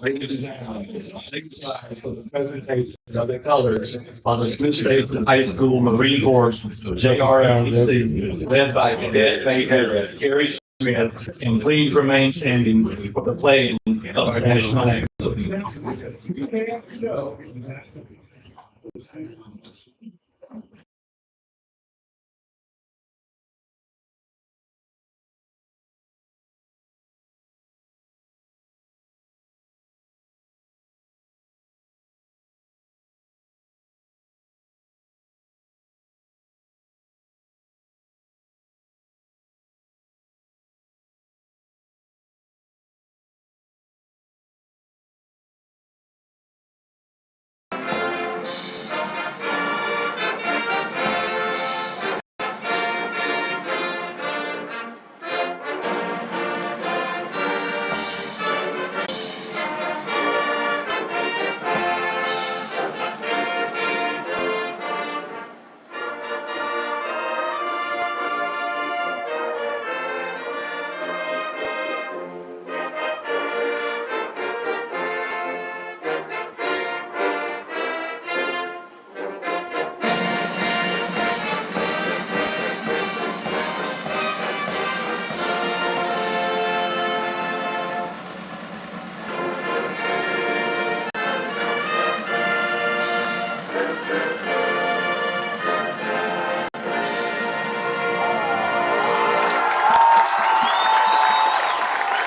Ladies and gentlemen, for the presentation of the colors on the Smith Station High School Marine Corps JRL, led by Cadet Major Kerry Smith, and please remain standing for the playing of our national anthem.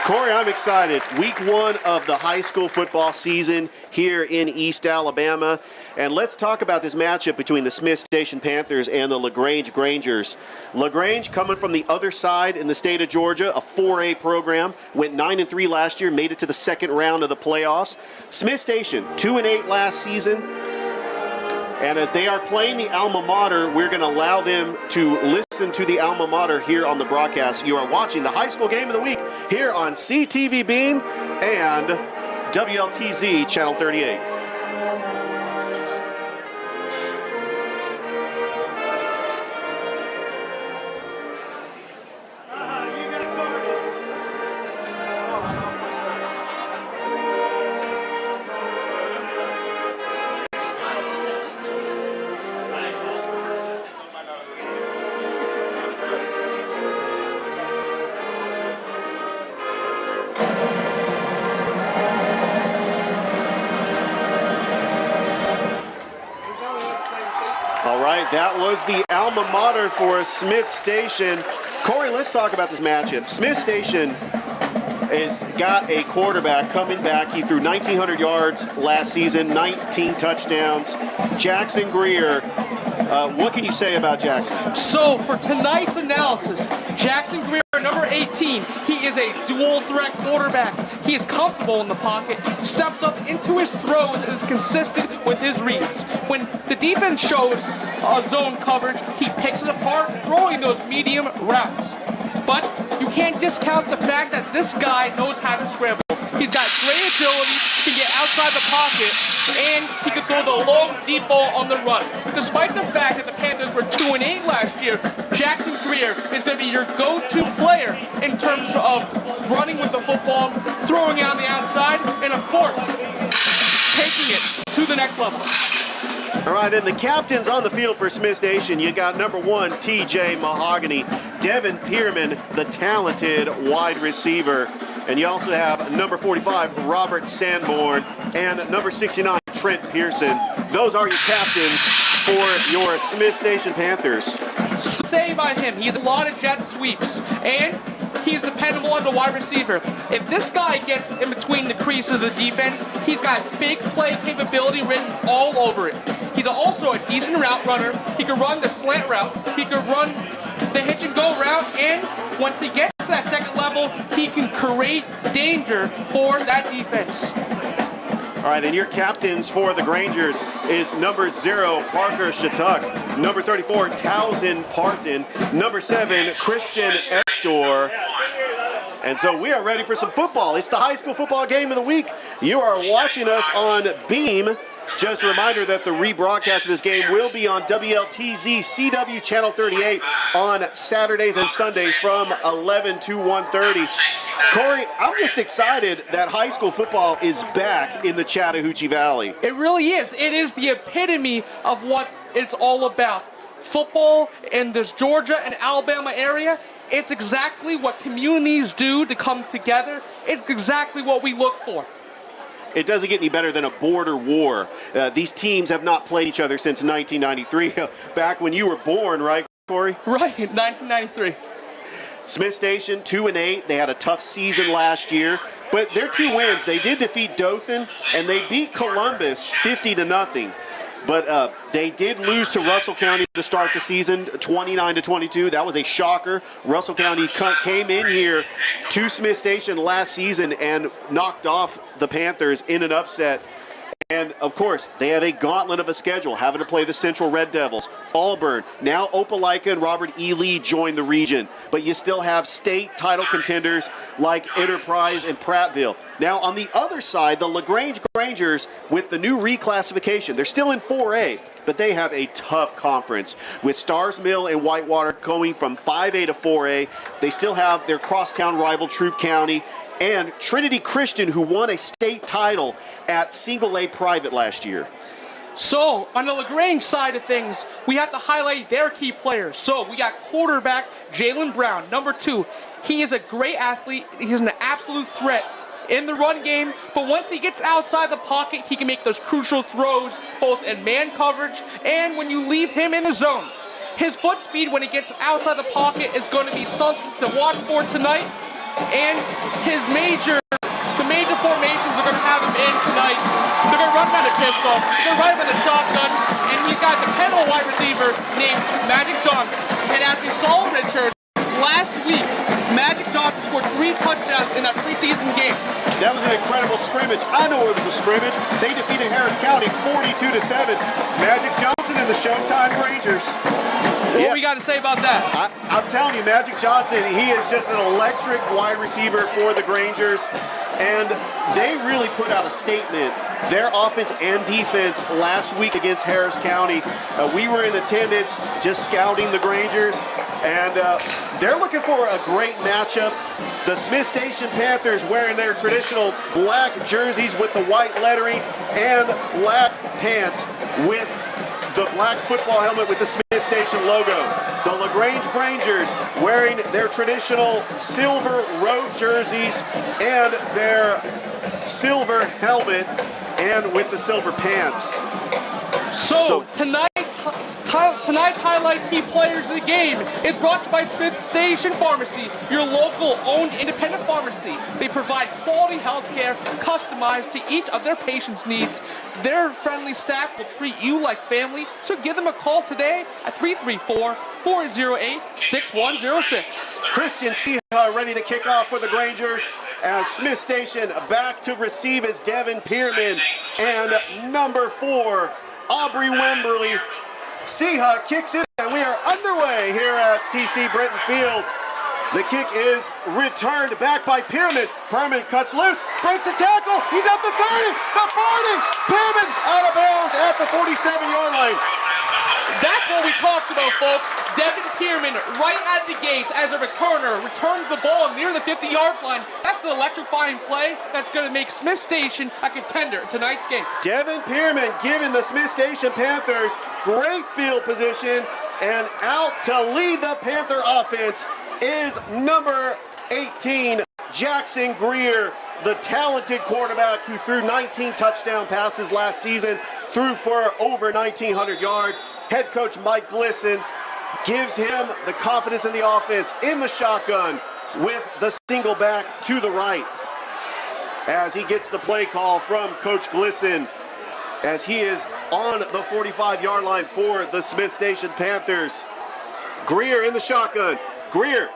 Corey, I'm excited. Week 1 of the high school football season here in East Alabama. And let's talk about this matchup between the Smith Station Panthers and the LaGrange Grangers. LaGrange coming from the other side in the state of Georgia, a 4A program, went 9-3 last year, made it to the second round of the playoffs. Smith Station, 2-8 last season. And as they are playing the alma mater, we're going to allow them to listen to the alma mater here on the broadcast. You are watching the high school game of the week here on CTV Beam and WLTZ Channel 38. That was the alma mater for Smith Station. Corey, let's talk about this matchup. Smith Station has got a quarterback coming back. He threw 1,900 yards last season, 19 touchdowns. Jackson Greer. What can you say about Jackson? So for tonight's analysis, Jackson Greer, number 18, he is a dual threat quarterback. He is comfortable in the pocket, steps up into his throws, and is consistent with his reads. When the defense shows zone coverage, he picks it apart, throwing those medium routes. But you can't discount the fact that this guy knows how to scramble. He's got great agility, he can get outside the pocket, and he can throw the long, deep ball on the run. Despite the fact that the Panthers were 2-8 last year, Jackson Greer is going to be your go-to player in terms of running with the football, throwing it on the outside, and of course, taking it to the next level. All right, and the captains on the field for Smith Station, you got number 1, TJ Mahogany, Devin Pierman, the talented wide receiver. And you also have number 45, Robert Sanborn, and number 69, Trent Pearson. Those are your captains for your Smith Station Panthers. Say about him, he has a lot of jet sweeps, and he's dependable as a wide receiver. If this guy gets in between the creases of the defense, he's got big play capability written all over it. He's also a decent route runner. He can run the slant route. He can run the hitch and go route, and once he gets to that second level, he can create danger for that defense. All right, and your captains for the Grangers is number 0, Parker Shatuk, number 34, Towson Parton, number 7, Christian Ector. And so we are ready for some football. It's the high school football game of the week. You are watching us on Beam. Just a reminder that the rebroadcast of this game will be on WLTZ CW Channel 38 on Saturdays and Sundays from 11 to 1:30. Corey, I'm just excited that high school football is back in the Chattahoochee Valley. It really is. It is the epitome of what it's all about. Football in this Georgia and Alabama area, it's exactly what communities do to come together. It's exactly what we look for. It doesn't get any better than a border war. These teams have not played each other since 1993, back when you were born, right, Corey? Right, 1993. Smith Station, 2-8. They had a tough season last year, but their 2 wins, they did defeat Dothan, and they beat Columbus 50-0. But they did lose to Russell County to start the season, 29-22. That was a shocker. Russell County came in here to Smith Station last season and knocked off the Panthers in an upset. And, of course, they have a gauntlet of a schedule, having to play the Central Red Devils, Auburn. Now Opelika and Robert E. Lee join the region. But you still have state title contenders like Enterprise and Prattville. Now, on the other side, the LaGrange Grangers, with the new reclassification, they're still in 4A, but they have a tough conference. With Stars Mill and Whitewater going from 5A to 4A, they still have their crosstown rival Troup County, and Trinity Christian, who won a state title at Single A Private last year. So, on the LaGrange side of things, we have to highlight their key players. So, we got quarterback Jalen Brown, number 2. He is a great athlete. He's an absolute threat in the run game, but once he gets outside the pocket, he can make those crucial throws, both in man coverage and when you leave him in the zone. His foot speed when he gets outside the pocket is going to be something to watch for tonight. And the major formations are going to have him in tonight. They're going to run him out of pistol, they're going to run him in the shotgun, and he's got the pedal wide receiver named Magic Johnson. And as we saw, Richard, last week, Magic Johnson scored 3 touchdowns in that preseason game. That was an incredible scrimmage. I know it was a scrimmage. They defeated Harris County 42-7. Magic Johnson and the Showtime Rangers. What we got to say about that? I'm telling you, Magic Johnson, he is just an electric wide receiver for the Grangers, and they really put out a statement, their offense and defense, last week against Harris County. We were in attendance just scouting the Grangers, and they're looking for a great matchup. The Smith Station Panthers wearing their traditional black jerseys with the white lettering and black pants with the black football helmet with the Smith Station logo. The LaGrange Grangers wearing their traditional silver road jerseys and their silver helmet and with the silver pants. So tonight's highlight key players of the game is brought to you by Smith Station Pharmacy, your local owned independent pharmacy. They provide quality health care customized to each of their patients' needs. Their friendly staff will treat you like family, so give them a call today at 334-408-6106. Christian Seha ready to kick off for the Grangers as Smith Station back to receive is Devin Pierman and number 4, Aubrey Wemberly. Seha kicks it, and we are underway here at TC Britton Field. The kick is returned back by Pierman. Pierman cuts loose, breaks a tackle. He's at the 30, the 40. Pierman out of bounds at the 47-yard line. That's what we talked about, folks. Devin Pierman, right at the gates as a returner, returns the ball near the 50-yard line. That's an electrifying play that's going to make Smith Station a contender in tonight's game. Devin Pierman giving the Smith Station Panthers great field position, and out to lead the Panther offense is number 18, Jackson Greer, the talented quarterback who threw 19 touchdown passes last season, threw for over 1,900 yards. Head coach Mike Glisson gives him the confidence in the offense in the shotgun with the single back to the right as he gets the play call from Coach Glisson as he is on the 45-yard line for the Smith Station Panthers. Greer in the shotgun. Greer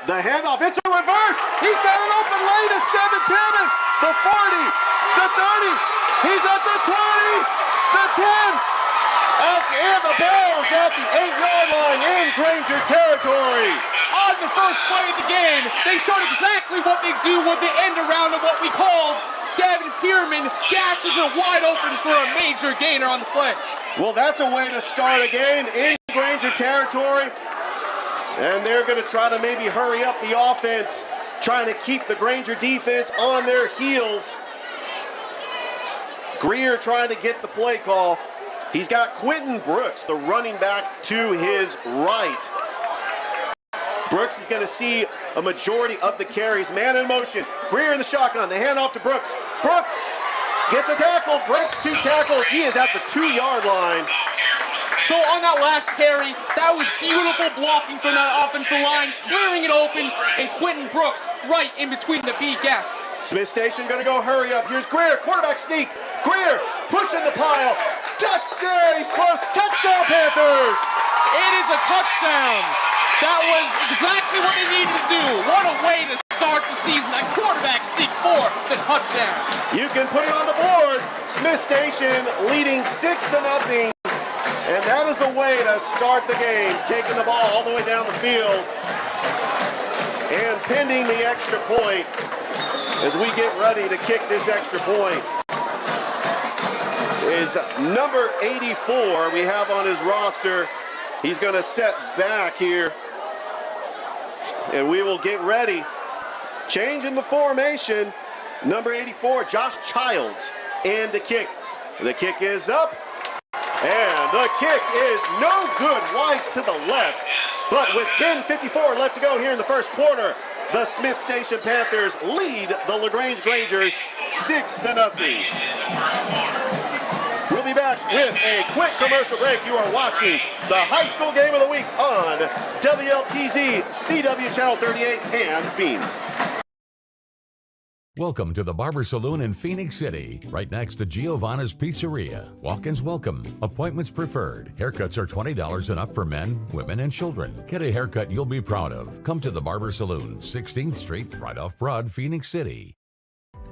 The handoff, it's a reverse. He's got an open lane. It's Devin Pearman. The 40, the 30. He's at the 20, the 10. And the ball is at the 8-yard line in Granger territory. On the first play of the game, they showed exactly what they do with the end around of what we call Devin Pearman gashes it wide open for a major gainer on the play. Well, that's a way to start a game in Granger territory. And they're going to try to maybe hurry up the offense, trying to keep the Granger defense on their heels. Greer trying to get the play call. He's got Quentin Brooks, the running back, to his right. Brooks is going to see a majority of the carries. Man in motion. Greer in the shotgun. They hand off to Brooks. Brooks gets a tackle. Breaks 2 tackles. He is at the 2-yard line. So on that last carry, that was beautiful blocking from that offensive line, clearing it open, and Quentin Brooks right in between the B gap. Smith Station going to go hurry up. Here's Greer, quarterback sneak. Greer pushing the pile. Touchdown, he's close. Touchdown, Panthers. It is a touchdown. That was exactly what they needed to do. What a way to start the season. That quarterback sneak for the touchdown. You can put it on the board. Smith Station leading 6-0. And that is the way to start the game. Taking the ball all the way down the field. And pending the extra point as we get ready to kick this extra point is number 84 we have on his roster. He's going to set back here. And we will get ready. Changing the formation. Number 84, Josh Childs, and the kick. The kick is up. And the kick is no good, wide to the left. But with 10:54 left to go here in the first quarter, the Smith Station Panthers lead the LaGrange Grangers 6-0. We'll be back with a quick commercial break. You are watching the high school game of the week on WLTZ, CW Channel 38, and Beam. Welcome to the Barber Saloon in Phoenix City, right next to Giovanna's Pizzeria. Walk-ins welcome. Appointments preferred. Haircuts are $20 and up for men, women, and children. Get a haircut you'll be proud of. Come to the Barber Saloon, 16th Street, right off Broad, Phoenix City.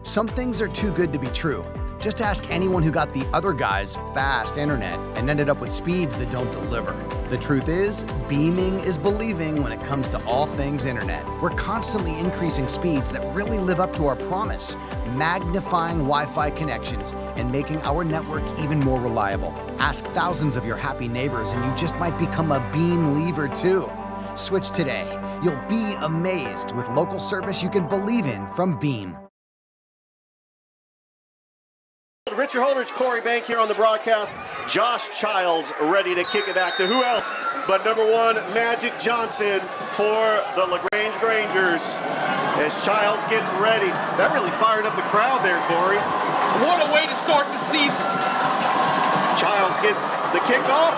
Some things are too good to be true. Just ask anyone who got the other guy's fast internet and ended up with speeds that don't deliver. The truth is, beaming is believing when it comes to all things internet. We're constantly increasing speeds that really live up to our promise, magnifying Wi-Fi connections and making our network even more reliable. Ask thousands of your happy neighbors and you just might become a beam leaver too. Switch today. You'll be amazed with local service you can believe in from Beam. Richard Holdridge, Corey Bank here on the broadcast. Josh Childs ready to kick it back to who else but number 1, Magic Johnson for the LaGrange Grangers. As Childs gets ready. That really fired up the crowd there, Corey. What a way to start the season. Childs gets the kickoff.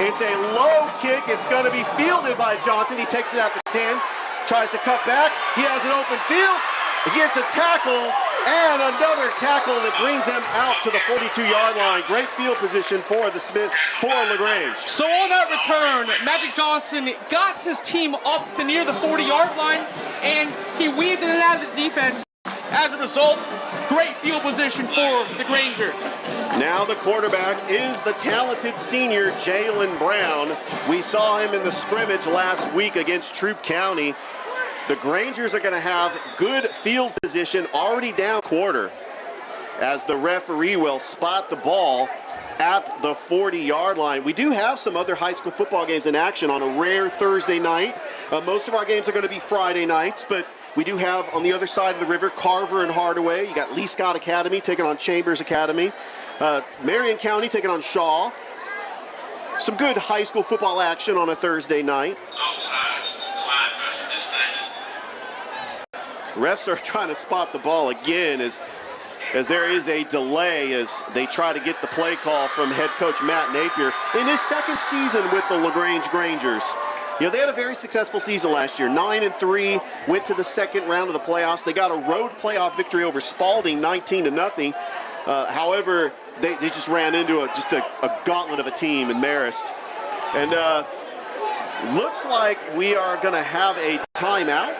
It's a low kick. It's going to be fielded by Johnson. He takes it out to 10. Tries to cut back. He has an open field. He gets a tackle. And another tackle that brings him out to the 42-yard line. Great field position for the Smith, for LaGrange. So on that return, Magic Johnson got his team up to near the 40-yard line, and he weaved in and out of the defense. As a result, great field position for the Grangers. Now the quarterback is the talented senior Jalen Brown. We saw him in the scrimmage last week against Troup County. The Grangers are going to have good field position already down quarter as the referee will spot the ball at the 40-yard line. We do have some other high school football games in action on a rare Thursday night. Most of our games are going to be Friday nights, but we do have on the other side of the river Carver and Hardaway. You got Lee Scott Academy taking on Chambers Academy. Marion County taking on Shaw. Some good high school football action on a Thursday night. Refs are trying to spot the ball again as there is a delay as they try to get the play call from head coach Matt Napier in his second season with the LaGrange Grangers. You know, they had a very successful season last year. 9-3, went to the second round of the playoffs. They got a road playoff victory over Spalding, 19-0. However, they just ran into a gauntlet of a team in Marist. And Looks like we are going to have a timeout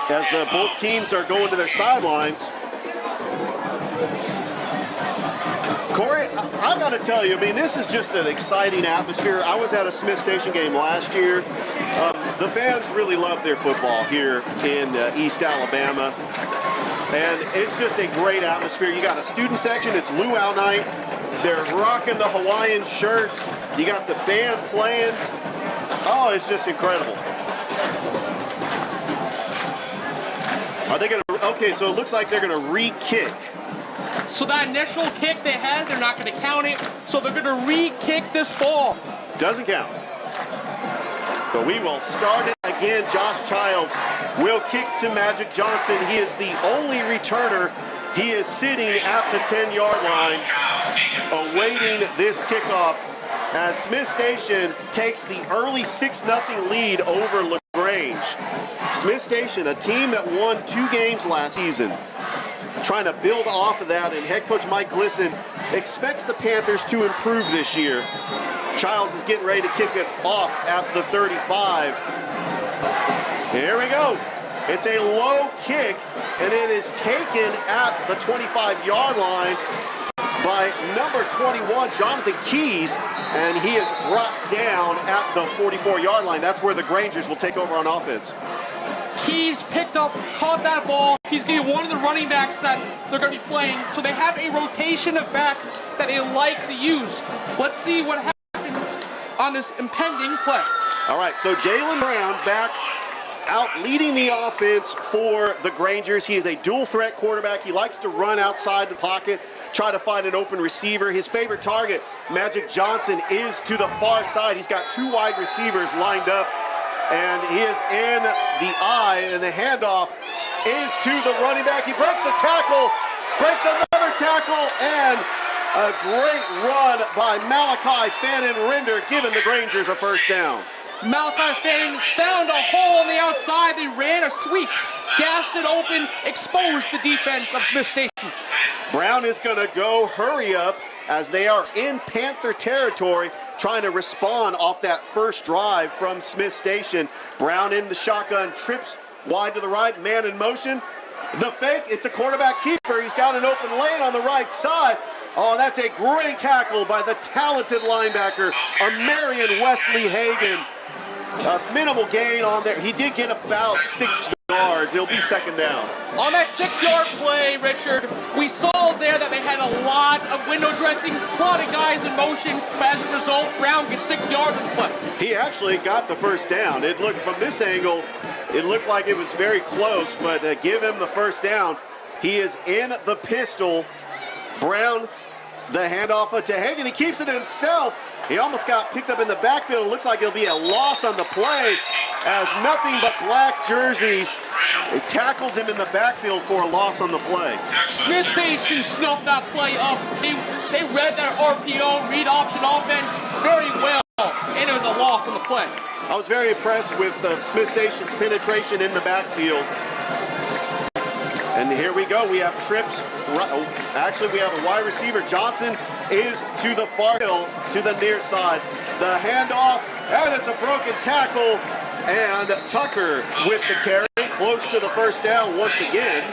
as both teams are going to their sidelines. Corey, I got to tell you, I mean, this is just an exciting atmosphere. I was at a Smith Station game last year. The fans really love their football here in East Alabama. And it's just a great atmosphere. You got a student section, it's luau night. They're rocking the Hawaiian shirts. You got the band playing. Oh, it's just incredible. Are they going to, okay, so it looks like they're going to re-kick. So that initial kick they had, they're not going to count it. So they're going to re-kick this ball. Doesn't count. But we will start it again. Josh Childs will kick to Magic Johnson. He is the only returner. He is sitting at the 10-yard line, awaiting this kickoff as Smith Station takes the early 6-0 lead over LaGrange. Smith Station, a team that won 2 games last season, trying to build off of that, and head coach Mike Glisson expects the Panthers to improve this year. Childs is getting ready to kick it off at the 35. Here we go. It's a low kick, and it is taken at the 25-yard line by number 21, Jonathan Keys, and he is brought down at the 44-yard line. That's where the Grangers will take over on offense. Keys picked up, caught that ball. He's going to be one of the running backs that they're going to be playing. So they have a rotation of backs that they like to use. Let's see what happens on this impending play. All right, so Jalen Brown back out leading the offense for the Grangers. He is a dual threat quarterback. He likes to run outside the pocket, try to find an open receiver. His favorite target, Magic Johnson, is to the far side. He's got 2 wide receivers lined up, and he is in the eye, and the handoff is to the running back. He breaks a tackle, breaks another tackle, and a great run by Malachi Fannin-Render, giving the Grangers a first down. Malachi Fannin found a hole on the outside. They ran a sweep, gashed it open, exposed the defense of Smith Station. Brown is going to go hurry up as they are in Panther territory, trying to respond off that first drive from Smith Station. Brown in the shotgun, trips wide to the right, man in motion. The fake, it's a quarterback keeper. He's got an open lane on the right side. Oh, that's a great tackle by the talented linebacker, Marion Wesley Hagan. A minimal gain on there. He did get about 6 yards. It'll be second down. On that 6-yard play, Richard, we saw there that they had a lot of window dressing, a lot of guys in motion. But as a result, Brown gets 6 yards on the play. He actually got the first down. It looked, from this angle, it looked like it was very close, but give him the first down. He is in the pistol. Brown, the handoff to Hagan. He keeps it himself. He almost got picked up in the backfield. It looks like it'll be a loss on the play as nothing but black jerseys. It tackles him in the backfield for a loss on the play. Smith Station snuffed that play up. They read their RPO, read option offense very well, and it was a loss on the play. I was very impressed with Smith Station's penetration in the backfield. And here we go. We have trips. Actually, we have a wide receiver. Johnson is to the far hill, to the near side. The handoff, and it's a broken tackle. And Tucker with the carry, close to the first down once again.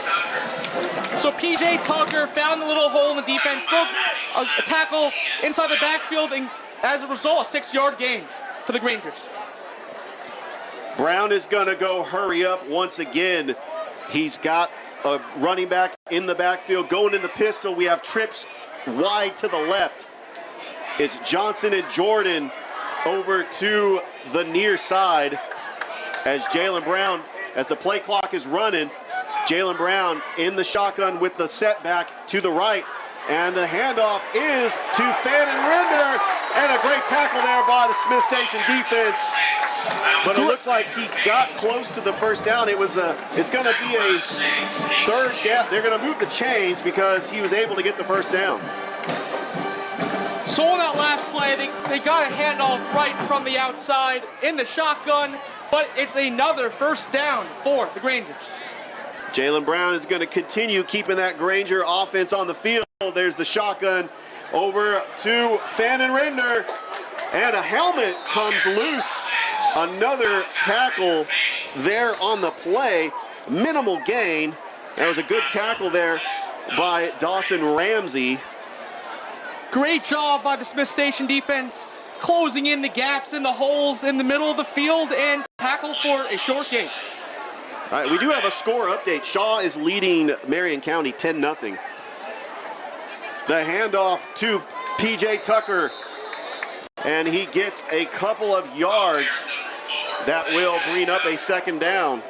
So P.J. Tucker found the little hole in the defense, broke a tackle inside the backfield, and as a result, a 6-yard gain for the Grangers. Brown is going to go hurry up once again. He's got a running back in the backfield, going in the pistol. We have trips wide to the left. It's Johnson and Jordan over to the near side as Jalen Brown, as the play clock is running, Jalen Brown in the shotgun with the setback to the right. And the handoff is to Fannin-Render, and a great tackle there by the Smith Station defense. But it looks like he got close to the first down. It's going to be a third down. They're going to move the chains because he was able to get the first down. So on that last play, they got a handoff right from the outside in the shotgun, but it's another first down for the Grangers. Jalen Brown is going to continue keeping that Granger offense on the field. There's the shotgun over to Fannin-Render. And a helmet comes loose. Another tackle there on the play. Minimal gain. That was a good tackle there by Dawson Ramsey. Great job by the Smith Station defense, closing in the gaps and the holes in the middle of the field and tackle for a short gain. All right, we do have a score update. Shaw is leading Marion County 10-0. The handoff to P.J. Tucker, and he gets a couple of yards that will bring up a second down.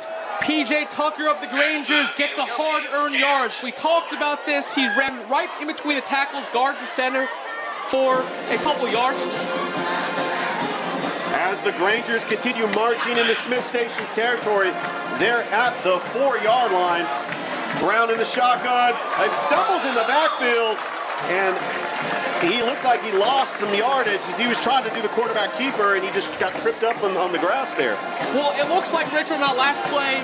P.J. Tucker of the Grangers gets the hard-earned yards. We talked about this. He ran right in between the tackles, guard and center, for a couple yards. As the Grangers continue marching into Smith Station's territory, they're at the 4-yard line. Brown in the shotgun, and stumbles in the backfield, and he looks like he lost some yardage as he was trying to do the quarterback keeper, and he just got tripped up on the grass there. Well, it looks like, Richard, on that last play,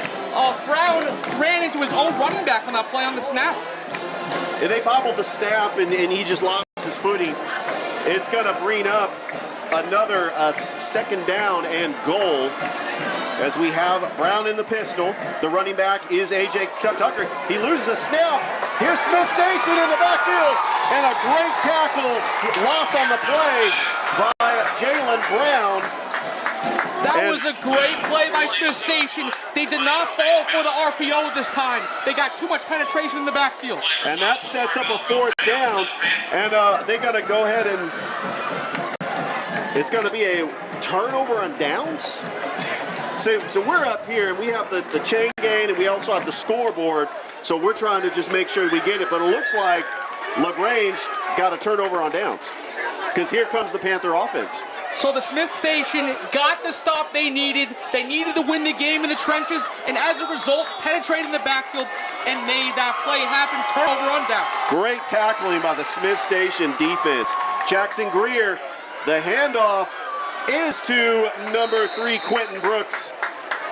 Brown ran into his own running back on that play on the snap. And they bobbled the snap, and he just lost his footing. It's going to bring up another second down and goal as we have Brown in the pistol. The running back is A.J. Tucker. He loses a snap. Here's Smith Station in the backfield, and a great tackle, loss on the play by Jalen Brown. That was a great play by Smith Station. They did not fall for the RPO this time. They got too much penetration in the backfield. And that sets up a fourth down, and they got to go ahead and it's going to be a turnover on downs. So we're up here, and we have the chain gain, and we also have the scoreboard. So we're trying to just make sure we get it. But it looks like LaGrange got a turnover on downs, because here comes the Panther offense. So the Smith Station got the stop they needed. They needed to win the game in the trenches, and as a result, penetrated the backfield and made that play happen. Turnover on downs. Great tackling by the Smith Station defense. Jackson Greer, the handoff is to number 3, Quentin Brooks,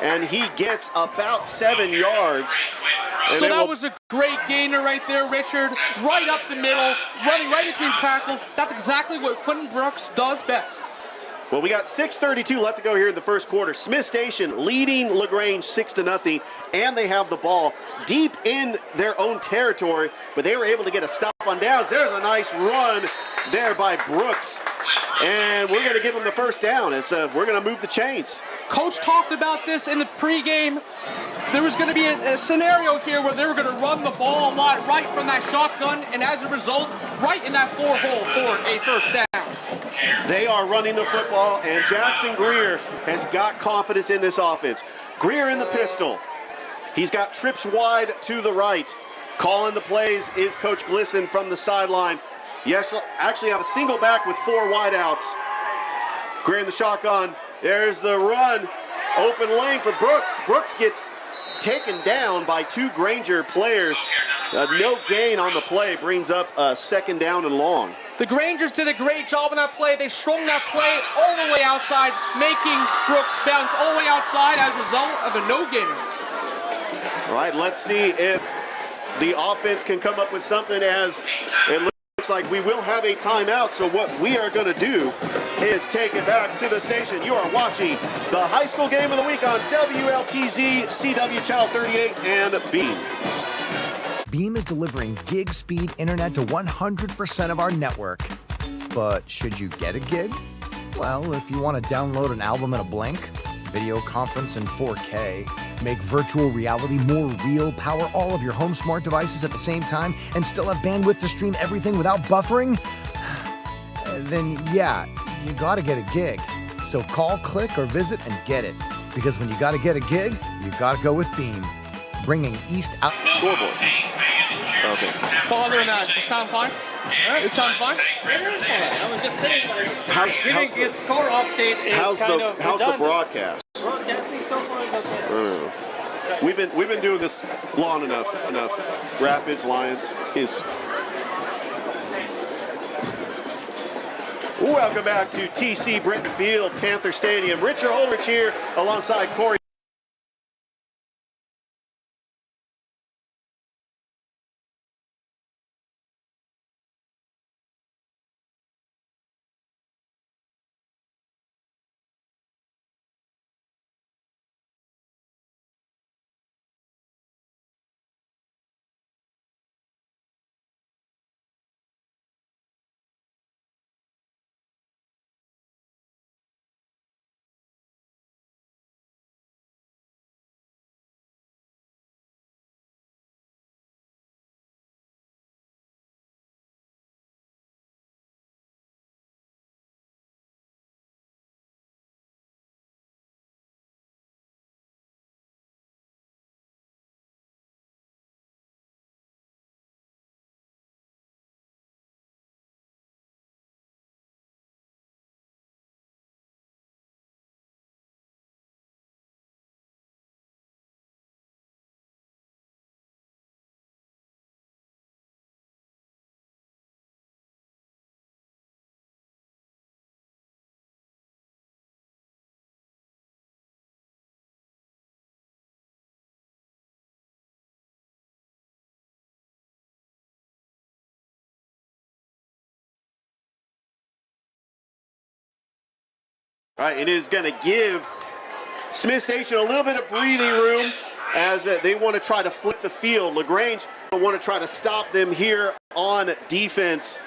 and he gets about 7 yards. So that was a great gainer right there, Richard. Right up the middle, running right between tackles. That's exactly what Quentin Brooks does best. Well, we got 6:32 left to go here in the first quarter. Smith Station leading LaGrange 6-0, and they have the ball deep in their own territory, but they were able to get a stop on downs. There's a nice run there by Brooks, and we're going to give them the first down. We're going to move the chains. Coach talked about this in the pregame. There was going to be a scenario here where they were going to run the ball a lot right from that shotgun, and as a result, right in that 4-hole for a first down. They are running the football, and Jackson Greer has got confidence in this offense. Greer in the pistol. He's got trips wide to the right. Calling the plays is Coach Glisson from the sideline. Yes, actually have a single back with 4 wideouts. Greer in the shotgun. There's the run. Open lane for Brooks. Brooks gets taken down by 2 Granger players. No gain on the play brings up a second down and long. The Grangers did a great job on that play. They strung that play all the way outside, making Brooks bounce all the way outside as a result of a no-gainer. All right, let's see if the offense can come up with something, as it looks like we will have a timeout. So what we are going to do is take it back to the station. You are watching the high school game of the week on WLTZ, CW Channel 38, and Beam. Beam is delivering gig speed internet to 100% of our network. But should you get a gig? Well, if you want to download an album in a blink, video conference in 4K, make virtual reality more real, power all of your home smart devices at the same time, and still have bandwidth to stream everything without buffering, then yeah, you gotta get a gig. So call, click, or visit and get it. Because when you gotta get a gig, you gotta go with Beam. Bringing East out. Scoreboard. Okay. Other than that, does it sound fine? It sounds fine? It is fine. I was just saying, like, How's giving its score update is how's kind the of how's the redundant. broadcast? Broadcasting so far is okay. We've been doing this long enough. Rapids Lions is. Welcome back to TC Britton Field, Panther Stadium. Richard Holdridge here alongside Corey All right, it is going to give Smith Station a little bit of breathing room as they want to try to flip the field. LaGrange want to try to stop them here on defense.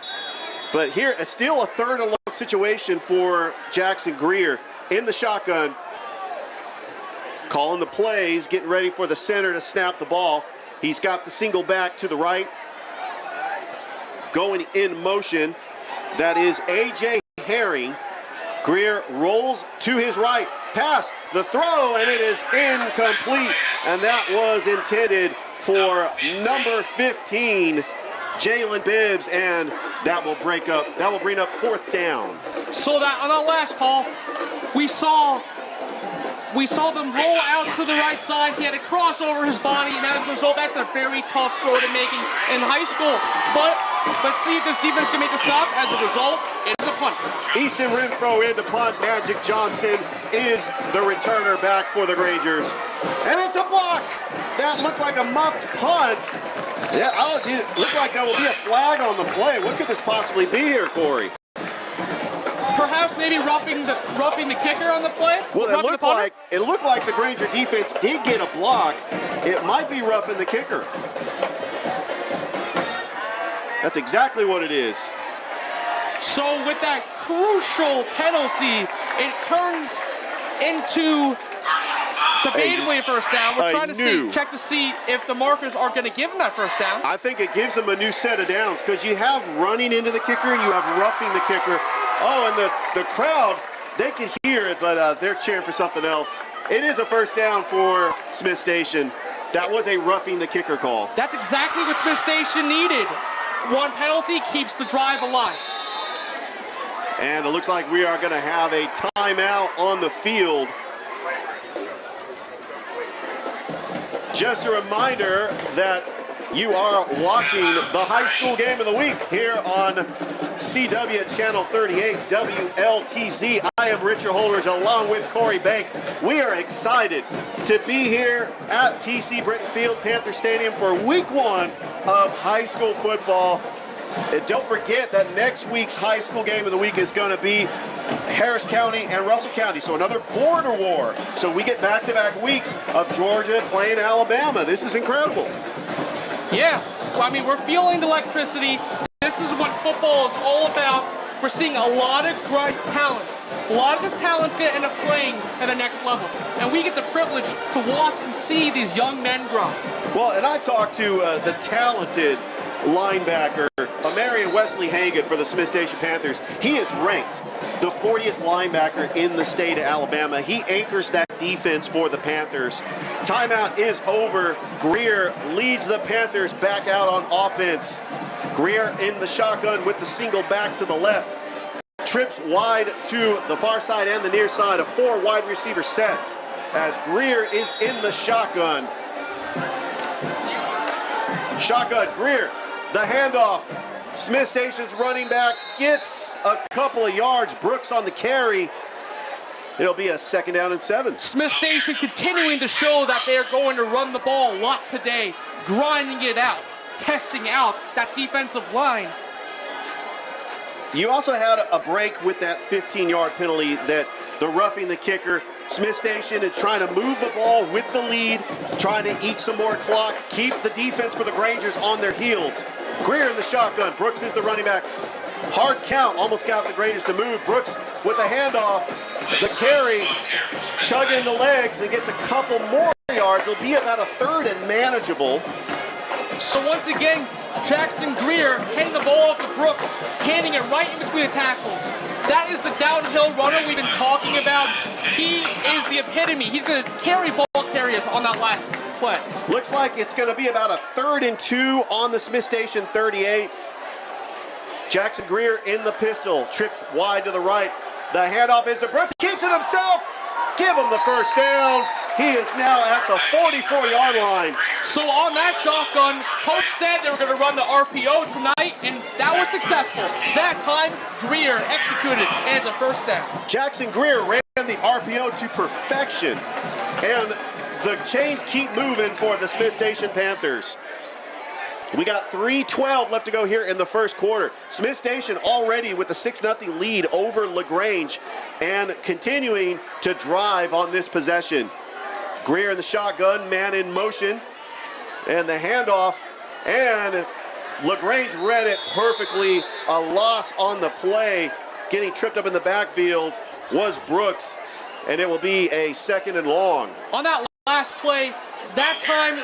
But here, it's still a 3rd and long situation for Jackson Greer in the shotgun. Calling the plays, getting ready for the center to snap the ball. He's got the single back to the right. Going in motion, that is A.J. Herring. Greer rolls to his right. Pass, the throw, and it is incomplete. And that was intended for number 15, Jalen Bibbs, and that will bring up 4th down. So that on our last call, we saw them roll out to the right side. He had to cross over his body, and as a result, that's a very tough throw to make in high school. But let's see if this defense can make the stop. As a result, it is a punt. Easton Renfro into punt. Magic Johnson is the returner back for the Grangers. And it's a block. That looked like a muffed punt. Yeah, it looked like there will be a flag on the play. What could this possibly be here, Corey? Perhaps maybe roughing the kicker on the play? Well, it looked like the Granger defense did get a block. It might be roughing the kicker. That's exactly what it is. So with that crucial penalty, it turns into debatably a first down. We're trying to check to see if the markers are going to give him that first down. I think it gives him a new set of downs because you have running into the kicker, you have roughing the kicker. Oh, and the crowd, they can hear it, but they're cheering for something else. It is a first down for Smith Station. That was a roughing the kicker call. That's exactly what Smith Station needed. One penalty keeps the drive alive. And it looks like we are going to have a timeout on the field. Just a reminder that you are watching the high school game of the week here on CW Channel 38 WLTZ. I am Richard Holdridge along with Corey Bank. We are excited to be here at TC Britton Field, Panther Stadium for week 1 of high school football. And don't forget that next week's high school game of the week is going to be Harris County and Russell County, so another border war. So we get back-to-back weeks of Georgia playing Alabama. This is incredible. Yeah, well, I mean, we're feeling the electricity. This is what football is all about. We're seeing a lot of great talent. A lot of this talent's going to end up playing at the next level. And we get the privilege to watch and see these young men grow. Well, and I talked to the talented linebacker, Marion Wesley Hagan for the Smith Station Panthers. He is ranked the 40th linebacker in the state of Alabama. He anchors that defense for the Panthers. Timeout is over. Greer leads the Panthers back out on offense. Greer in the shotgun with the single back to the left. Trips wide to the far side and the near side. A 4 wide receiver set as Greer is in the shotgun. Shotgun, Greer, the handoff. Smith Station's running back gets a couple of yards. Brooks on the carry. It'll be a 2nd down and 7. Smith Station continuing to show that they're going to run the ball a lot today, grinding it out, testing out that defensive line. You also had a break with that 15-yard penalty, that the roughing the kicker. Smith Station is trying to move the ball with the lead, trying to eat some more clock, keep the defense for the Grangers on their heels. Greer in the shotgun. Brooks is the running back. Hard count, almost got the Grangers to move. Brooks with the handoff, the carry, chugging the legs and gets a couple more yards. It'll be about a 3rd and manageable. So once again, Jackson Greer handing the ball off to Brooks, handing it right in between the tackles. That is the downhill runner we've been talking about. He is the epitome. He's going to carry ball carriers on that last play. Looks like it's going to be about a 3rd and 2 on the Smith Station 38. Jackson Greer in the pistol, trips wide to the right. The handoff is to Brooks, keeps it himself. Give him the first down. He is now at the 44-yard line. So on that shotgun, coach said they were going to run the RPO tonight, and that was successful. That time, Greer executed, and it's a first down. Jackson Greer ran the RPO to perfection, and the chains keep moving for the Smith Station Panthers. We got 3:12 left to go here in the first quarter. Smith Station already with a 6-0 lead over LaGrange and continuing to drive on this possession. Greer in the shotgun, man in motion, and the handoff, and LaGrange read it perfectly. A loss on the play, getting tripped up in the backfield was Brooks, and it will be a 2nd and long. On that last play, that time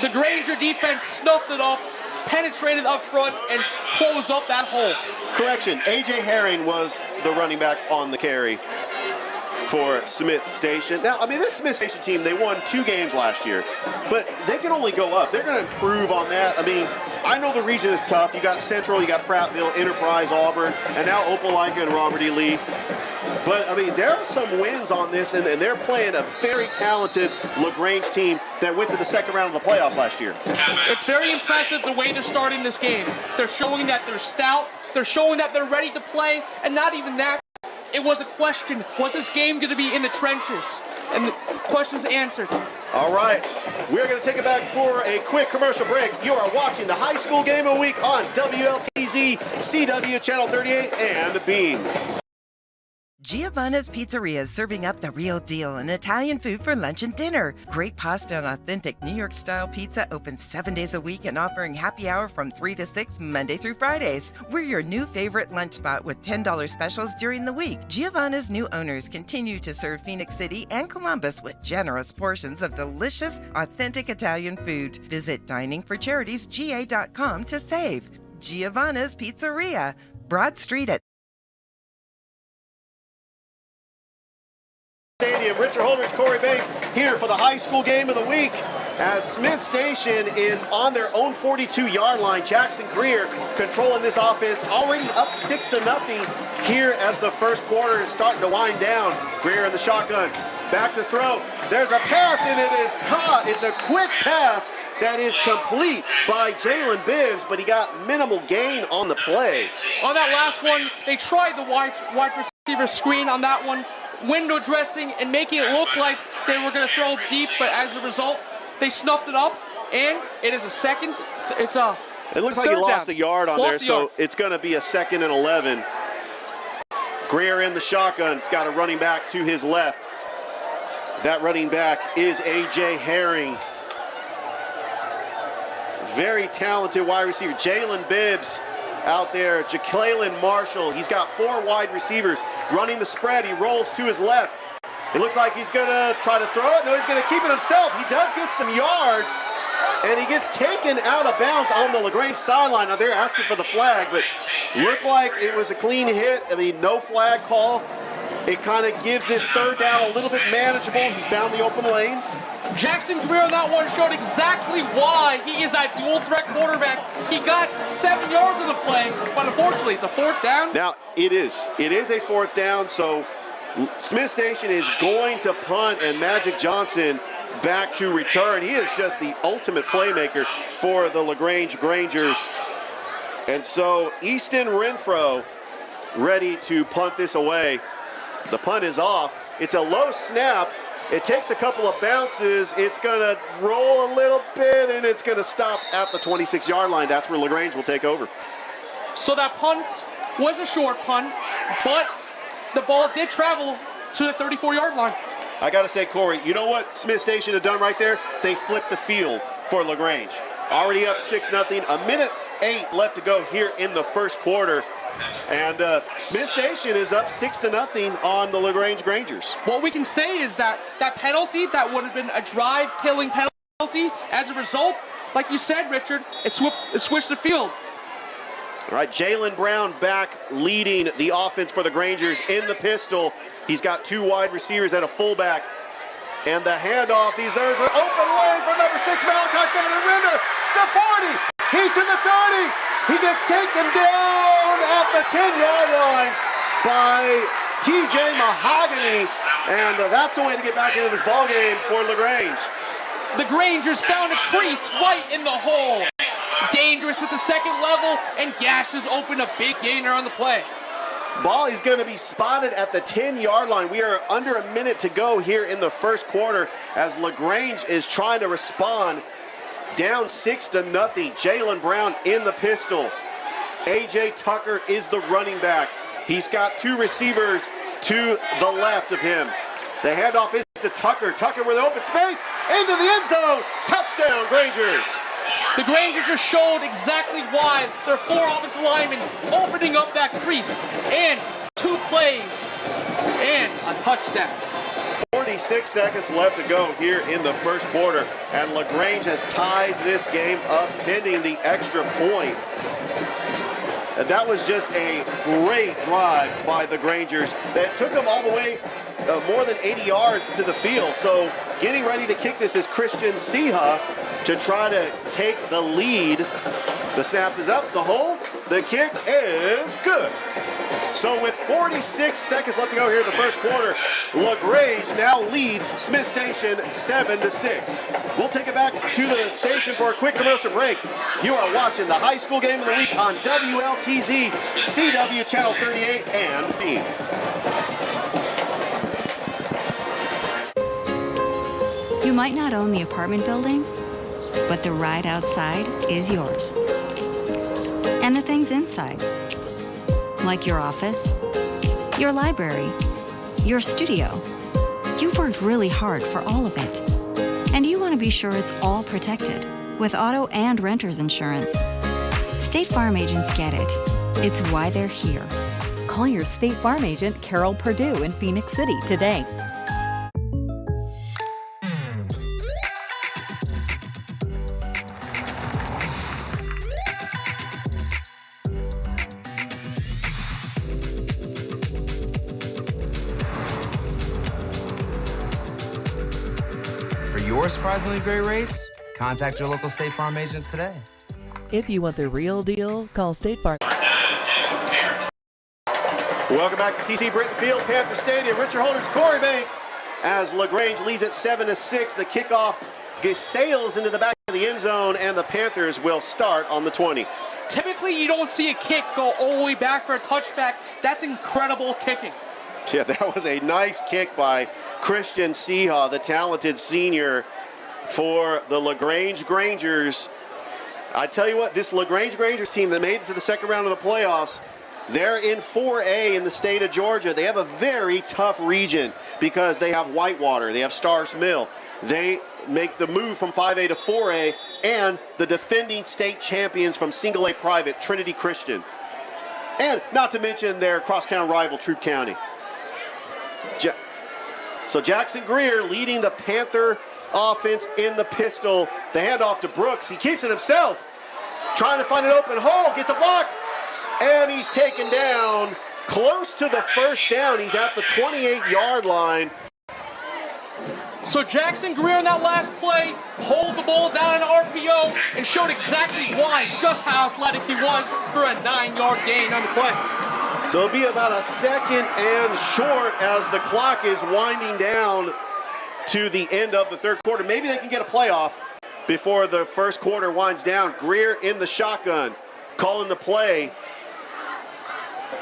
the Granger defense snuffed it up, penetrated up front, and closed up that hole. Correction, A.J. Herring was the running back on the carry for Smith Station. Now, I mean, this Smith Station team, they won 2 games last year, but they can only go up. They're going to improve on that. I mean, I know the region is tough. You got Central, you got Prattville, Enterprise, Auburn, and now Opelika and Robert E. Lee. But, I mean, there are some wins on this, and they're playing a very talented LaGrange team that went to the 2nd round of the playoffs last year. It's very impressive the way they're starting this game. They're showing that they're stout. They're showing that they're ready to play, and not even that. It was a question, was this game going to be in the trenches? And the question's answered. All right, we're going to take it back for a quick commercial break. You are watching the high school game of the week on WLTZ, CW Channel 38, and Beam. Giovanna's Pizzeria is serving up the real deal in Italian food for lunch and dinner. Great pasta and authentic New York-style pizza open 7 days a week and offering happy hour from 3 to 6 Monday through Fridays. We're your new favorite lunch spot with $10 specials during the week. Giovanna's new owners continue to serve Phoenix City and Columbus with generous portions of delicious, authentic Italian food. Visit diningforcharitiesga.com to save. Giovanna's Pizzeria, Broad Street at Stadium. Richard Holdridge, Corey Bank here for the high school game of the week as Smith Station is on their own 42-yard line. Jackson Greer controlling this offense, already up 6-0 here as the first quarter is starting to wind down. Greer in the shotgun, back to throw. There's a pass and it is caught. It's a quick pass that is complete by Jalen Bibbs, but he got minimal gain on the play. On that last one, they tried the wide receiver screen on that one, window dressing and making it look like they were going to throw deep, but as a result, they snuffed it up, and it is a second. It looks like he lost a yard on there, so it's going to be a 2nd and 11. Greer in the shotgun. He's got a running back to his left. That running back is A.J. Herring. Very talented wide receiver. Jalen Bibbs out there. Jacqueline Marshall. He's got 4 wide receivers running the spread. He rolls to his left. It looks like he's going to try to throw it. No, he's going to keep it himself. He does get some yards, and he gets taken out of bounds on the LaGrange sideline. Now, they're asking for the flag, but looked like it was a clean hit. I mean, no flag call. It kind of gives this 3rd down a little bit manageable. He found the open lane. Jackson Greer on that one showed exactly why he is that dual threat quarterback. He got 7 yards on the play, but unfortunately it's a 4th down. Now it is a 4th down, so Smith Station is going to punt, and Magic Johnson back to return. He is just the ultimate playmaker for the LaGrange Grangers. And so Easton Renfro ready to punt this away. The punt is off. It's a low snap. It takes a couple of bounces. It's going to roll a little bit, and it's going to stop at the 26-yard line. That's where LaGrange will take over. So that punt was a short punt, but the ball did travel to the 34-yard line. I got to say, Corey, you know what Smith Station had done right there? They flipped the field for LaGrange. Already up 6-0. A minute 8 left to go here in the first quarter. And Smith Station is up 6-0 on the LaGrange Grangers. What we can say is that that penalty, that would have been a drive-killing penalty. As a result, like you said, Richard, it switched the field. All right, Jalen Brown back leading the offense for the Grangers in the pistol. He's got 2 wide receivers and a fullback. And the handoff, there's an open lane for number 6, Malachi Fannin-Rinder, to 40. He's to the 30. He gets taken down at the 10-yard line by TJ Mahogany. And that's the way to get back into this ballgame for LaGrange. The Grangers found a crease right in the hole. Dangerous at the 2nd level, and gashes open a big gainer on the play. Ball is going to be spotted at the 10-yard line. We are under a minute to go here in the first quarter as LaGrange is trying to respond down 6-0. Jalen Brown in the pistol. A.J. Tucker is the running back. He's got two receivers to the left of him. The handoff is to Tucker. Tucker with open space, into the end zone. Touchdown, Grangers. The Grangers just showed exactly why their 4 offensive linemen opening up that crease. And 2 plays and a touchdown. 46 seconds left to go here in the first quarter, and LaGrange has tied this game up pending the extra point. And that was just a great drive by the Grangers that took them all the way more than 80 yards to the field. So getting ready to kick this is Christian Siha to try to take the lead. The snap is up, the hold, the kick is good. So with 46 seconds left to go here in the first quarter, LaGrange now leads Smith Station 7-6. We'll take it back to the station for a quick commercial break. You are watching the high school game of the week on WLTZ, CW Channel 38, and Beam. You might not own the apartment building, but the ride outside is yours. And the things inside, like your office, your library, your studio. You've worked really hard for all of it. And you want to be sure it's all protected with auto and renter's insurance. State Farm agents get it. It's why they're here. Call your State Farm agent, Carol Perdue, in Phoenix City today. For surprisingly great rates, contact your local State Farm agent today. If you want the real deal, call State Farm. Welcome back to TC Britton Field, Panther Stadium. Richard Holder's Corey Bank as LaGrange leads at 7-6. The kickoff sails into the back of the end zone, and the Panthers will start on the 20. Typically, you don't see a kick go all the way back for a touchback. That's incredible kicking. Yeah, that was a nice kick by Christian Siha, the talented senior for the LaGrange Grangers. I tell you what, this LaGrange Grangers team that made it to the second round of the playoffs, they're in 4A in the state of Georgia. They have a very tough region because they have Whitewater, they have Stars Mill. They make the move from 5A to 4A, and the defending state champions from single A private, Trinity Christian. And not to mention their crosstown rival, Troup County. So Jackson Greer leading the Panther offense in the pistol. The handoff to Brooks. He keeps it himself. Trying to find an open hole. Gets a block. And he's taken down close to the first down. He's at the 28-yard line. So Jackson Greer on that last play pulled the ball down in RPO and showed exactly why, just how athletic he was for a 9-yard gain on the play. So it'll be about a second and short as the clock is winding down to the end of the third quarter. Maybe they can get a playoff before the first quarter winds down. Greer in the shotgun, calling the play.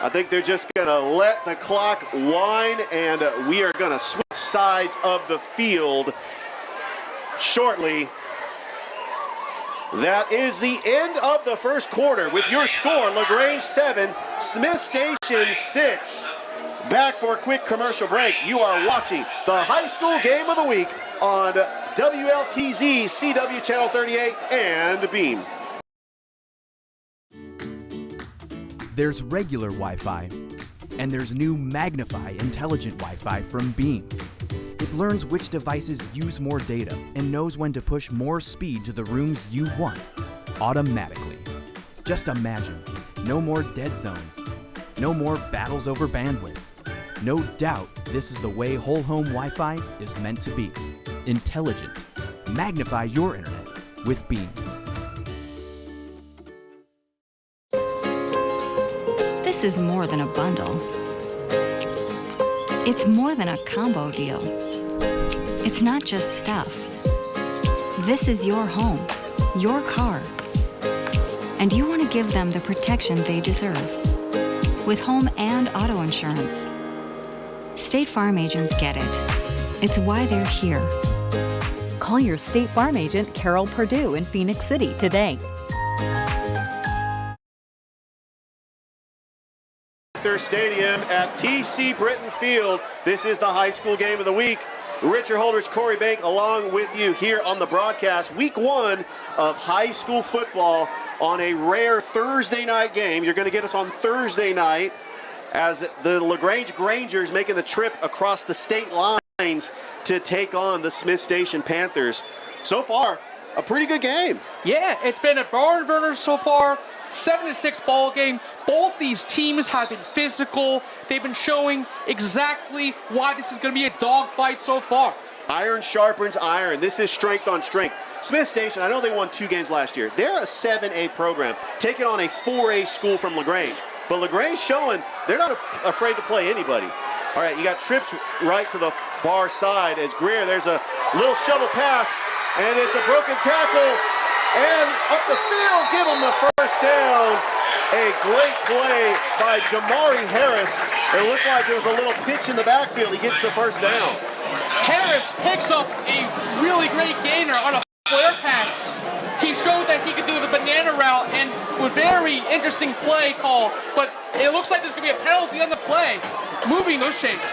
I think they're just going to let the clock wind, and we are going to switch sides of the field shortly. That is the end of the first quarter with your score, LaGrange 7, Smith Station 6. Back for a quick commercial break. You are watching the high school game of the week on WLTZ, CW Channel 38, and Beam. There's regular Wi-Fi, and there's new Magnify Intelligent Wi-Fi from Beam. It learns which devices use more data and knows when to push more speed to the rooms you want, automatically. Just imagine, no more dead zones, no more battles over bandwidth. No doubt this is the way whole home Wi-Fi is meant to be. Intelligent. Magnify your internet with Beam. This is more than a bundle. It's more than a combo deal. It's not just stuff. This is your home, your car. And you want to give them the protection they deserve. With home and auto insurance. State Farm agents get it. It's why they're here. Call your State Farm agent, Carol Purdue, in Phoenix City today. Panther Stadium at TC Britton Field. This is the high school game of the week. Richard Holdridge, Corey Bank, along with you here on the broadcast. Week 1 of high school football on a rare Thursday night game. You're going to get us on Thursday night as the LaGrange Grangers making the trip across the state lines to take on the Smith Station Panthers. So far, a pretty good game. Yeah, it's been a barn burner so far. 7-6 ball game. Both these teams have been physical. They've been showing exactly why this is going to be a dogfight so far. Iron sharpens iron. This is strength on strength. Smith Station, I know they won 2 games last year. They're a 7A program, taking on a 4A school from LaGrange. But LaGrange showing they're not afraid to play anybody. All right, you got trips right to the far side as Greer. There's a little shovel pass, and it's a broken tackle. And up the field, give him the first down. A great play by Jamari Harris. It looked like there was a little pitch in the backfield. He gets the first down. Harris picks up a really great gainer on a flare pass. He showed that he could do the banana route, and a very interesting play call, but it looks like there's going to be a penalty on the play, moving those shapes.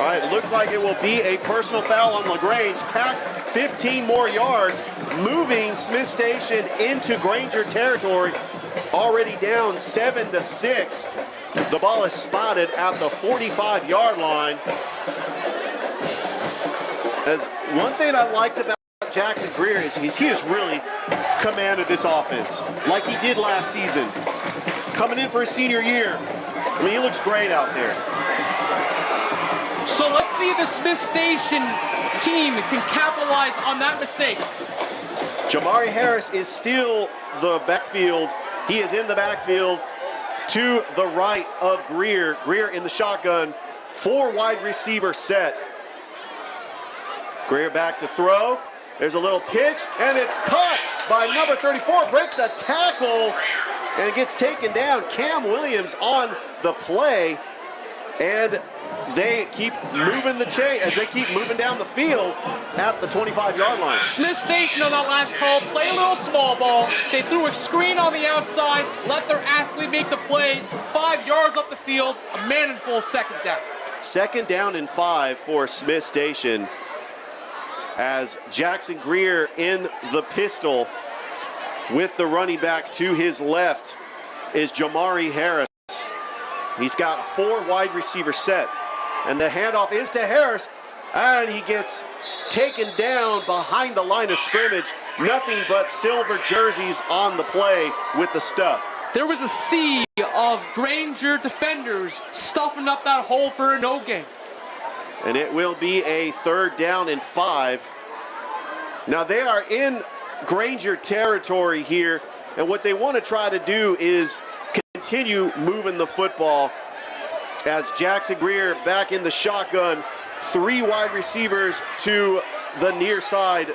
All right, it looks like it will be a personal foul on LaGrange. Tack 15 more yards, moving Smith Station into Granger territory, already down 7-6. The ball is spotted at the 45-yard line. As one thing I liked about Jackson Greer is he has really commanded this offense like he did last season. Coming in for his senior year, I mean, he looks great out there. So let's see if the Smith Station team can capitalize on that mistake. Jamari Harris is still the backfield. He is in the backfield to the right of Greer. Greer in the shotgun, 4 wide receiver set. Greer back to throw. There's a little pitch, and it's caught by number 34. Breaks a tackle and gets taken down. Cam Williams on the play, and they keep moving the chain as they keep moving down the field at the 25-yard line. Smith Station on that last call, play a little small ball. They threw a screen on the outside, let their athlete make the play. 5 yards up the field, a manageable second down. Second down and 5 for Smith Station as Jackson Greer in the pistol with the running back to his left is Jamari Harris. He's got 4 wide receiver set. And the handoff is to Harris, and he gets taken down behind the line of scrimmage. Nothing but silver jerseys on the play with the stuff. There was a sea of Granger defenders stuffing up that hole for a no gain. And it will be a 3rd down and 5. Now they are in Granger territory here, and what they want to try to do is continue moving the football. As Jackson Greer back in the shotgun, 3 wide receivers to the near side,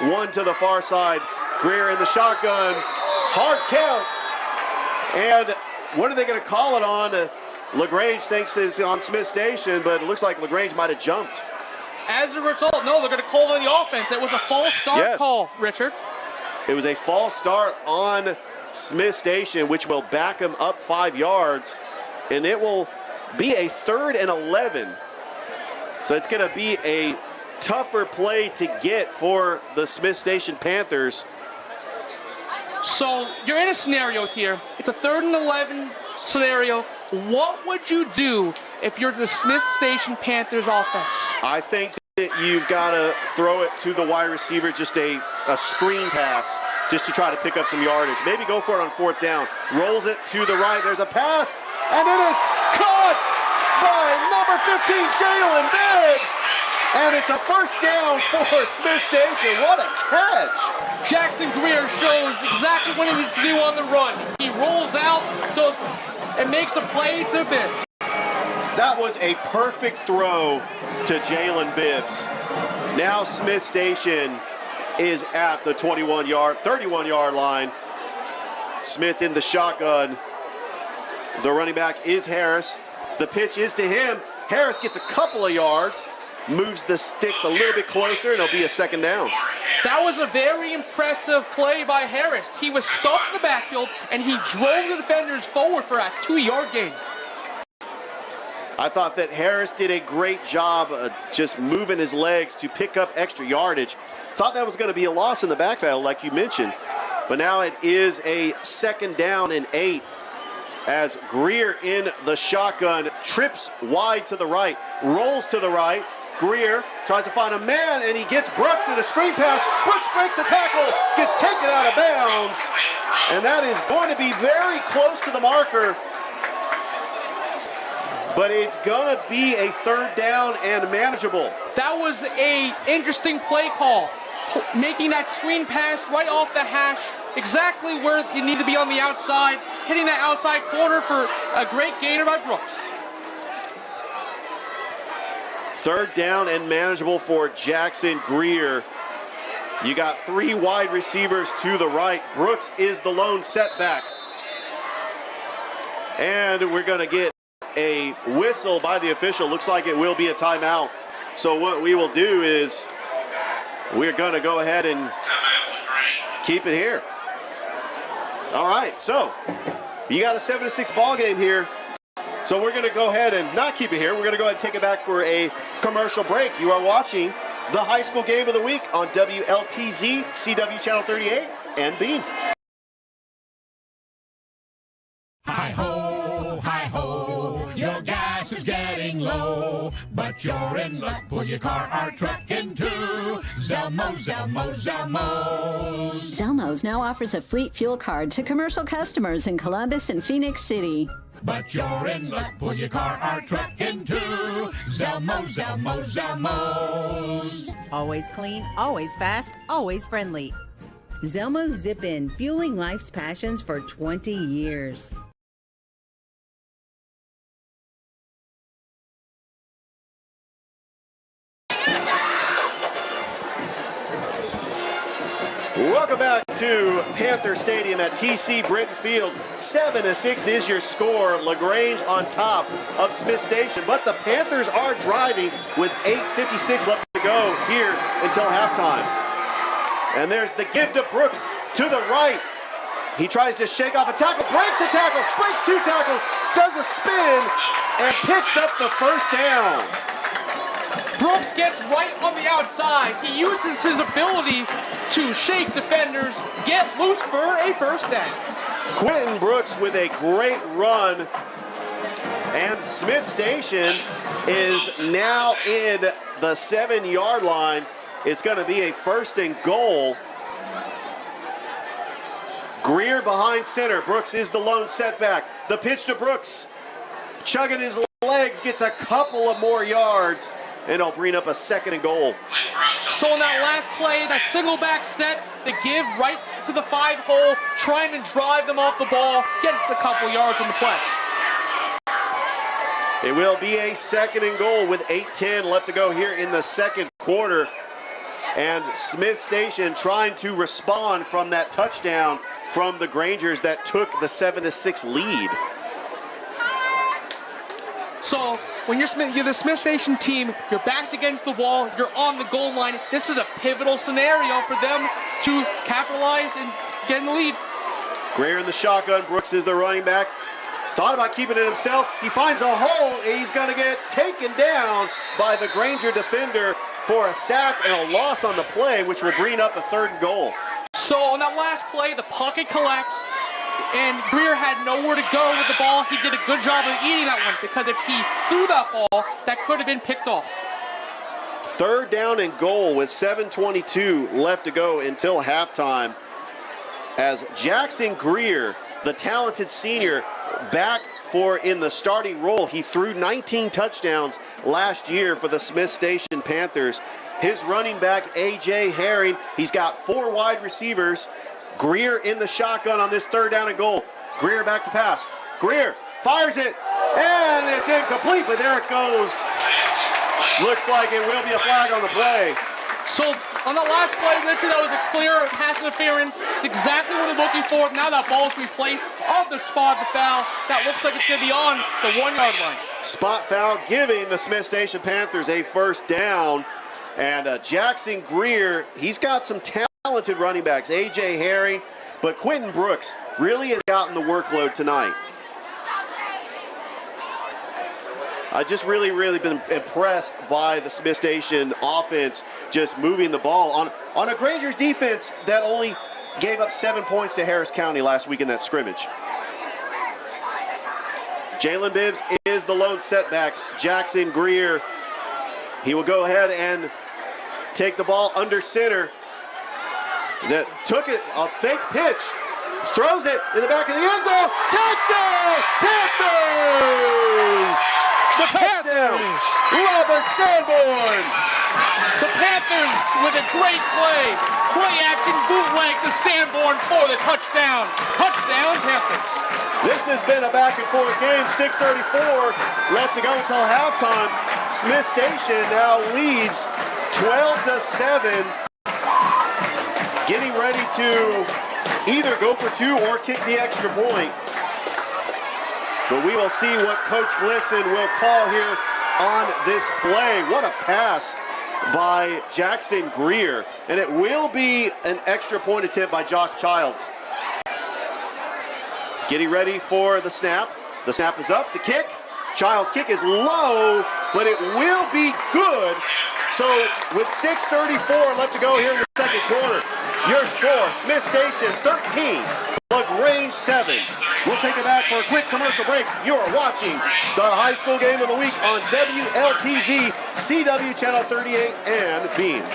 1 to the far side. Greer in the shotgun, hard count. And what are they going to call it on? LaGrange thinks it's on Smith Station, but it looks like LaGrange might have jumped. As a result, no, they're going to call on the offense. It was a false start call, Richard. It was a false start on Smith Station, which will back him up 5 yards, and it will be a 3rd and 11. So it's going to be a tougher play to get for the Smith Station Panthers. So you're in a scenario here. It's a 3rd and 11 scenario. What would you do if you're the Smith Station Panthers offense? I think that you've got to throw it to the wide receiver, just a screen pass, just to try to pick up some yardage. Maybe go for it on 4th down. Rolls it to the right. There's a pass, and it is caught by number 15, Jalen Bibbs. And it's a 1st down for Smith Station. What a catch. Jackson Greer shows exactly what he needs to do on the run. He rolls out, and makes a play to Bibbs. That was a perfect throw to Jalen Bibbs. Now Smith Station is at the 31-yard line. Smith in the shotgun. The running back is Harris. The pitch is to him. Harris gets a couple of yards, moves the sticks a little bit closer, and it'll be a second down. That was a very impressive play by Harris. He was stuffed in the backfield, and he drove the defenders forward for a 2-yard gain. I thought that Harris did a great job just moving his legs to pick up extra yardage. Thought that was going to be a loss in the backfield, like you mentioned. But now it is a second down and 8 as Greer in the shotgun trips wide to the right, rolls to the right. Greer tries to find a man, and he gets Brooks in a screen pass. Brooks breaks a tackle, gets taken out of bounds, and that is going to be very close to the marker. But it's going to be a third down and manageable. That was a interesting play call, making that screen pass right off the hash, exactly where you need to be on the outside, hitting that outside corner for a great gainer by Brooks. Third down and manageable for Jackson Greer. You got 3 wide receivers to the right. Brooks is the lone setback. And we're going to get a whistle by the official. Looks like it will be a timeout. So what we will do is we're going to go ahead and keep it here. All right, so you got a 7-6 ball game here. So we're going to go ahead and not keep it here. We're going to go ahead and take it back for a commercial break. You are watching the high school game of the week on WLTZ, CW Channel 38, and Beam. Hi-ho, your gas is getting low, but you're in luck. Pull your car or truck into Zelmo's. Zelmo's now offers a fleet fuel card to commercial customers in Columbus and Phoenix City. But you're in luck. Pull your car or truck into Zelmo's. Always clean, always fast, always friendly. Zelmo's Zip In, fueling life's passions for 20 years. Welcome back to Panther Stadium at TC Britton Field. 7-6 is your score. LaGrange on top of Smith Station. But the Panthers are driving with 8:56 left to go here until halftime. And there's the give to Brooks to the right. He tries to shake off a tackle, breaks a tackle, breaks 2 tackles, does a spin, and picks up the first down. Brooks gets right on the outside. He uses his ability to shake defenders, get loose for a first down. Quentin Brooks with a great run. And Smith Station is now in the 7-yard line. It's going to be a first and goal. Greer behind center. Brooks is the lone setback. The pitch to Brooks. Chugging his legs, gets a couple of more yards, and it'll bring up a second and goal. So in that last play, that single back set, the give right to the 5-hole, trying to drive them off the ball, gets a couple yards on the play. It will be a second and goal with 8:10 left to go here in the second quarter. And Smith Station trying to respond from that touchdown from the Grangers that took the 7-6 lead. So when you're the Smith Station team, your back's against the wall, you're on the goal line. This is a pivotal scenario for them to capitalize and get in the lead. Greer in the shotgun. Brooks is the running back. Thought about keeping it himself. He finds a hole. He's going to get taken down by the Granger defender for a sack and a loss on the play, which will bring up a third and goal. So on that last play, the pocket collapsed, and Greer had nowhere to go with the ball. He did a good job of eating that one, because if he threw that ball, that could have been picked off. Third down and goal with 7:22 left to go until halftime. As Jackson Greer, the talented senior, back in the starting role. He threw 19 touchdowns last year for the Smith Station Panthers. His running back, A.J. Herring, he's got 4 wide receivers. Greer in the shotgun on this third down and goal. Greer back to pass. Greer fires it, and it's incomplete, but there it goes. Looks like it will be a flag on the play. So on the last play, Richard, that was a clear pass interference. It's exactly what they're looking for. Now that ball is replaced off the spot, the foul. That looks like it's going to be on the 1 yard line. Spot foul giving the Smith Station Panthers a first down. And Jackson Greer, he's got some talented running backs. A.J. Herring, but Quentin Brooks really has gotten the workload tonight. I just really been impressed by the Smith Station offense just moving the ball on a Grangers defense that only gave up 7 points to Harris County last week in that scrimmage. Jalen Bibbs is the lone setback. Jackson Greer, he will go ahead and take the ball under center. That took it, a fake pitch, throws it in the back of the end zone. Touchdown, Panthers! The touchdown, Robert Sanborn. The Panthers with a great play. Play action bootleg to Sanborn for the touchdown. Touchdown, Panthers. This has been a back and forth game. 6:34 left to go until halftime. Smith Station now leads 12-7. Getting ready to either go for two or kick the extra point. But we will see what Coach Glisson will call here on this play. What a pass by Jackson Greer. And it will be an extra point attempt by Josh Childs. Getting ready for the snap. The snap is up, the kick. Childs' kick is low, but it will be good. So with 6:34 left to go here in the second quarter, your score, Smith Station 13, LaGrange 7. We'll take it back for a quick commercial break. You are watching the high school game of the week on WLTZ, CW Channel 38, and Beam.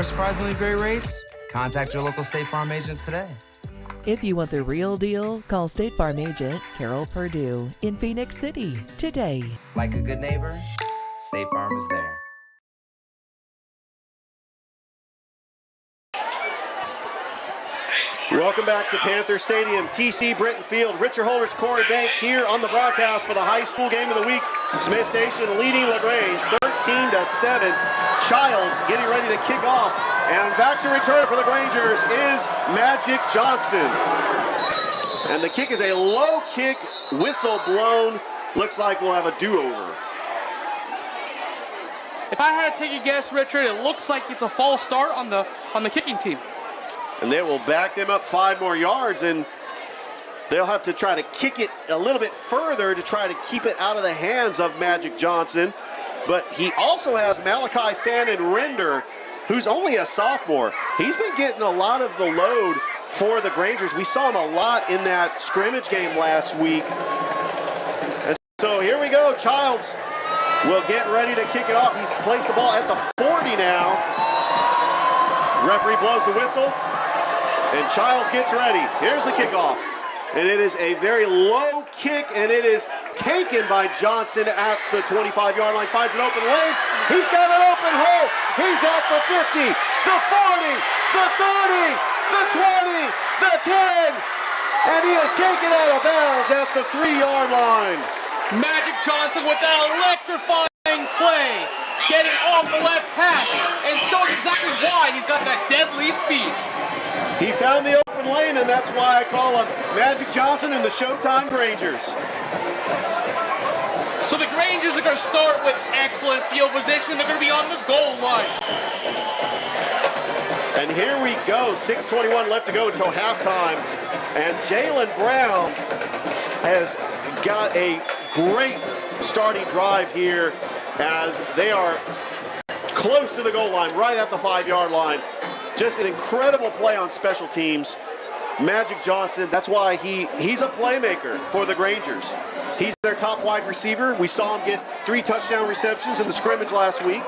For surprisingly great rates, contact your local State Farm agent today. If you want the real deal, call State Farm agent Carol Purdue in Phoenix City today. Like a good neighbor, State Farm is there. Welcome back to Panther Stadium, TC Britton Field. Richard Holder's Corey Bank here on the broadcast for the high school game of the week. Smith Station leading LaGrange 13-7. Childs getting ready to kick off. And back to return for the Grangers is Magic Johnson. And the kick is a low kick, whistle blown. Looks like we'll have a do-over. If I had to take a guess, Richard, it looks like it's a false start on the kicking team. And they will back them up 5 more yards, and they'll have to try to kick it a little bit further to try to keep it out of the hands of Magic Johnson. But he also has Malachi Fannin Render, who's only a sophomore. He's been getting a lot of the load for the Grangers. We saw him a lot in that scrimmage game last week. And so here we go. Childs will get ready to kick it off. He's placed the ball at the 40 now. Referee blows the whistle. And Childs gets ready. Here's the kickoff. And it is a very low kick, and it is taken by Johnson at the 25-yard line. Finds an open lane. He's got an open hole. He's at the 50, the 40, the 30, the 20, the 10. And he is taken out of bounds at the 3-yard line. Magic Johnson with that electrifying play. Getting off the left hash and showing exactly why he's got that deadly speed. He found the open lane, and that's why I call him Magic Johnson and the Showtime Grangers. So the Grangers are going to start with excellent field position. They're going to be on the goal line. And here we go, 6:21 left to go until halftime. And Jalen Brown has got a great starting drive here as they are close to the goal line, right at the 5-yard line. Just an incredible play on special teams. Magic Johnson, that's why he's a playmaker for the Grangers. He's their top wide receiver. We saw him get 3 touchdown receptions in the scrimmage last week.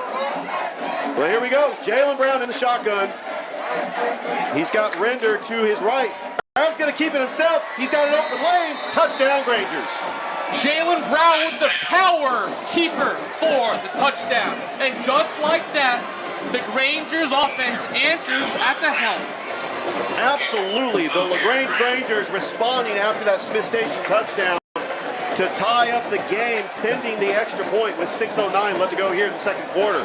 Well, here we go. Jalen Brown in the shotgun. He's got Render to his right. Brown's going to keep it himself. He's got an open lane. Touchdown, Grangers. Jalen Brown with the power keeper for the touchdown. And just like that, the Grangers offense answers at the helm. Absolutely. The LaGrange Grangers responding after that Smith Station touchdown to tie up the game pending the extra point with 6:09 left to go here in the second quarter.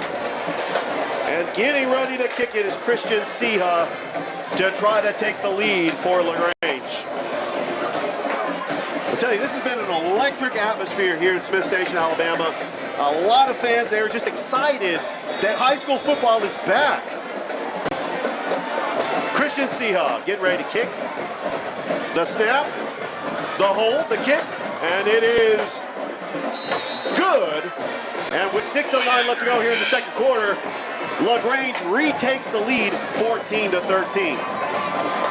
And getting ready to kick it is Christian Siha to try to take the lead for LaGrange. I'll tell you, this has been an electric atmosphere here in Smith Station, Alabama. A lot of fans, they were just excited that high school football is back. Christian Siha getting ready to kick. The snap, the hold, the kick, and it is good. And with 6:09 left to go here in the second quarter, LaGrange retakes the lead 14-13.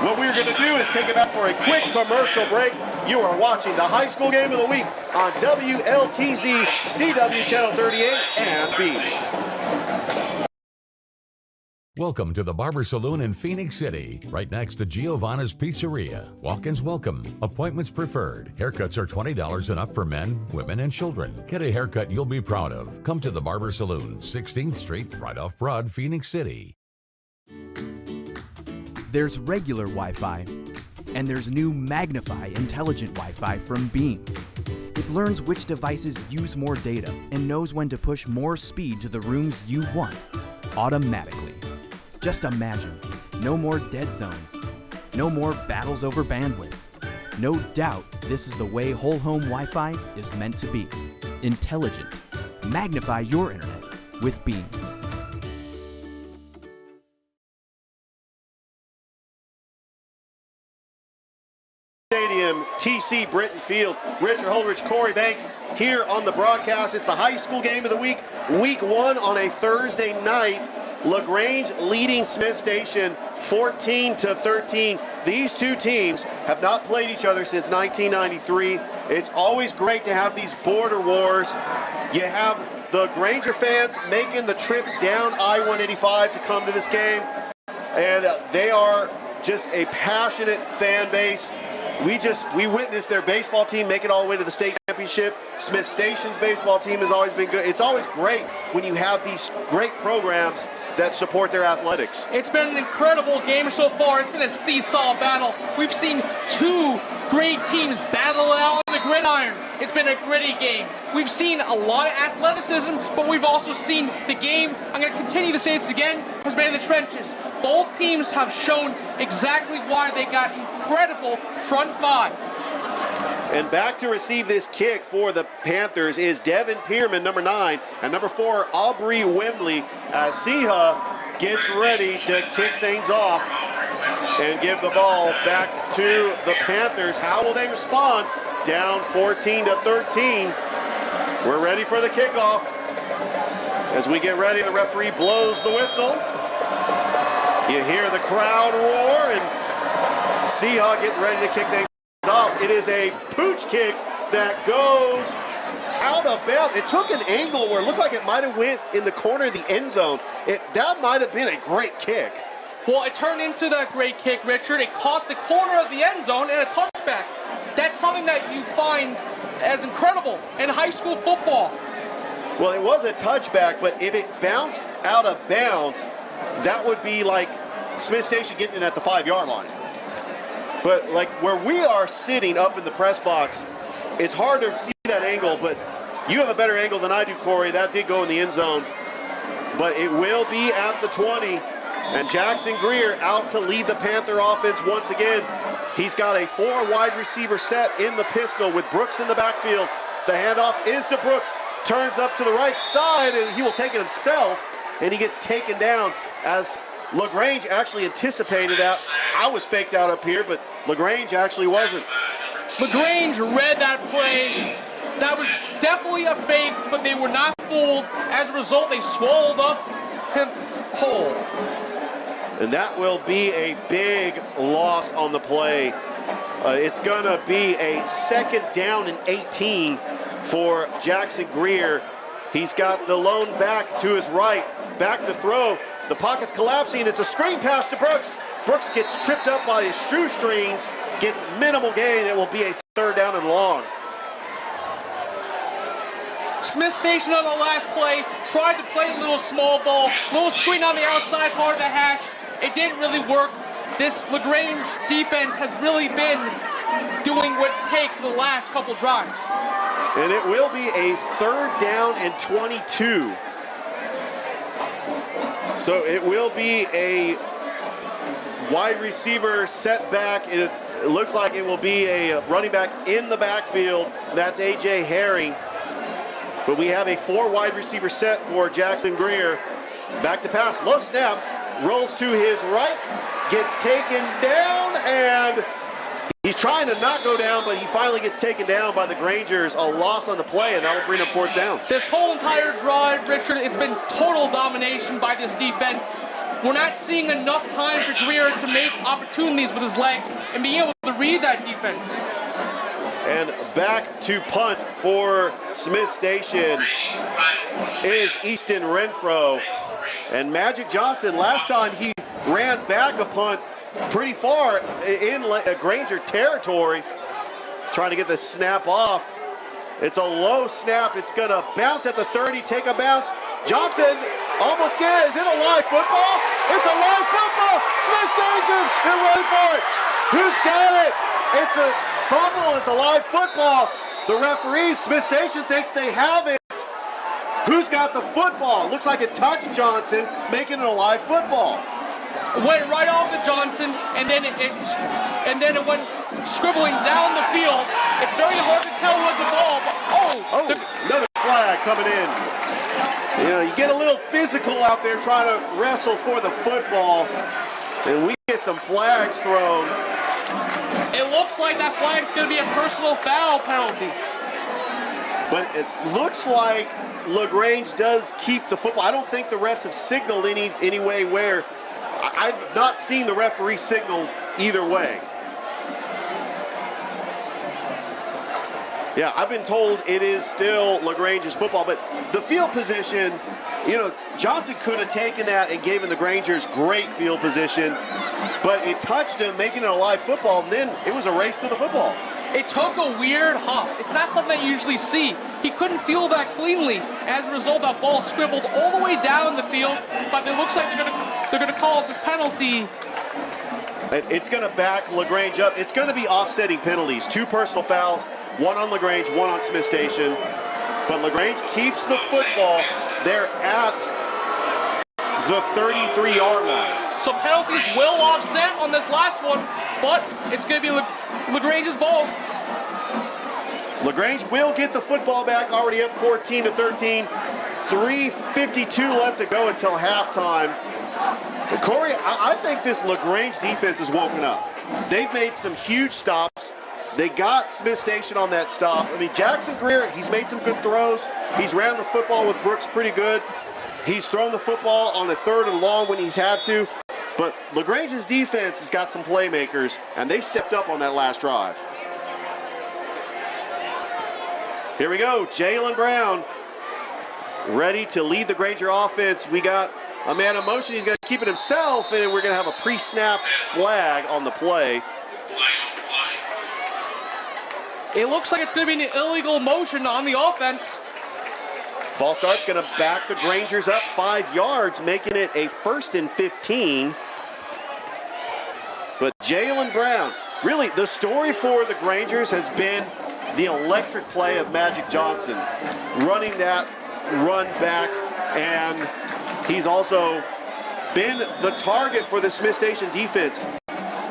What we're going to do is take it back for a quick commercial break. You are watching the high school game of the week on WLTZ, CW Channel 38 and B. Welcome to the Barber Saloon in Phoenix City, right next to Giovanna's Pizzeria. Walk-ins welcome. Appointments preferred. Haircuts are $20 and up for men, women, and children. Get a haircut you'll be proud of. Come to the Barber Saloon, 16th Street, right off Broad, Phoenix City. There's regular Wi-Fi, and there's new Magnify Intelligent Wi-Fi from Beam. It learns which devices use more data and knows when to push more speed to the rooms you want, automatically. Just imagine, no more dead zones, no more battles over bandwidth. No doubt this is the way whole home Wi-Fi is meant to be. Intelligent. Magnify your internet with Beam. Stadium, TC Britton Field. Richard Holdridge, Corey Bank here on the broadcast. It's the high school game of the week, week 1 on a Thursday night. LaGrange leading Smith Station 14-13. These two teams have not played each other since 1993. It's always great to have these border wars. You have the Granger fans making the trip down I-185 to come to this game, and they are just a passionate fan base. We witnessed their baseball team make it all the way to the state championship. Smith Station's baseball team has always been good. It's always great when you have these great programs that support their athletics. It's been an incredible game so far. It's been a seesaw battle. We've seen two great teams battle it out on the gridiron. It's been a gritty game. We've seen a lot of athleticism, but we've also seen the game, I'm going to continue to say this again, has been in the trenches. Both teams have shown exactly why they got incredible front five. And back to receive this kick for the Panthers is Devin Pierman, number 9, and number 4, Aubrey Wembley. Siha gets ready to kick things off and give the ball back to the Panthers. How will they respond? Down 14-13. We're ready for the kickoff. As we get ready, the referee blows the whistle. You hear the crowd roar, and Siha getting ready to kick things off. It is a pooch kick that goes out of bounds. It took an angle where it looked like it might have went in the corner of the end zone. That might have been a great kick. Well, it turned into that great kick, Richard. It caught the corner of the end zone and a touchback. That's something that you find as incredible in high school football. Well, it was a touchback, but if it bounced out of bounds, that would be like Smith Station getting it at the 5-yard line. But like where we are sitting up in the press box, it's hard to see that angle, but you have a better angle than I do, Corey. That did go in the end zone, but it will be at the 20. And Jackson Greer out to lead the Panther offense once again. He's got a 4 wide receiver set in the pistol with Brooks in the backfield. The handoff is to Brooks, turns up to the right side, and he will take it himself, and he gets taken down as LaGrange actually anticipated that. I was faked out up here, but LaGrange actually wasn't. LaGrange read that play. That was definitely a fake, but they were not fooled. As a result, they swallowed up him whole. And that will be a big loss on the play. It's going to be a 2nd down and 18 for Jackson Greer. He's got the lone back to his right, back to throw. The pocket's collapsing. It's a screen pass to Brooks. Brooks gets tripped up by his shoestrings, gets minimal gain. It will be a 3rd down and long. Smith Station on the last play tried to play a little small ball, little screen on the outside part of the hash. It didn't really work. This LaGrange defense has really been doing what it takes the last couple drives. And it will be a 3rd down and 22. So it will be a wide receiver setback. It looks like it will be a running back in the backfield. That's A.J. Herring. But we have a 4 wide receiver set for Jackson Greer. Back to pass, low snap, rolls to his right, gets taken down, and he's trying to not go down, but he finally gets taken down by the Grangers. A loss on the play, and that will bring up 4th down. This whole entire drive, Richard, it's been total domination by this defense. We're not seeing enough time for Greer to make opportunities with his legs and be able to read that defense. And back to punt for Smith Station is Easton Renfro. And Magic Johnson, last time he ran back a punt pretty far in Granger territory, trying to get the snap off. It's a low snap. It's going to bounce at the 30, take a bounce. Johnson almost get it. Is it a live football? It's a live football. Smith Station, they're ready for it. Who's got it? It's a fumble. It's a live football. The referee, Smith Station, thinks they have it. Who's got the football? Looks like it touched Johnson, making it a live football. Went right off of Johnson, and then it went scribbling down the field. It's very hard to tell what the ball. Another flag coming in. You know, you get a little physical out there trying to wrestle for the football, and we get some flags thrown. It looks like that flag's going to be a personal foul penalty. But it looks like LaGrange does keep the football. I don't think the refs have signaled any way where. I've not seen the referee signal either way. Yeah, I've been told it is still LaGrange's football, but the field position, you know, Johnson could have taken that and given the Grangers great field position, but it touched him, making it a live football, and then it was a race to the football. It took a weird hop. It's not something that you usually see. He couldn't feel that cleanly. As a result, that ball scribbled all the way down the field, but it looks like they're gonna call this penalty. It's gonna back LaGrange up. It's gonna be offsetting penalties. 2 personal fouls, 1 on LaGrange, 1 on Smith Station. But LaGrange keeps the football. They're at the 33-yard line. So penalties will offset on this last one, but it's gonna be LaGrange's ball. LaGrange will get the football back, already up 14-13. 3:52 left to go until halftime. But Corey, I think this LaGrange defense is woken up. They've made some huge stops. They got Smith Station on that stop. I mean, Jackson Greer, he's made some good throws. He's ran the football with Brooks pretty good. He's thrown the football on a 3rd and long when he's had to. But LaGrange's defense has got some playmakers, and they stepped up on that last drive. Here we go, Jalen Brown ready to lead the Granger offense. We got a man in motion. He's going to keep it himself, and we're going to have a pre-snap flag on the play. It looks like it's going to be an illegal motion on the offense. False start's going to back the Grangers up 5 yards, making it a 1st and 15. But Jalen Brown, really the story for the Grangers has been the electric play of Magic Johnson, running that run back, and he's also been the target for the Smith Station defense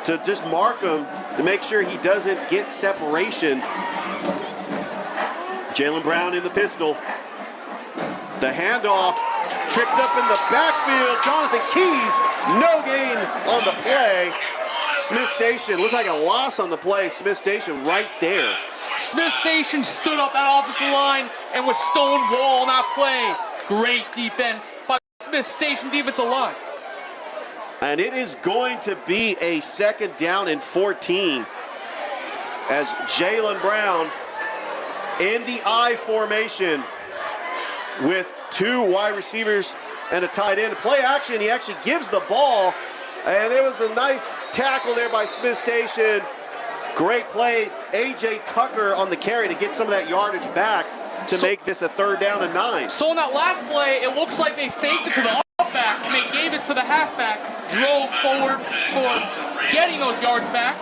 to just mark him to make sure he doesn't get separation. Jalen Brown in the pistol. The handoff tripped up in the backfield. Jonathan Keys, no gain on the play. Smith Station, looks like a loss on the play. Smith Station right there. Smith Station stood up at offensive line and was stonewall on that play. Great defense by Smith Station defensive line. And it is going to be a 2nd down and 14 as Jalen Brown in the I formation with 2 wide receivers and a tight end. Play action, he actually gives the ball, and it was a nice tackle there by Smith Station. Great play, A.J. Tucker on the carry to get some of that yardage back. to make this a 3rd down and 9. So in that last play, it looks like they faked it to the back and they gave it to the halfback, drove forward for getting those yards back.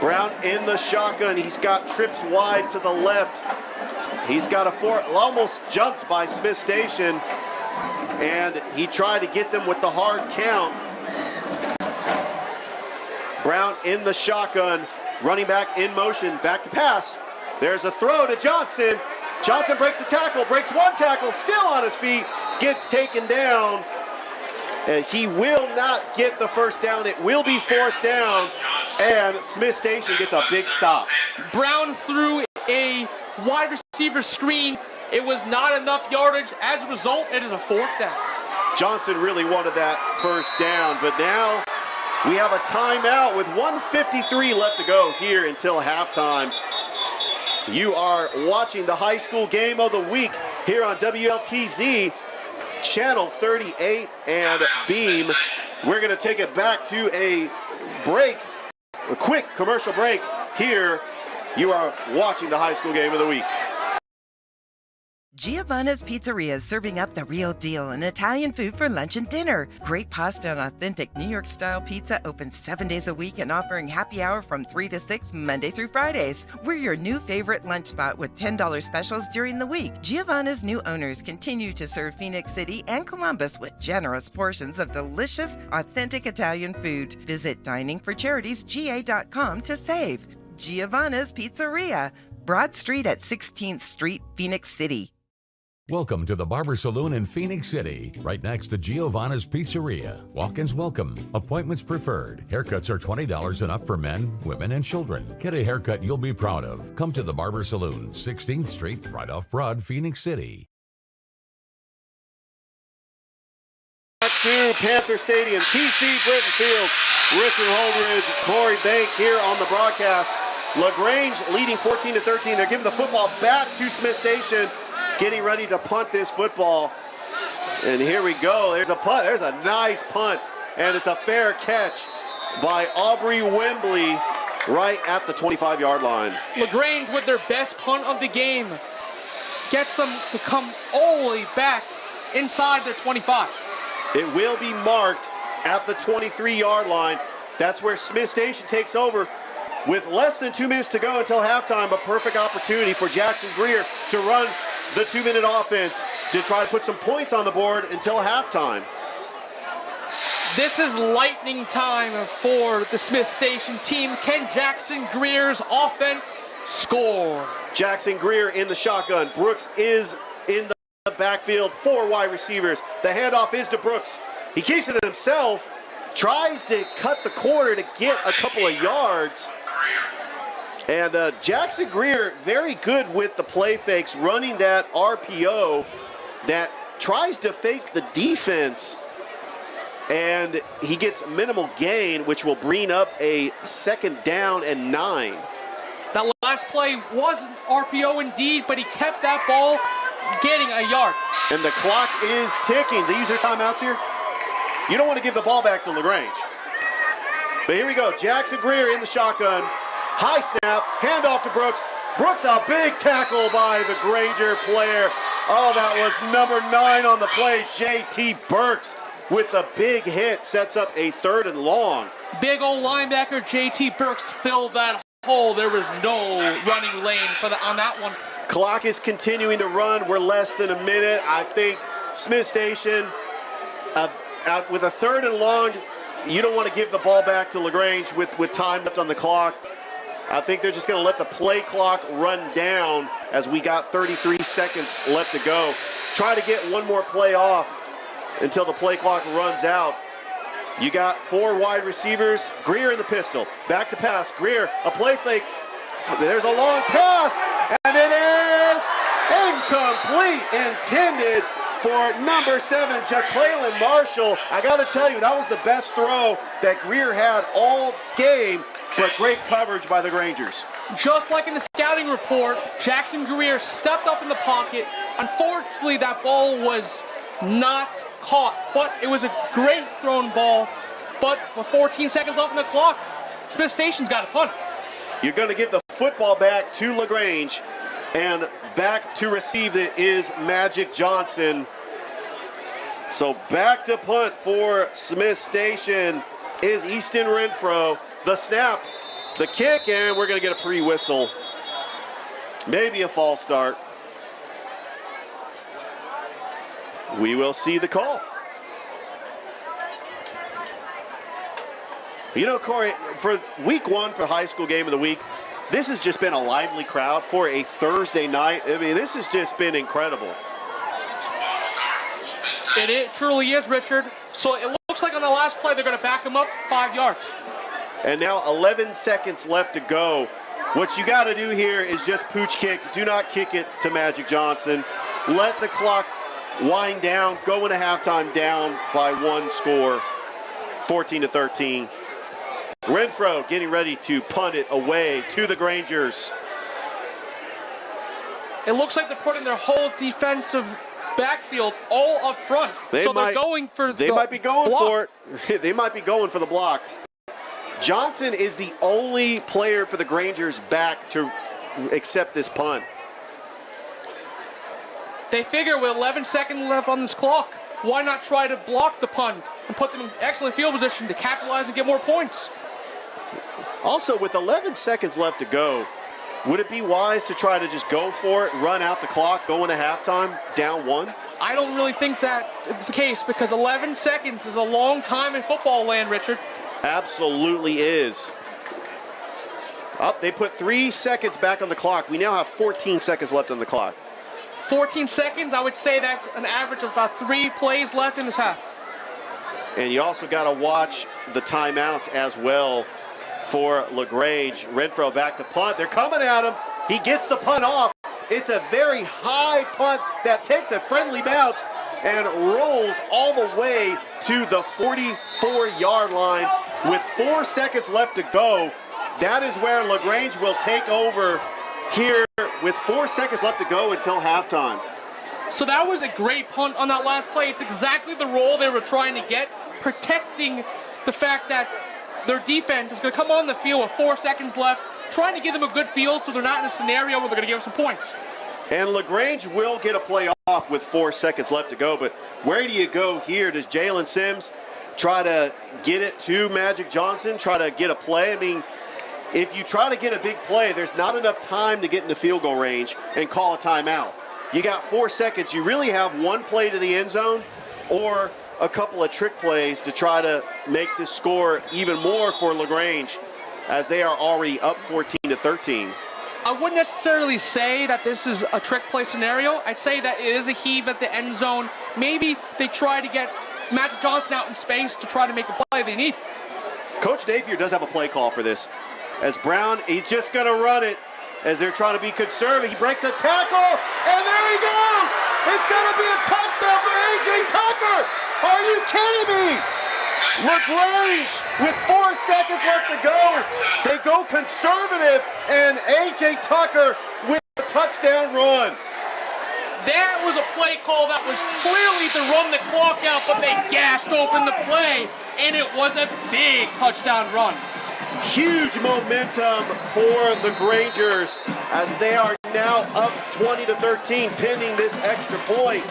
Brown in the shotgun. He's got trips wide to the left. He's got almost jumped by Smith Station, and he tried to get them with the hard count. Brown in the shotgun, running back in motion, back to pass. There's a throw to Johnson. Johnson breaks a tackle, breaks one tackle, still on his feet, gets taken down. And he will not get the first down. It will be 4th down, and Smith Station gets a big stop. Brown threw a wide receiver screen. It was not enough yardage. As a result, it is a 4th down. Johnson really wanted that first down, but now we have a timeout with 1:53 left to go here until halftime. You are watching the high school game of the week here on WLTZ, Channel 38 and Beam. We're going to take it back to a break, a quick commercial break here. You are watching the high school game of the week. Giovanna's Pizzeria is serving up the real deal in Italian food for lunch and dinner. Great pasta and authentic New York-style pizza open 7 days a week and offering happy hour from 3 to 6 Monday through Fridays. We're your new favorite lunch spot with $10 specials during the week. Giovanna's new owners continue to serve Phoenix City and Columbus with generous portions of delicious, authentic Italian food. Visit diningforcharitiesga.com to save. Giovanna's Pizzeria, Broad Street at 16th Street, Phoenix City. Welcome to the Barber Saloon in Phoenix City, right next to Giovanna's Pizzeria. Walk-ins welcome. Appointments preferred. Haircuts are $20 and up for men, women, and children. Get a haircut you'll be proud of. Come to the Barber Saloon, 16th Street, right off Broad, Phoenix City. Back to Panther Stadium, TC Britton Field, Richard Holdridge, Corey Bank here on the broadcast. LaGrange leading 14-13. They're giving the football back to Smith Station, getting ready to punt this football. And here we go. There's a punt. There's a nice punt. And it's a fair catch by Aubrey Wembley right at the 25-yard line. LaGrange with their best punt of the game gets them to come all the way back inside their 25. It will be marked at the 23-yard line. That's where Smith Station takes over. With less than 2 minutes to go until halftime, a perfect opportunity for Jackson Greer to run the 2-minute offense to try to put some points on the board until halftime. This is lightning time for the Smith Station team. Can Jackson Greer's offense score? Jackson Greer in the shotgun. Brooks is in the backfield. 4 wide receivers. The handoff is to Brooks. He keeps it himself. Tries to cut the corner to get a couple of yards. And Jackson Greer, very good with the play fakes, running that RPO that tries to fake the defense. And he gets minimal gain, which will bring up a 2nd down and 9. That last play was an RPO indeed, but he kept that ball getting a yard. And the clock is ticking. They use their timeouts here. You don't want to give the ball back to LaGrange. But here we go. Jackson Greer in the shotgun. High snap, handoff to Brooks. Brooks, a big tackle by the Granger player. Oh, that was number 9 on the play. J.T. Burks with the big hit, sets up a 3rd and long. Big old linebacker J.T. Burks filled that hole. There was no running lane on that one. Clock is continuing to run. We're less than a minute. I think Smith Station, out with a 3rd and long, you don't want to give the ball back to LaGrange with time left on the clock. I think they're just going to let the play clock run down as we got 33 seconds left to go. Try to get one more play off until the play clock runs out. You got 4 wide receivers. Greer in the pistol. Back to pass. Greer, a play fake. There's a long pass, and it is incomplete. Intended for number 7, Jacqueline Marshall. I got to tell you, that was the best throw that Greer had all game. But great coverage by the Grangers. Just like in the scouting report, Jackson Greer stepped up in the pocket. Unfortunately, that ball was not caught, but it was a great thrown ball. But with 14 seconds left on the clock, Smith Station's got a punt. You're going to give the football back to LaGrange. And back to receive it is Magic Johnson. So back to punt for Smith Station is Easton Renfro. The snap, the kick, and we're going to get a pre-whistle. Maybe a false start. We will see the call. You know, Corey, for week one for high school game of the week, this has just been a lively crowd for a Thursday night. I mean, this has just been incredible. It truly is, Richard. So it looks like on the last play, they're going to back him up 5 yards. And now 11 seconds left to go. What you got to do here is just pooch kick. Do not kick it to Magic Johnson. Let the clock wind down. Go into halftime down by one score, 14-13. Renfro getting ready to punt it away to the Grangers. It looks like they're putting their whole defensive backfield all up front. They're going for They might be going for it. They might be going for the block. Johnson is the only player for the Grangers back to accept this punt. They figure with 11 seconds left on this clock, why not try to block the punt and put them in excellent field position to capitalize and get more points? Also, with 11 seconds left to go, would it be wise to try to just go for it, run out the clock, go into halftime, down one? I don't really think that is the case because 11 seconds is a long time in football land, Richard. Absolutely is. Oh, they put 3 seconds back on the clock. We now have 14 seconds left on the clock. 14 seconds, I would say that's an average of about 3 plays left in this half. And you also got to watch the timeouts as well for LaGrange. Renfro back to punt. They're coming at him. He gets the punt off. It's a very high punt that takes a friendly bounce and rolls all the way to the 44-yard line with 4 seconds left to go. That is where LaGrange will take over here with 4 seconds left to go until halftime. So that was a great punt on that last play. It's exactly the role they were trying to get, protecting the fact that their defense is going to come on the field with 4 seconds left, trying to give them a good field so they're not in a scenario where they're going to give them some points. And LaGrange will get a play off with 4 seconds left to go, but where do you go here? Does Jalen Sims try to get it to Magic Johnson, try to get a play? I mean, if you try to get a big play, there's not enough time to get into field goal range and call a timeout. You got 4 seconds. You really have one play to the end zone or a couple of trick plays to try to make this score even more for LaGrange as they are already up 14-13. I wouldn't necessarily say that this is a trick play scenario. I'd say that it is a heave at the end zone. Maybe they try to get Magic Johnson out in space to try to make the play they need. Coach Napier does have a play call for this. As Brown, he's just going to run it as they're trying to be conservative. He breaks a tackle, and there he goes! It's going to be a touchdown for A.J. Tucker! Are you kidding me? LaGrange with 4 seconds left to go. They go conservative, and A.J. Tucker with a touchdown run. That was a play call that was clearly to run the clock out, but they gashed open the play, and it was a big touchdown run. Huge momentum for the Grangers as they are now up 20-13 pending this extra point.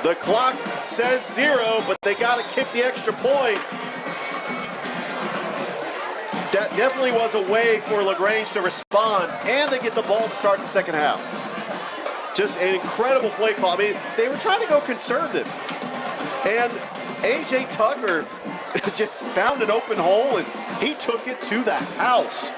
The clock says 0, but they got to kick the extra point. That definitely was a way for LaGrange to respond, and they get the ball to start the second half. Just an incredible play call. I mean, they were trying to go conservative, and A.J. Tucker just found an open hole, and he took it to the house.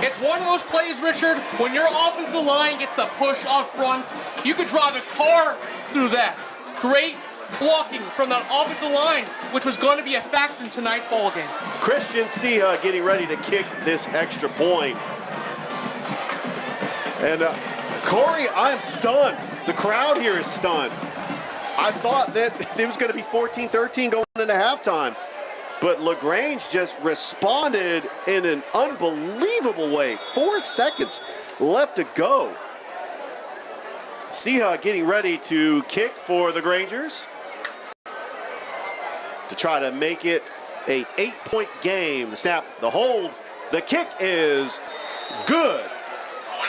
It's one of those plays, Richard, when your offensive line gets the push up front, you could drive a car through that. Great blocking from that offensive line, which was going to be a factor in tonight's ball game. Christian Siha getting ready to kick this extra point. And Corey, I'm stunned. The crowd here is stunned. I thought that it was going to be 14-13 going into halftime. But LaGrange just responded in an unbelievable way. 4 seconds left to go. Siha getting ready to kick for the Grangers to try to make it an 8-point game. The snap, the hold, the kick is good.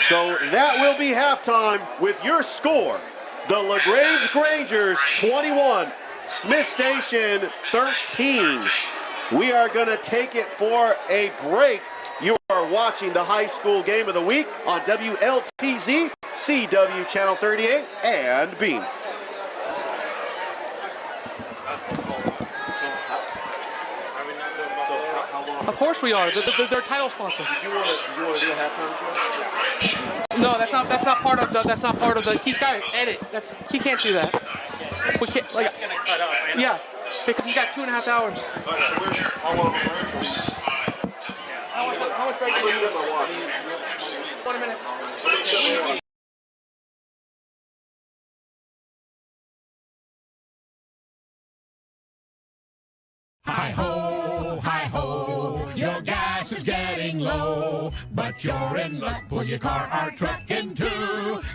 So that will be halftime with your score. The LaGrange Grangers 21, Smith Station 13. We are going to take it for a break. You are watching the high school game of the week on WLTZ, CW Channel 38, and Beam. Of course we are. They're title sponsor. Did you want to do a halftime show? No, that's not part of the. He's got to edit. He can't do that. We can't like. It's gonna cut up. Right? Yeah, because he's got 2.5 hours. How much break do you need? 20 minutes. Hi ho, your gas is getting low, but you're in luck. Pull your car or truck into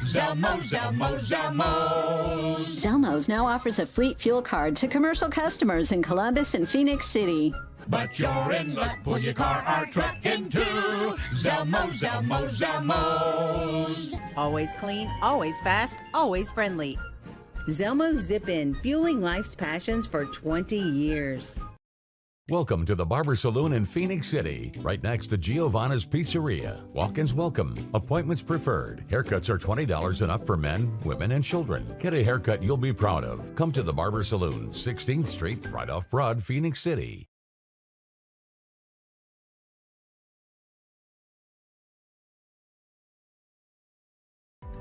Zelmo's. Zelmo's now offers a fleet fuel card to commercial customers in Columbus and Phoenix City. But you're in luck. Pull your car or truck into Zelmo's. Always clean, always fast, always friendly. Zelmo Zip-In, fueling life's passions for 20 years. Welcome to the Barber Saloon in Phoenix City, right next to Giovanna's Pizzeria. Walk-ins welcome. Appointments preferred. Haircuts are $20 and up for men, women, and children. Get a haircut you'll be proud of. Come to the Barber Saloon, 16th Street, right off Broad, Phoenix City.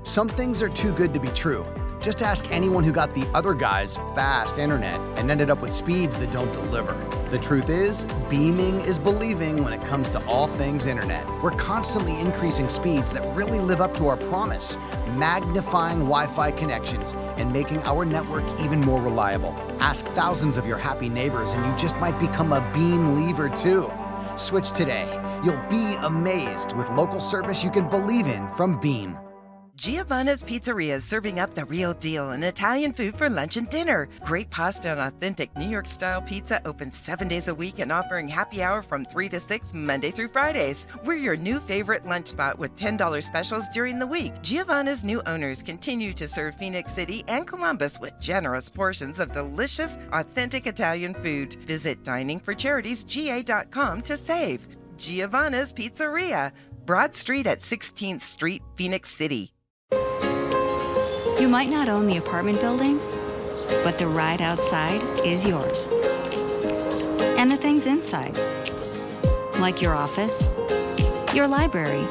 Some things are too good to be true. Just ask anyone who got the other guy's fast internet and ended up with speeds that don't deliver. The truth is, beaming is believing when it comes to all things internet. We're constantly increasing speeds that really live up to our promise, magnifying Wi-Fi connections and making our network even more reliable. Ask thousands of your happy neighbors and you just might become a beam leaver too. Switch today. You'll be amazed with local service you can believe in from Beam. Giovanna's Pizzeria is serving up the real deal in Italian food for lunch and dinner. Great pasta and authentic New York-style pizza open 7 days a week and offering happy hour from 3 to 6 Monday through Fridays. We're your new favorite lunch spot with $10 specials during the week. Giovanna's new owners continue to serve Phoenix City and Columbus with generous portions of delicious, authentic Italian food. Visit diningforcharitiesga.com to save. Giovanna's Pizzeria, Broad Street at 16th Street, Phoenix City. You might not own the apartment building, but the ride outside is yours. And the things inside, like your office, your library,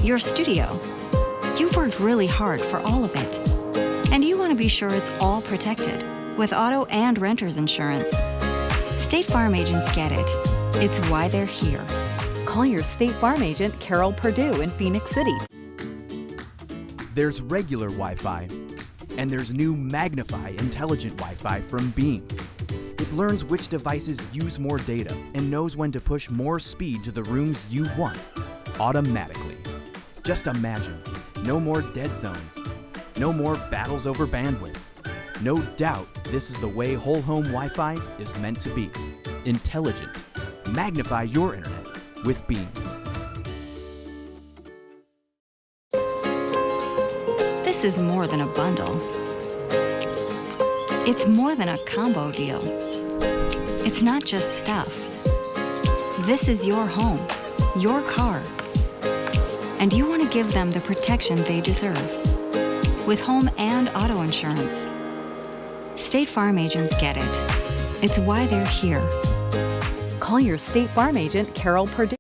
your studio. You've worked really hard for all of it. And you want to be sure it's all protected with auto and renter's insurance. State Farm agents get it. It's why they're here. Call your State Farm agent, Carol Perdue, in Phoenix City. There's regular Wi-Fi, and there's new Magnify intelligent Wi-Fi from Beam. It learns which devices use more data and knows when to push more speed to the rooms you want, automatically. Just imagine, no more dead zones, no more battles over bandwidth. No doubt this is the way whole home Wi-Fi is meant to be. Intelligent. Magnify your internet with Beam. This is more than a bundle. It's more than a combo deal. It's not just stuff. This is your home, your car. And you want to give them the protection they deserve. With home and auto insurance. State Farm agents get it. It's why they're here. Call your State Farm agent, Carol Perdue.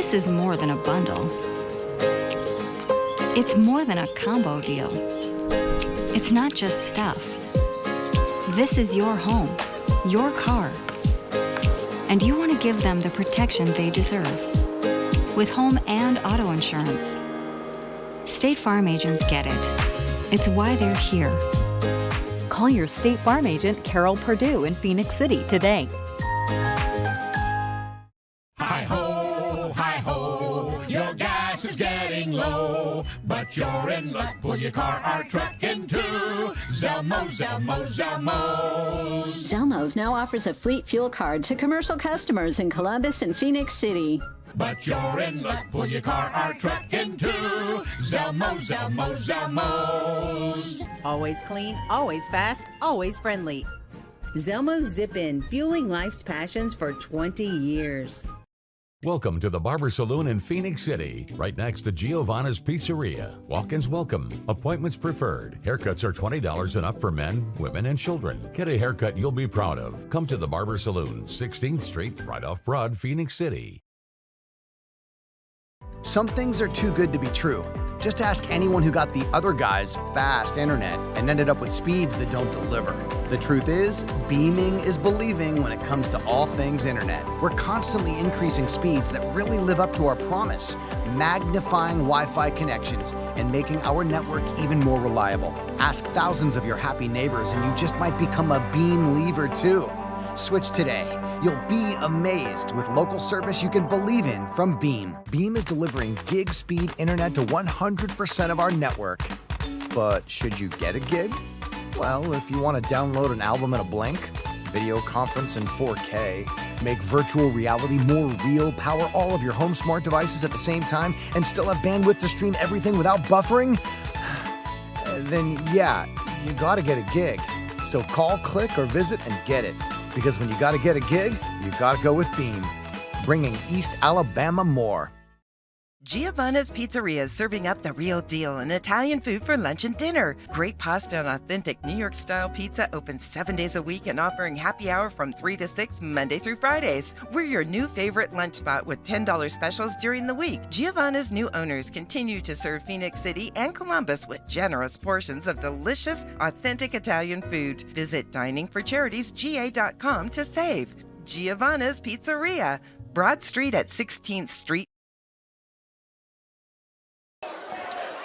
This is more than a bundle. It's more than a combo deal. It's not just stuff. This is your home, your car. And you want to give them the protection they deserve. With home and auto insurance. State Farm agents get it. It's why they're here. Call your State Farm agent, Carol Perdue, in Phoenix City today. Hi-ho, your gas is getting low, but you're in luck. Pull your car or truck into Zelmo's. Zelmo's now offers a fleet fuel card to commercial customers in Columbus and Phoenix City. But you're in luck. Pull your car or truck into Zelmo's. Always clean, always fast, always friendly. Zelmo Zip-In, fueling life's passions for 20 years. Welcome to the Barber Saloon in Phoenix City, right next to Giovanna's Pizzeria. Walk-ins welcome. Appointments preferred. Haircuts are $20 and up for men, women, and children. Get a haircut you'll be proud of. Come to the Barber Saloon, 16th Street, right off Broad, Phoenix City. Some things are too good to be true. Just ask anyone who got the other guy's fast internet and ended up with speeds that don't deliver. The truth is, beaming is believing when it comes to all things internet. We're constantly increasing speeds that really live up to our promise, magnifying Wi-Fi connections and making our network even more reliable. Ask thousands of your happy neighbors and you just might become a Beam leaver too. Switch today. You'll be amazed with local service you can believe in from Beam. Beam is delivering gig speed internet to 100% of our network. But should you get a gig? Well, if you want to download an album in a blink, video conference in 4K, make virtual reality more real, power all of your home smart devices at the same time, and still have bandwidth to stream everything without buffering, then yeah, you gotta get a gig. So call, click, or visit and get it. Because when you gotta get a gig, you gotta go with Beam. Bringing East Alabama more. Giovanna's Pizzeria is serving up the real deal in Italian food for lunch and dinner. Great pasta and authentic New York-style pizza open 7 days a week and offering happy hour from 3 to 6 Monday through Fridays. We're your new favorite lunch spot with $10 specials during the week. Giovanna's new owners continue to serve Phoenix City and Columbus with generous portions of delicious, authentic Italian food. Visit diningforcharitiesga.com to save. Giovanna's Pizzeria, Broad Street at 16th Street.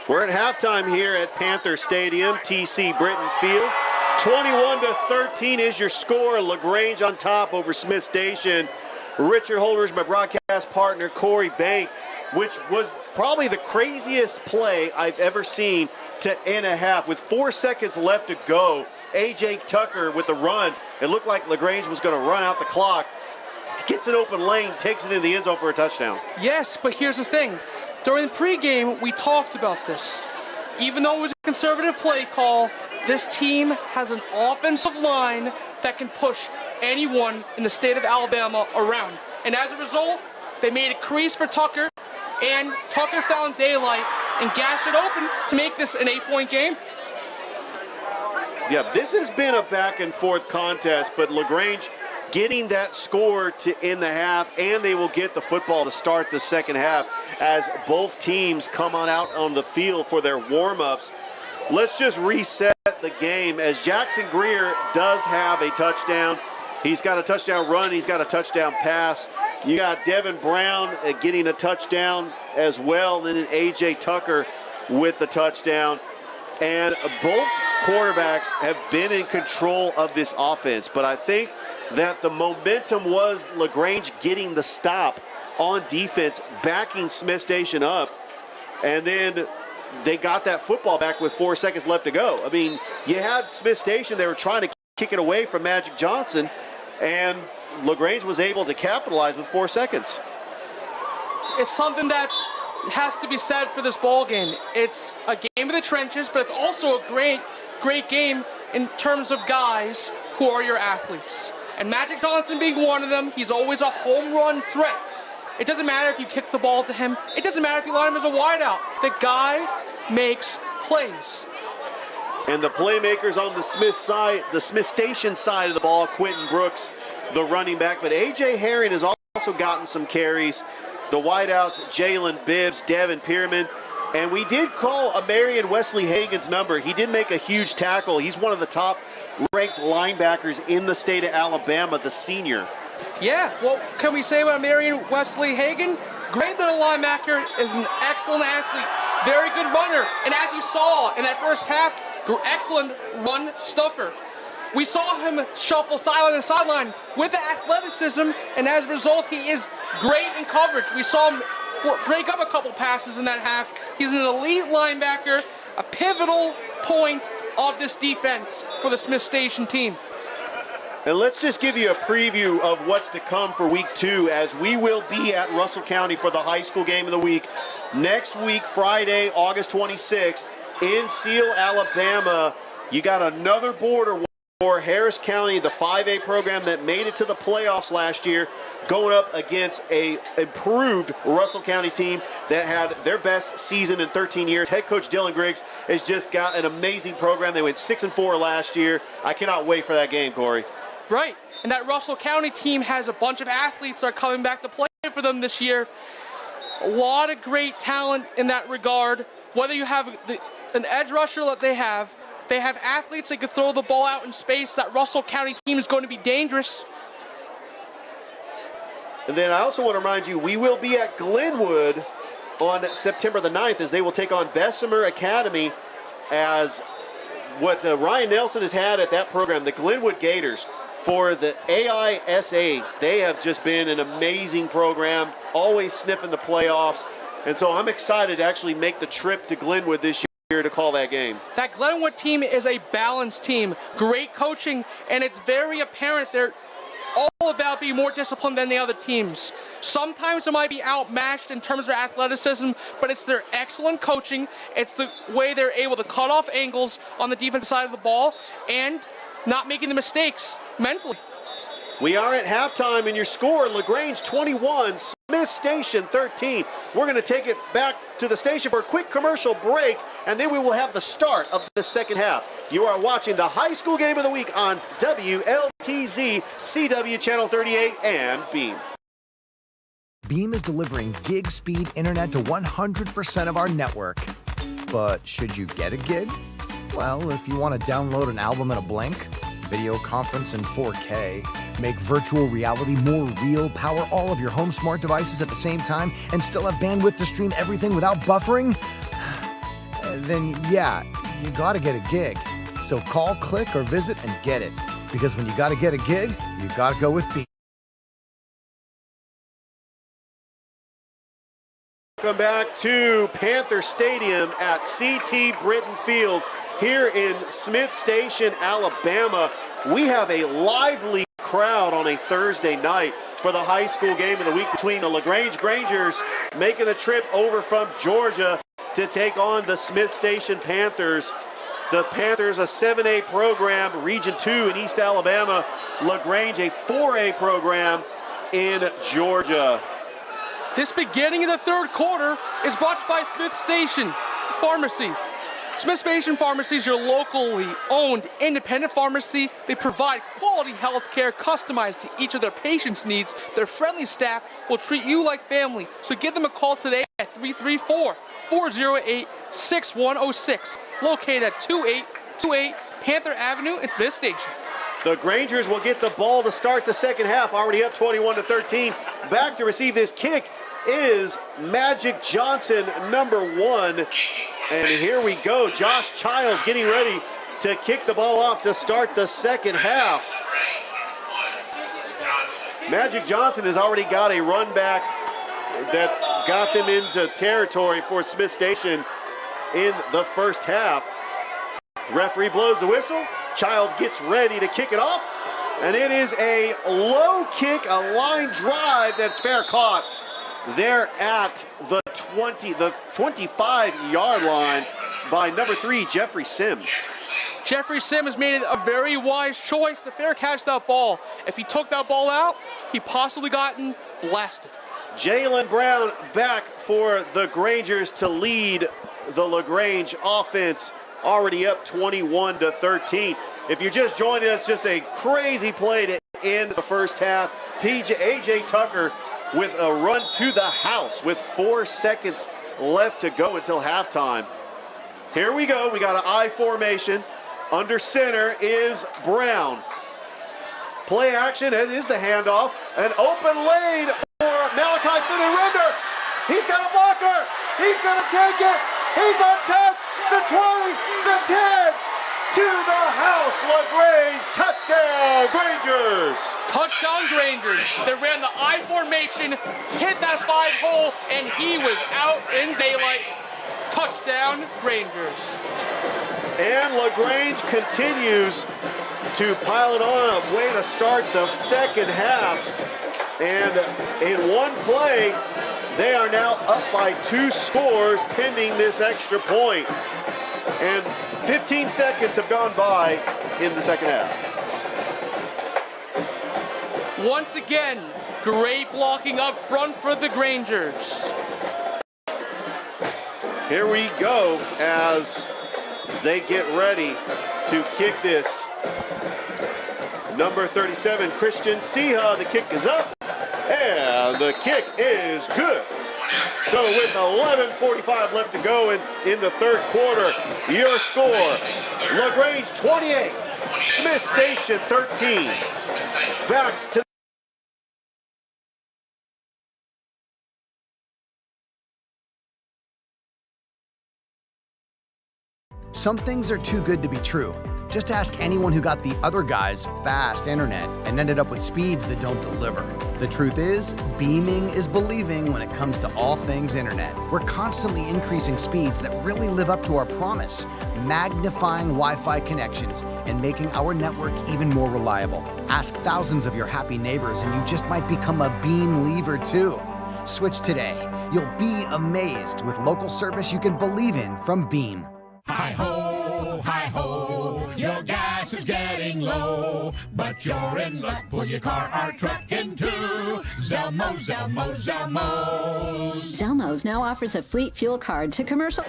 We're at halftime here at Panther Stadium, TC Britton Field. 21-13 is your score. LaGrange on top over Smith Station. Richard Holdridge, my broadcast partner, Corey Bank, which was probably the craziest play I've ever seen to end a half. With 4 seconds left to go, A.J. Tucker with the run. It looked like LaGrange was going to run out the clock. He gets an open lane, takes it into the end zone for a touchdown. Yes, but here's the thing. During the pregame, we talked about this. Even though it was a conservative play call, this team has an offensive line that can push anyone in the state of Alabama around. And as a result, they made a crease for Tucker, and Tucker found daylight and gashed it open to make this an 8-point game. Yeah, this has been a back-and-forth contest, but LaGrange getting that score to end the half, and they will get the football to start the second half as both teams come on out on the field for their warm-ups. Let's just reset the game as Jackson Greer does have a touchdown. He's got a touchdown run. He's got a touchdown pass. You got Devin Brown getting a touchdown as well, and then A.J. Tucker with the touchdown. And both quarterbacks have been in control of this offense, but I think that the momentum was LaGrange getting the stop on defense, backing Smith Station up, and then they got that football back with 4 seconds left to go. I mean, you had Smith Station, they were trying to kick it away from Magic Johnson, and LaGrange was able to capitalize with 4 seconds. It's something that has to be said for this ball game. It's a game of the trenches, but it's also a great game in terms of guys who are your athletes. And Magic Johnson being one of them, he's always a home run threat. It doesn't matter if you kick the ball to him. It doesn't matter if you line him as a wideout. The guy makes plays. And the playmakers on the Smith side, the Smith Station side of the ball, Quentin Brooks, the running back. But A.J. Herring has also gotten some carries. The wideouts, Jalen Bibbs, Devin Pierman. And we did call a Marion Wesley Hagen's number. He did make a huge tackle. He's one of the top ranked linebackers in the state of Alabama, the senior. Yeah, what can we say about Marion Wesley Hagen? Great little linebacker, is an excellent athlete, very good runner. And as you saw in that first half, excellent run stuffer. We saw him shuffle sideline to sideline with the athleticism, and as a result, he is great in coverage. We saw him break up a couple passes in that half. He's an elite linebacker, a pivotal point of this defense for the Smith Station team. And let's just give you a preview of what's to come for week 2, as we will be at Russell County for the high school game of the week. Next week, Friday, August 26th, in Seal, Alabama, you got another border for Harris County, the 5A program that made it to the playoffs last year, going up against a improved Russell County team that had their best season in 13 years. Head coach Dylan Griggs has just got an amazing program. They went 6-4 last year. I cannot wait for that game, Corey. Right, and that Russell County team has a bunch of athletes that are coming back to play for them this year. A lot of great talent in that regard. Whether you have an edge rusher that they have athletes that can throw the ball out in space. That Russell County team is going to be dangerous. And then I also want to remind you, we will be at Glenwood on September the 9th as they will take on Bessemer Academy, as what Ryan Nelson has had at that program, the Glenwood Gators, for the AISA. They have just been an amazing program, always sniffing the playoffs. And so I'm excited to actually make the trip to Glenwood this year to call that game. That Glenwood team is a balanced team, great coaching, and it's very apparent they're all about being more disciplined than the other teams. Sometimes they might be outmatched in terms of their athleticism, but it's their excellent coaching. It's the way they're able to cut off angles on the defensive side of the ball and not making the mistakes mentally. We are at halftime, and your score, LaGrange 21, Smith Station 13. We're going to take it back to the station for a quick commercial break, and then we will have the start of the second half. You are watching the high school game of the week on WLTZ, CW Channel 38, and Beam. Beam is delivering gig speed internet to 100% of our network. But should you get a gig? Well, if you want to download an album in a blink, video conference in 4K, make virtual reality more real, power all of your home smart devices at the same time, and still have bandwidth to stream everything without buffering, then yeah, you gotta get a gig. So call, click, or visit and get it. Because when you gotta get a gig, you gotta go with Beam. Welcome back to Panther Stadium at CT Britton Field here in Smith Station, Alabama. We have a lively crowd on a Thursday night for the high school game of the week between the LaGrange Grangers making the trip over from Georgia to take on the Smith Station Panthers. The Panthers, a 7A program, Region 2 in East Alabama. LaGrange, a 4A program in Georgia. This beginning of the third quarter is brought to you by Smith Station Pharmacy. Smith Station Pharmacy is your locally owned independent pharmacy. They provide quality health care customized to each of their patients' needs. Their friendly staff will treat you like family. So give them a call today at 334-408-6106, located at 2828 Panther Avenue in Smith Station. The Grangers will get the ball to start the second half, already up 21-13. Back to receive this kick is Magic Johnson, number 1. And here we go. Josh Childs getting ready to kick the ball off to start the second half. Magic Johnson has already got a run back that got them into territory for Smith Station in the first half. Referee blows the whistle. Childs gets ready to kick it off. And it is a low kick, a line drive that's fair caught. They're at the 25-yard line by number 3, Jeffrey Sims. Jeffrey Sims made a very wise choice to fair catch that ball. If he took that ball out, he possibly gotten blasted. Jalen Brown back for the Grangers to lead the LaGrange offense, already up 21-13. If you're just joining us, just a crazy play to end the first half. AJ Tucker with a run to the house with 4 seconds left to go until halftime. Here we go. We got an I formation. Under center is Brown. Play action. It is the handoff. An open lane for Malachi Finney-Render. He's got a blocker. He's going to take it. He's untouched. The 20, the 10, to the house. LaGrange, touchdown, Grangers. Touchdown, Grangers. They ran the I formation, hit that 5-hole, and he was out in daylight. Touchdown, Grangers. And LaGrange continues to pile it on, a way to start the second half. And in one play, they are now up by 2 scores pending this extra point. And 15 seconds have gone by in the second half. Once again, great blocking up front for the Grangers. Here we go as they get ready to kick this. Number 37, Christian Siha, the kick is up, and the kick is good. So with 11:45 left to go in the third quarter, your score, LaGrange 28, Smith Station 13. Back to Some things are too good to be true. Just ask anyone who got the other guy's fast internet and ended up with speeds that don't deliver. The truth is, beaming is believing when it comes to all things internet. We're constantly increasing speeds that really live up to our promise, magnifying Wi-Fi connections and making our network even more reliable. Ask thousands of your happy neighbors and you just might become a beam leaver too. Switch today. You'll be amazed with local service you can believe in from Beam. Hi ho, your gas is getting low, but you're in luck, pull your car or truck into Zelmo, Zelmo, Zelmo. Zelmo's now offers a fleet fuel card to commercial.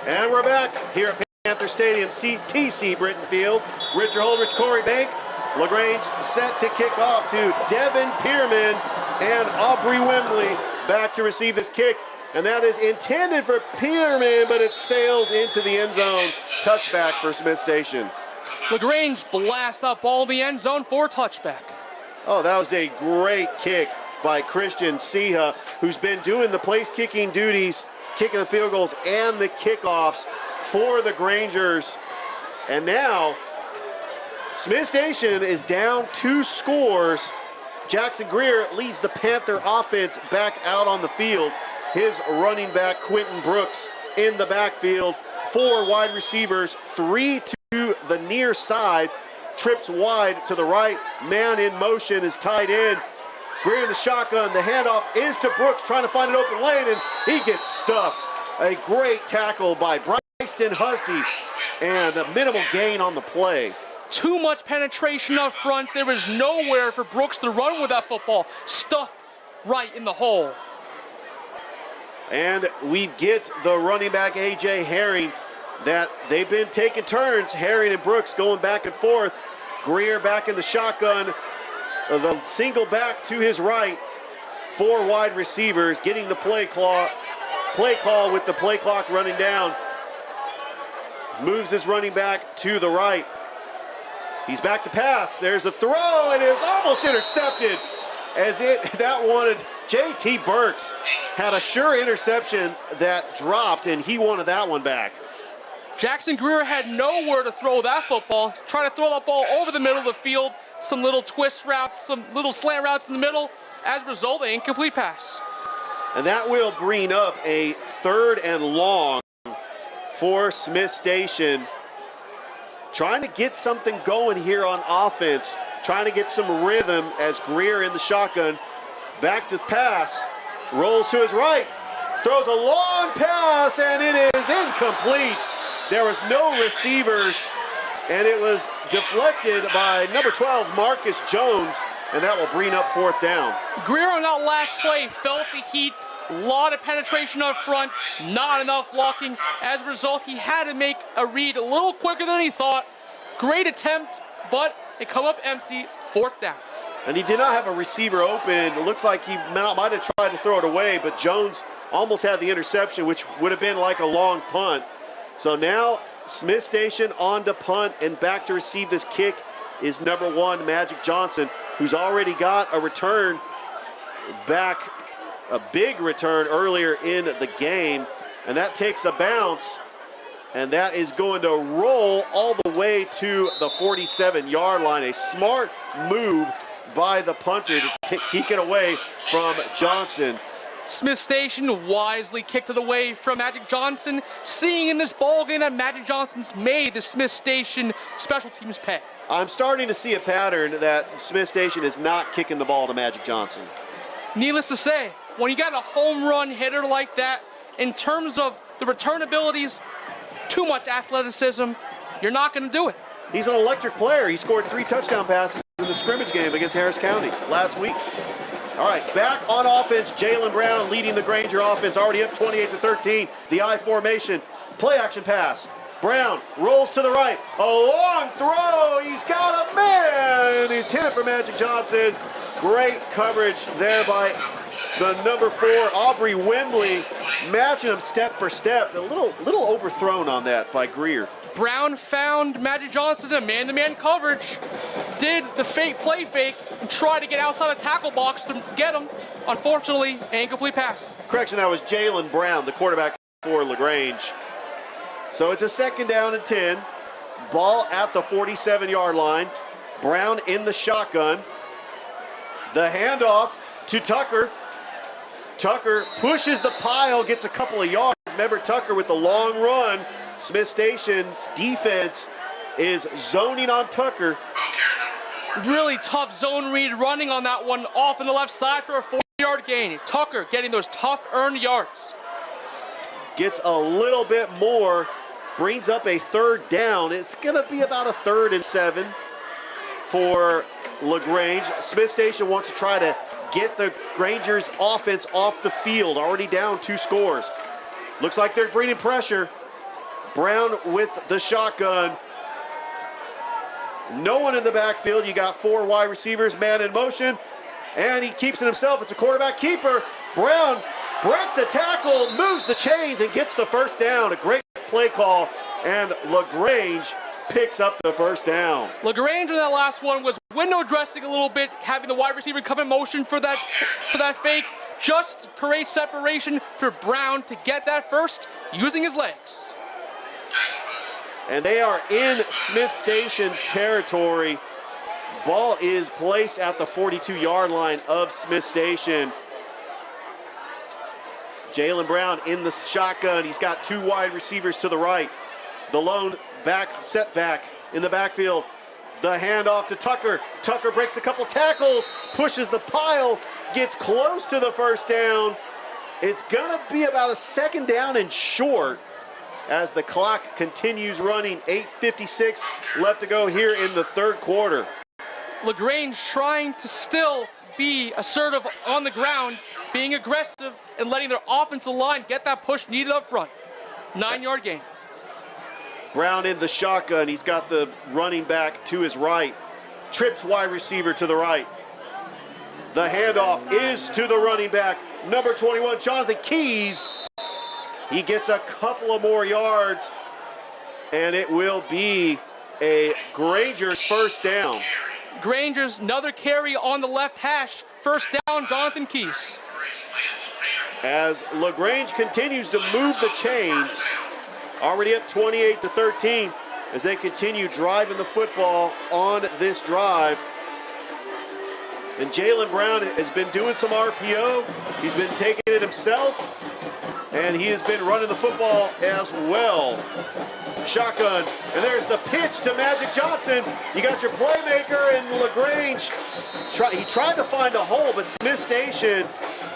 And we're back here at Panther Stadium, TC Britton Field. Richard Holdridge, Corey Bank. LaGrange set to kick off to Devin Pierman and Aubrey Wembley back to receive this kick. And that is intended for Pierman, but it sails into the end zone. Touchback for Smith Station. LaGrange blast up all the end zone for touchback. Oh, that was a great kick by Christian Siha, who's been doing the place kicking duties, kicking the field goals and the kickoffs for the Grangers. And now, Smith Station is down 2 scores. Jackson Greer leads the Panther offense back out on the field. His running back, Quentin Brooks, in the backfield. 4 wide receivers, 3 to the near side. Trips wide to the right. Man in motion is tied in. Greer in the shotgun. The handoff is to Brooks, trying to find an open lane, and he gets stuffed. A great tackle by Bryson Hussey, and a minimal gain on the play. Too much penetration up front. There was nowhere for Brooks to run with that football. Stuffed right in the hole. And we get the running back, A.J. Herring, that they've been taking turns. Herring and Brooks going back and forth. Greer back in the shotgun. The single back to his right. 4 wide receivers getting the play call with the play clock running down. Moves his running back to the right. He's back to pass. There's a throw, and it is almost intercepted. That wanted J.T. Burks had a sure interception that dropped, and he wanted that one back. Jackson Greer had nowhere to throw that football. Trying to throw that ball over the middle of the field. Some little twist routes, some little slant routes in the middle. As a result, an incomplete pass. And that will bring up a 3rd and long for Smith Station. Trying to get something going here on offense. Trying to get some rhythm as Greer in the shotgun. Back to pass. Rolls to his right. Throws a long pass, and it is incomplete. There was no receivers, and it was deflected by number 12, Marcus Jones, and that will bring up 4th down. Greer on that last play felt the heat. A lot of penetration up front, not enough blocking. As a result, he had to make a read a little quicker than he thought. Great attempt, but it come up empty. 4th down. And he did not have a receiver open. It looks like he might have tried to throw it away, but Jones almost had the interception, which would have been like a long punt. So now Smith Station on to punt, and back to receive this kick is number 1, Magic Johnson, who's already got a return back, a big return earlier in the game. And that takes a bounce, and that is going to roll all the way to the 47-yard line. A smart move by the punter to kick it away from Johnson. Smith Station wisely kicked it away from Magic Johnson, seeing in this ball game that Magic Johnson's made the Smith Station special teams pay. I'm starting to see a pattern that Smith Station is not kicking the ball to Magic Johnson. Needless to say, when you got a home run hitter like that, in terms of the return abilities, too much athleticism, you're not going to do it. He's an electric player. He scored 3 touchdown passes in the scrimmage game against Harris County last week. All right, back on offense, Jalen Brown leading the Granger offense, already up 28-13. The I formation, play action pass. Brown rolls to the right, a long throw. He's got a man. He's intended for Magic Johnson. Great coverage there by the number 4, Aubrey Wembley, matching him step for step. A little overthrown on that by Greer. Brown found Magic Johnson in a man-to-man coverage, did the play fake, and tried to get outside the tackle box to get him. Unfortunately, an incomplete pass. Correction, that was Jalen Brown, the quarterback for LaGrange. So it's a 2nd down and 10. Ball at the 47-yard line. Brown in the shotgun. The handoff to Tucker. Tucker pushes the pile, gets a couple of yards. Remember Tucker with the long run. Smith Station's defense is zoning on Tucker. Really tough zone read running on that one off on the left side for a 40-yard gain. Tucker getting those tough earned yards. Gets a little bit more, brings up a 3rd down. It's going to be about a 3rd and 7 for LaGrange. Smith Station wants to try to get the Grangers offense off the field, already down 2 scores. Looks like they're bringing pressure. Brown with the shotgun. No one in the backfield. You got 4 wide receivers, man in motion, and he keeps it himself. It's a quarterback keeper. Brown breaks a tackle, moves the chains, and gets the 1st down. A great play call, and LaGrange picks up the 1st down. LaGrange on that last one was window dressing a little bit, having the wide receiver come in motion for that fake, just to create separation for Brown to get that first using his legs. And they are in Smith Station's territory. Ball is placed at the 42-yard line of Smith Station. Jalen Brown in the shotgun. He's got 2 wide receivers to the right. The lone setback in the backfield. The handoff to Tucker. Tucker breaks a couple tackles, pushes the pile, gets close to the 1st down. It's going to be about a 2nd down and short as the clock continues running. 8:56 left to go here in the 3rd quarter. LaGrange trying to still be assertive on the ground, being aggressive, and letting their offensive line get that push needed up front. 9-yard gain. Brown in the shotgun. He's got the running back to his right. Trips wide receiver to the right. The handoff is to the running back, number 21, Jonathan Keys. He gets a couple of more yards, and it will be a Granger's 1st down. Granger's another carry on the left hash. 1st down, Jonathan Keys. As LaGrange continues to move the chains, already up 28-13, as they continue driving the football on this drive. And Jalen Brown has been doing some RPO. He's been taking it himself, and he has been running the football as well. Shotgun, and there's the pitch to Magic Johnson. You got your playmaker in LaGrange. He tried to find a hole, but Smith Station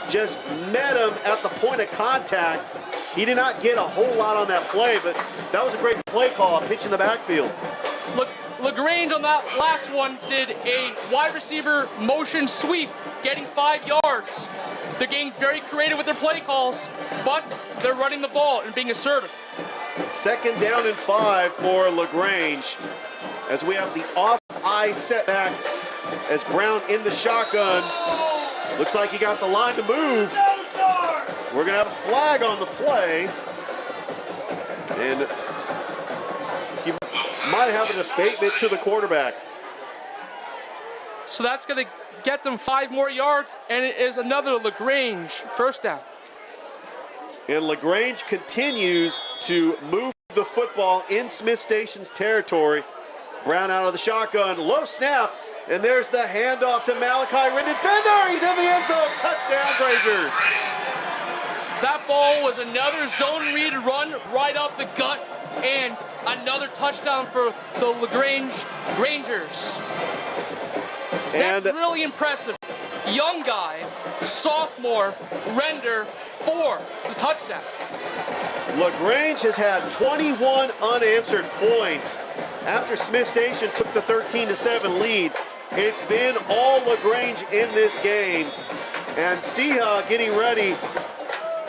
just met him at the point of contact. He did not get a whole lot on that play, but that was a great play call, a pitch in the backfield. LaGrange on that last one did a wide receiver motion sweep, getting 5 yards. They're getting very creative with their play calls, but they're running the ball and being assertive. 2nd down and 5 for LaGrange, as we have the off-eye setback as Brown in the shotgun. Looks like he got the line to move. We're going to have a flag on the play. And he might have an abatement to the quarterback. So that's going to get them 5 more yards, and it is another LaGrange first down. And LaGrange continues to move the football in Smith Station's territory. Brown out of the shotgun, low snap, and there's the handoff to Malachi Rendon-Fender. He's in the end zone, touchdown Grangers. That ball was another zone read run right up the gut, and another touchdown for the LaGrange Grangers. That's really impressive. Young guy, sophomore, Render for the touchdown. LaGrange has had 21 unanswered points. After Smith Station took the 13-7 lead, it's been all LaGrange in this game. And Siha getting ready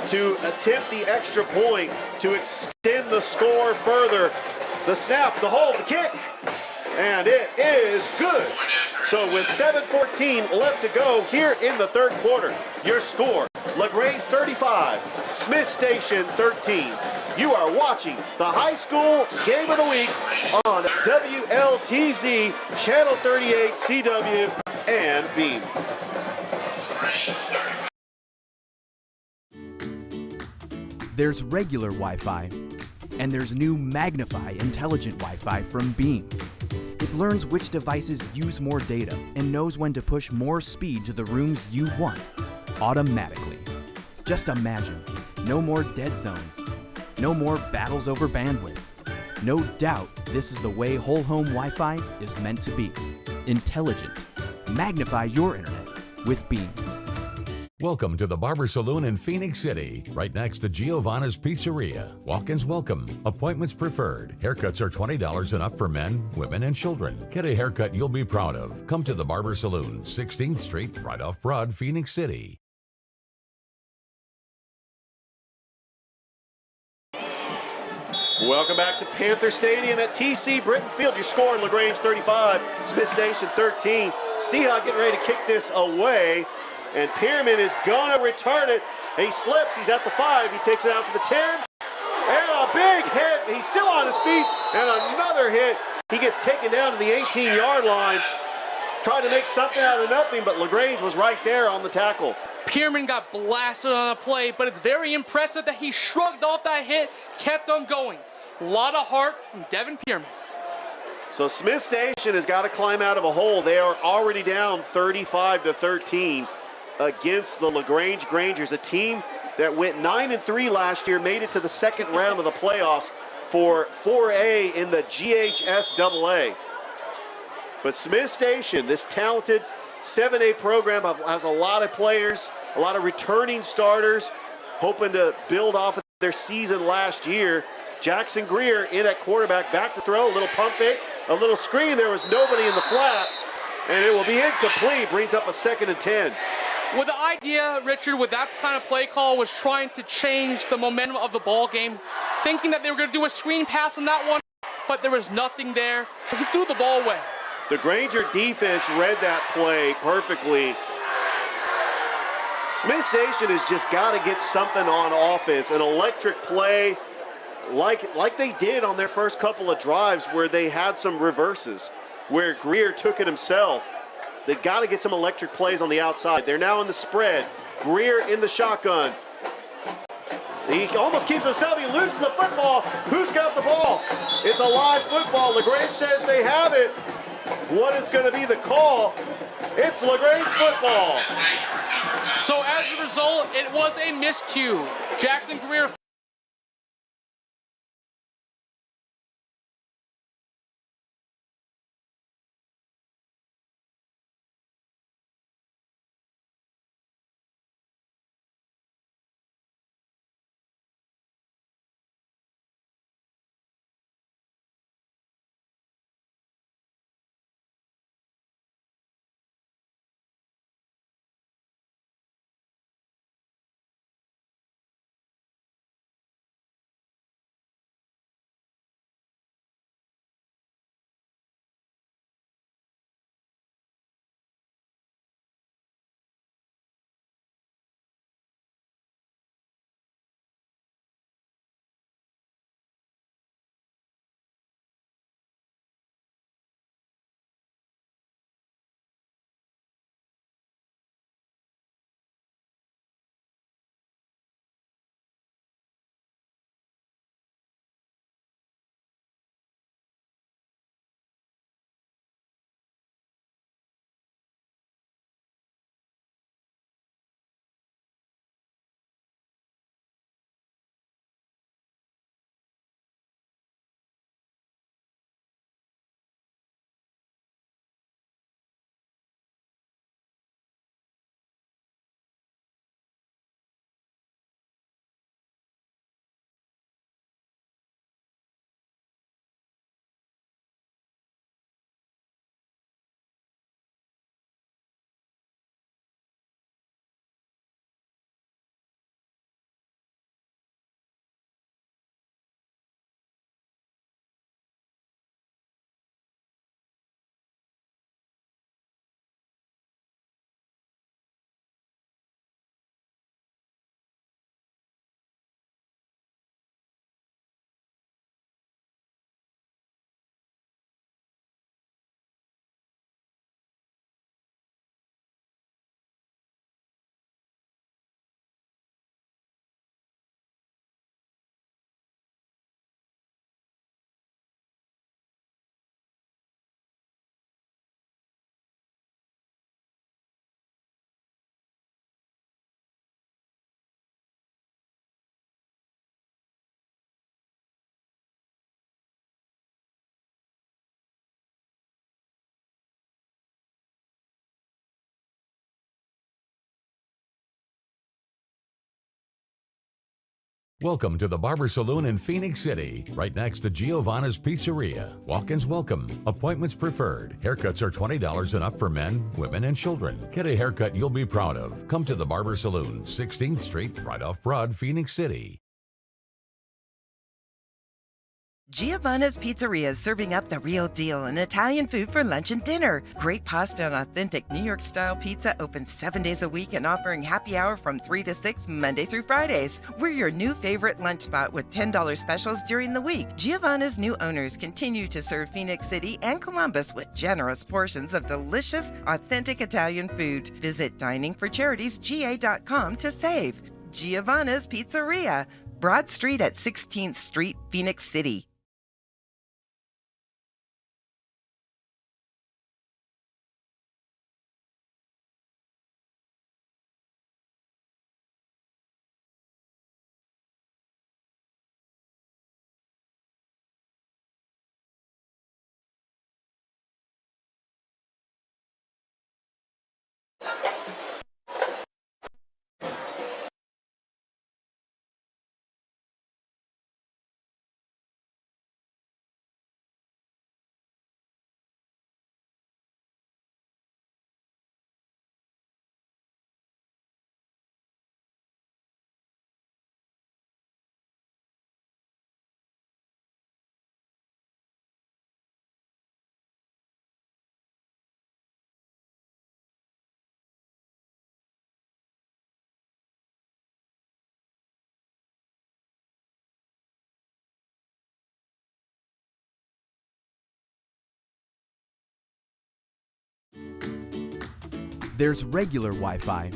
to attempt the extra point to extend the score further. The snap, the hold, the kick, and it is good. So with 7:14 left to go here in the third quarter, your score, LaGrange 35, Smith Station 13. You are watching the high school game of the week on WLTZ, Channel 38, CW, and Beam. There's regular Wi-Fi, and there's new Magnify Intelligent Wi-Fi from Beam. It learns which devices use more data and knows when to push more speed to the rooms you want, automatically. Just imagine, no more dead zones, no more battles over bandwidth. No doubt this is the way whole home Wi-Fi is meant to be. Intelligent. Magnify your internet with Beam. Welcome to the Barber Saloon in Phoenix City, right next to Giovanna's Pizzeria. Walk-ins welcome. Appointments preferred. Haircuts are $20 and up for men, women, and children. Get a haircut you'll be proud of. Come to the Barber Saloon, 16th Street, right off Broad, Phoenix City. Welcome back to Panther Stadium at TC Britton Field. Your score, LaGrange 35, Smith Station 13. Siha getting ready to kick this away. And Pierman is going to return it. He slips. He's at the 5. He takes it out to the 10. And a big hit. He's still on his feet. And another hit. He gets taken down to the 18-yard line. Tried to make something out of nothing, but LaGrange was right there on the tackle. Pierman got blasted on a play, but it's very impressive that he shrugged off that hit, kept on going. A lot of heart from Devin Pierman. So Smith Station has got to climb out of a hole. They are already down 35-13. Against the LaGrange Grangers, a team that went 9-3 last year, made it to the second round of the playoffs for 4A in the GHSAA. But Smith Station, this talented 7A program, has a lot of players, a lot of returning starters, hoping to build off of their season last year. Jackson Greer in at quarterback, back to throw, a little pump fake, a little screen. There was nobody in the flat, and it will be incomplete, brings up a 2nd and 10. Well, the idea, Richard, with that kind of play call was trying to change the momentum of the ball game, thinking that they were going to do a screen pass on that one, but there was nothing there, so he threw the ball away. The Granger defense read that play perfectly. Smith Station has just got to get something on offense, an electric play like they did on their first couple of drives where they had some reverses, where Greer took it himself. They got to get some electric plays on the outside. They're now in the spread. Greer in the shotgun. He almost keeps himself. He loses the football. Who's got the ball? It's a live football. LaGrange says they have it. What is going to be the call? It's LaGrange football. So as a result, it was a miscue. Jackson Greer Welcome to the Barber Saloon in Phoenix City, right next to Giovanna's Pizzeria. Walk-ins welcome. Appointments preferred. Haircuts are $20 and up for men, women, and children. Get a haircut you'll be proud of. Come to the Barber Saloon, 16th Street, right off Broad, Phoenix City. Giovanna's Pizzeria is serving up the real deal in Italian food for lunch and dinner. Great pasta and authentic New York-style pizza open 7 days a week and offering happy hour from 3 to 6 Monday through Fridays. We're your new favorite lunch spot with $10 specials during the week. Giovanna's new owners continue to serve Phoenix City and Columbus with generous portions of delicious, authentic Italian food. Visit diningforcharitiesga.com to save. Giovanna's Pizzeria, Broad Street at 16th Street, Phoenix City. There's regular Wi-Fi,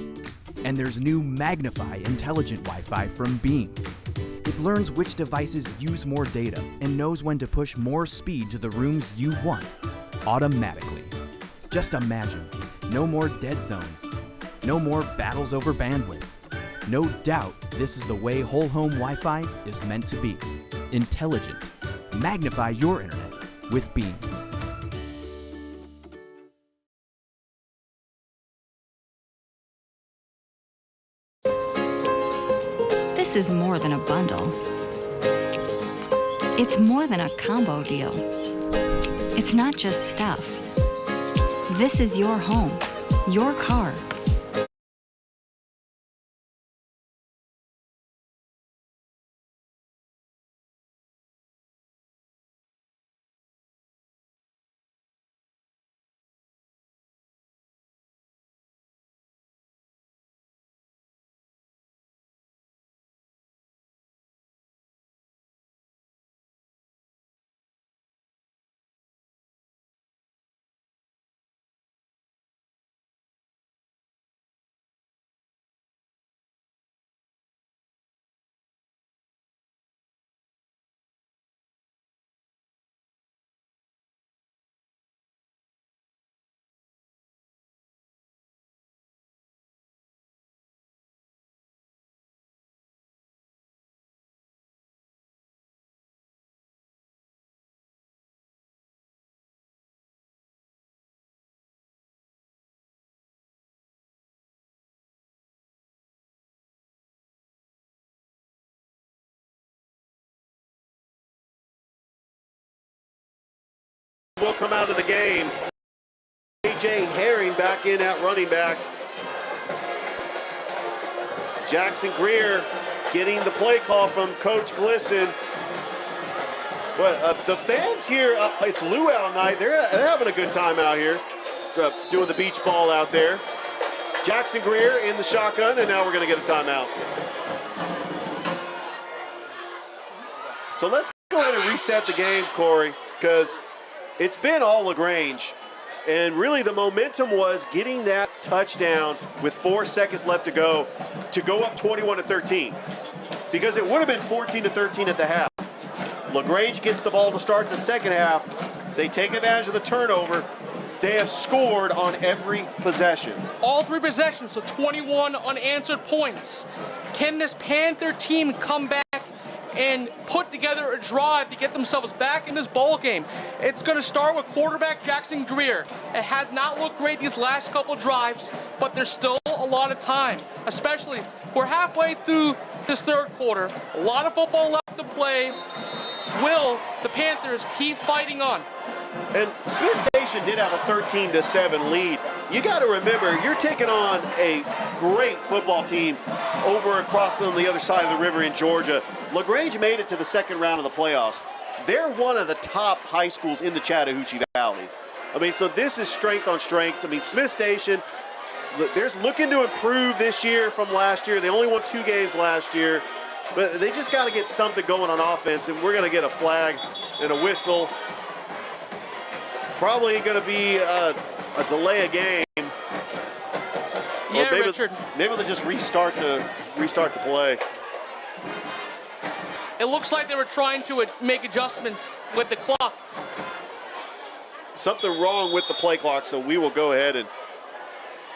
and there's new Magnify Intelligent Wi-Fi from Beam. It learns which devices use more data and knows when to push more speed to the rooms you want, automatically. Just imagine, no more dead zones, no more battles over bandwidth. No doubt this is the way whole home Wi-Fi is meant to be. Intelligent. Magnify your internet with Beam. This is more than a bundle. It's more than a combo deal. It's not just stuff. This is your home, your car. Will come out of the game. A.J. Herring back in at running back. Jackson Greer getting the play call from Coach Glisson. But the fans here, it's luau night. They're having a good time out here, doing the beach ball out there. Jackson Greer in the shotgun, and now we're going to get a timeout. So let's go ahead and reset the game, Corey, because it's been all LaGrange, and really the momentum was getting that touchdown with 4 seconds left to go up 21-13, because it would have been 14-13 at the half. LaGrange gets the ball to start the second half. They take advantage of the turnover. They have scored on every possession. All 3 possessions, so 21 unanswered points. Can this Panther team come back and put together a drive to get themselves back in this ball game? It's going to start with quarterback Jackson Greer. It has not looked great these last couple drives, but there's still a lot of time, especially we're halfway through the this third quarter. A lot of football left to play. Will the Panthers keep fighting on? And Smith Station did have a 13-7 lead. You got to remember, you're taking on a great football team over across on the other side of the river in Georgia. LaGrange made it to the second round of the playoffs. They're one of the top high schools in the Chattahoochee Valley. I mean, so this is strength on strength. I mean, Smith Station, they're looking to improve this year from last year. They only won 2 games last year, but they just got to get something going on offense, and we're going to get a flag and a whistle. Probably going to be a delay of game. Yeah, or maybe, Richard. Maybe they'll just restart the play. It looks like they were trying to make adjustments with the clock. Something wrong with the play clock, so we will go ahead and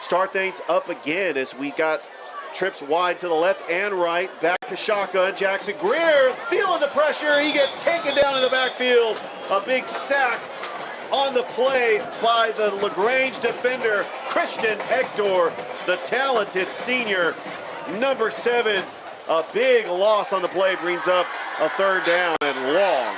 start things up again as we got trips wide to the left and right. Back to shotgun. Jackson Greer feeling the pressure. He gets taken down in the backfield. A big sack on the play by the LaGrange defender, Christian Hector, the talented senior, number 7. A big loss on the play brings up a third down and long.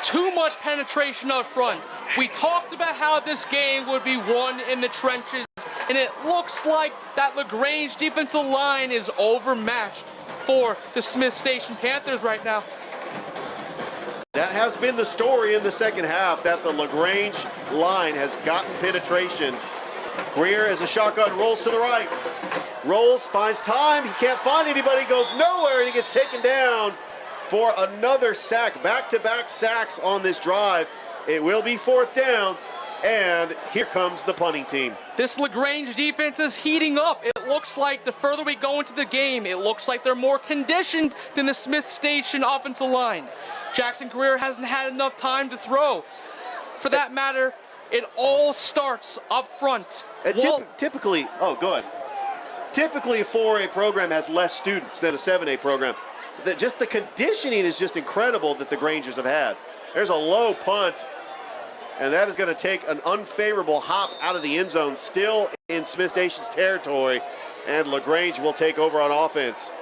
Too much penetration up front. We talked about how this game would be won in the trenches, and it looks like that LaGrange defensive line is overmatched for the Smith Station Panthers right now. That has been the story in the second half, that the LaGrange line has gotten penetration. Greer as a shotgun rolls to the right. Rolls, finds time, he can't find anybody, goes nowhere, and he gets taken down for another sack. Back-to-back sacks on this drive. It will be 4th down, and here comes the punting team. This LaGrange defense is heating up. It looks like the further we go into the game, it looks like they're more conditioned than the Smith Station offensive line. Jackson Greer hasn't had enough time to throw. For that matter, it all starts up front. Typically, go ahead. Typically, a 4A program has less students than a 7A program. Just the conditioning is just incredible that the Grangers have had. There's a low punt, and that is going to take an unfavorable hop out of the end zone, still in Smith Station's territory, and LaGrange will take over on offense.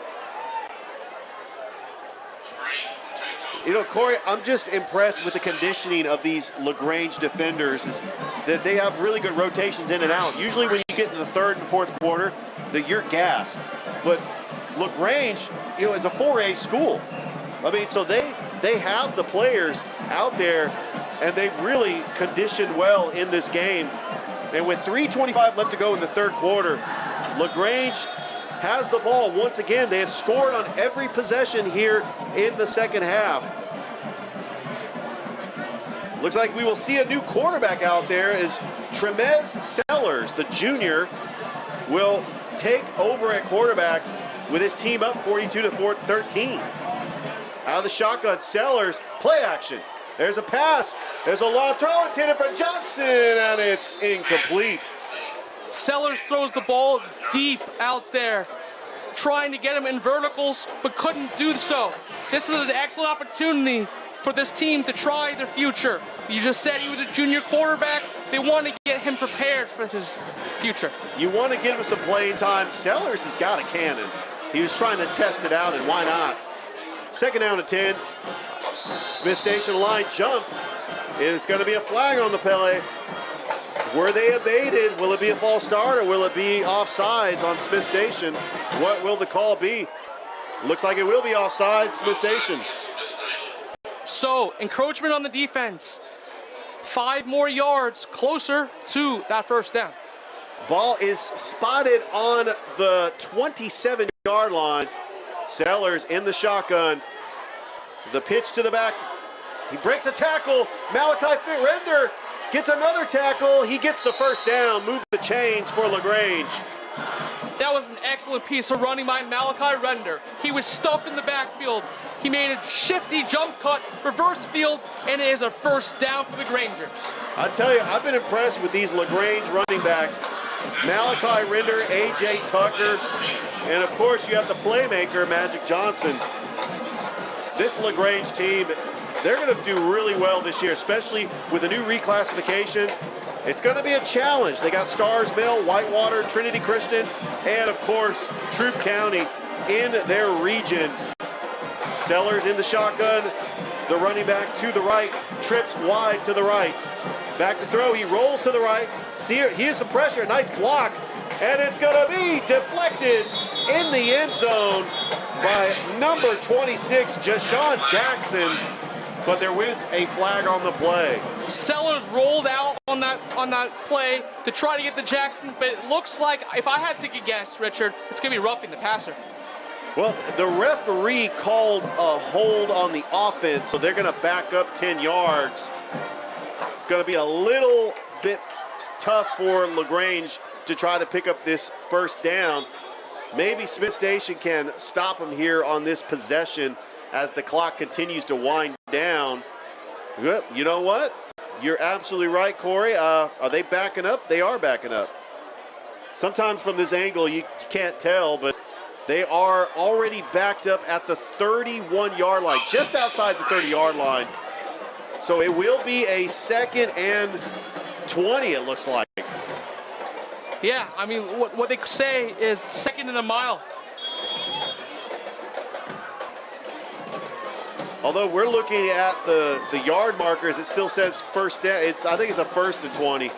You know, Corey, I'm just impressed with the conditioning of these LaGrange defenders, is that they have really good rotations in and out. Usually when you get into the third and fourth quarter, you're gassed. But LaGrange, you know, is a 4A school. I mean, so they have the players out there, and they've really conditioned well in this game. And with 3:25 left to go in the third quarter, LaGrange has the ball once again. They have scored on every possession here in the second half. Looks like we will see a new quarterback out there as Tremez Sellers, the junior, will take over at quarterback with his team up 42-13. Out of the shotgun, Sellers, play action. There's a pass. There's a long throw intended for Johnson, and it's incomplete. Sellers throws the ball deep out there, trying to get him in verticals, but couldn't do so. This is an excellent opportunity for this team to try their future. You just said he was a junior quarterback. They want to get him prepared for his future. You want to give him some playing time. Sellers has got a cannon. He was trying to test it out, and why not? Second down and 10. Smith Station line jumped. It's going to be a flag on the play. Were they abated? Will it be a false start, or will it be offsides on Smith Station? What will the call be? Looks like it will be offsides, Smith Station. So, encroachment on the defense. 5 more yards closer to that first down. Ball is spotted on the 27-yard line. Sellers in the shotgun. The pitch to the back. He breaks a tackle. Malachi Render gets another tackle. He gets the first down. Move the chains for LaGrange. That was an excellent piece of running by Malachi Render. He was stuffed in the backfield. He made a shifty jump cut, reverse fields, and it is a first down for the Grangers. I tell you, I've been impressed with these LaGrange running backs. Malachi Render, A.J. Tucker, and of course you have the playmaker, Magic Johnson. This LaGrange team, they're going to do really well this year, especially with the new reclassification. It's going to be a challenge. They got Stars Mill, Whitewater, Trinity Christian, and of course, Troup County. in their region. Sellers in the shotgun. The running back to the right, trips wide to the right. Back to throw, he rolls to the right. Here's some pressure, nice block. And it's gonna be deflected in the end zone by number 26, Jashawn Jackson. But there was a flag on the play. Sellers rolled out on that play to try to get the Jackson, but it looks like, if I had to take a guess, Richard, it's gonna be roughing the passer. Well, the referee called a hold on the offense, so they're going to back up 10 yards. Going to be a little bit tough for LaGrange to try to pick up this first down. Maybe Smith Station can stop him here on this possession as the clock continues to wind down. Good. You know what? You're absolutely right, Corey. Are they backing up? They are backing up. Sometimes from this angle you can't tell, but they are already backed up at the 31-yard line, just outside the 30-yard line. So it will be a 2nd and 20, it looks like. Yeah, I mean, what they say is 2nd and a mile. Although we're looking at the yard markers, it still says first down. I think it's a 1st and 20.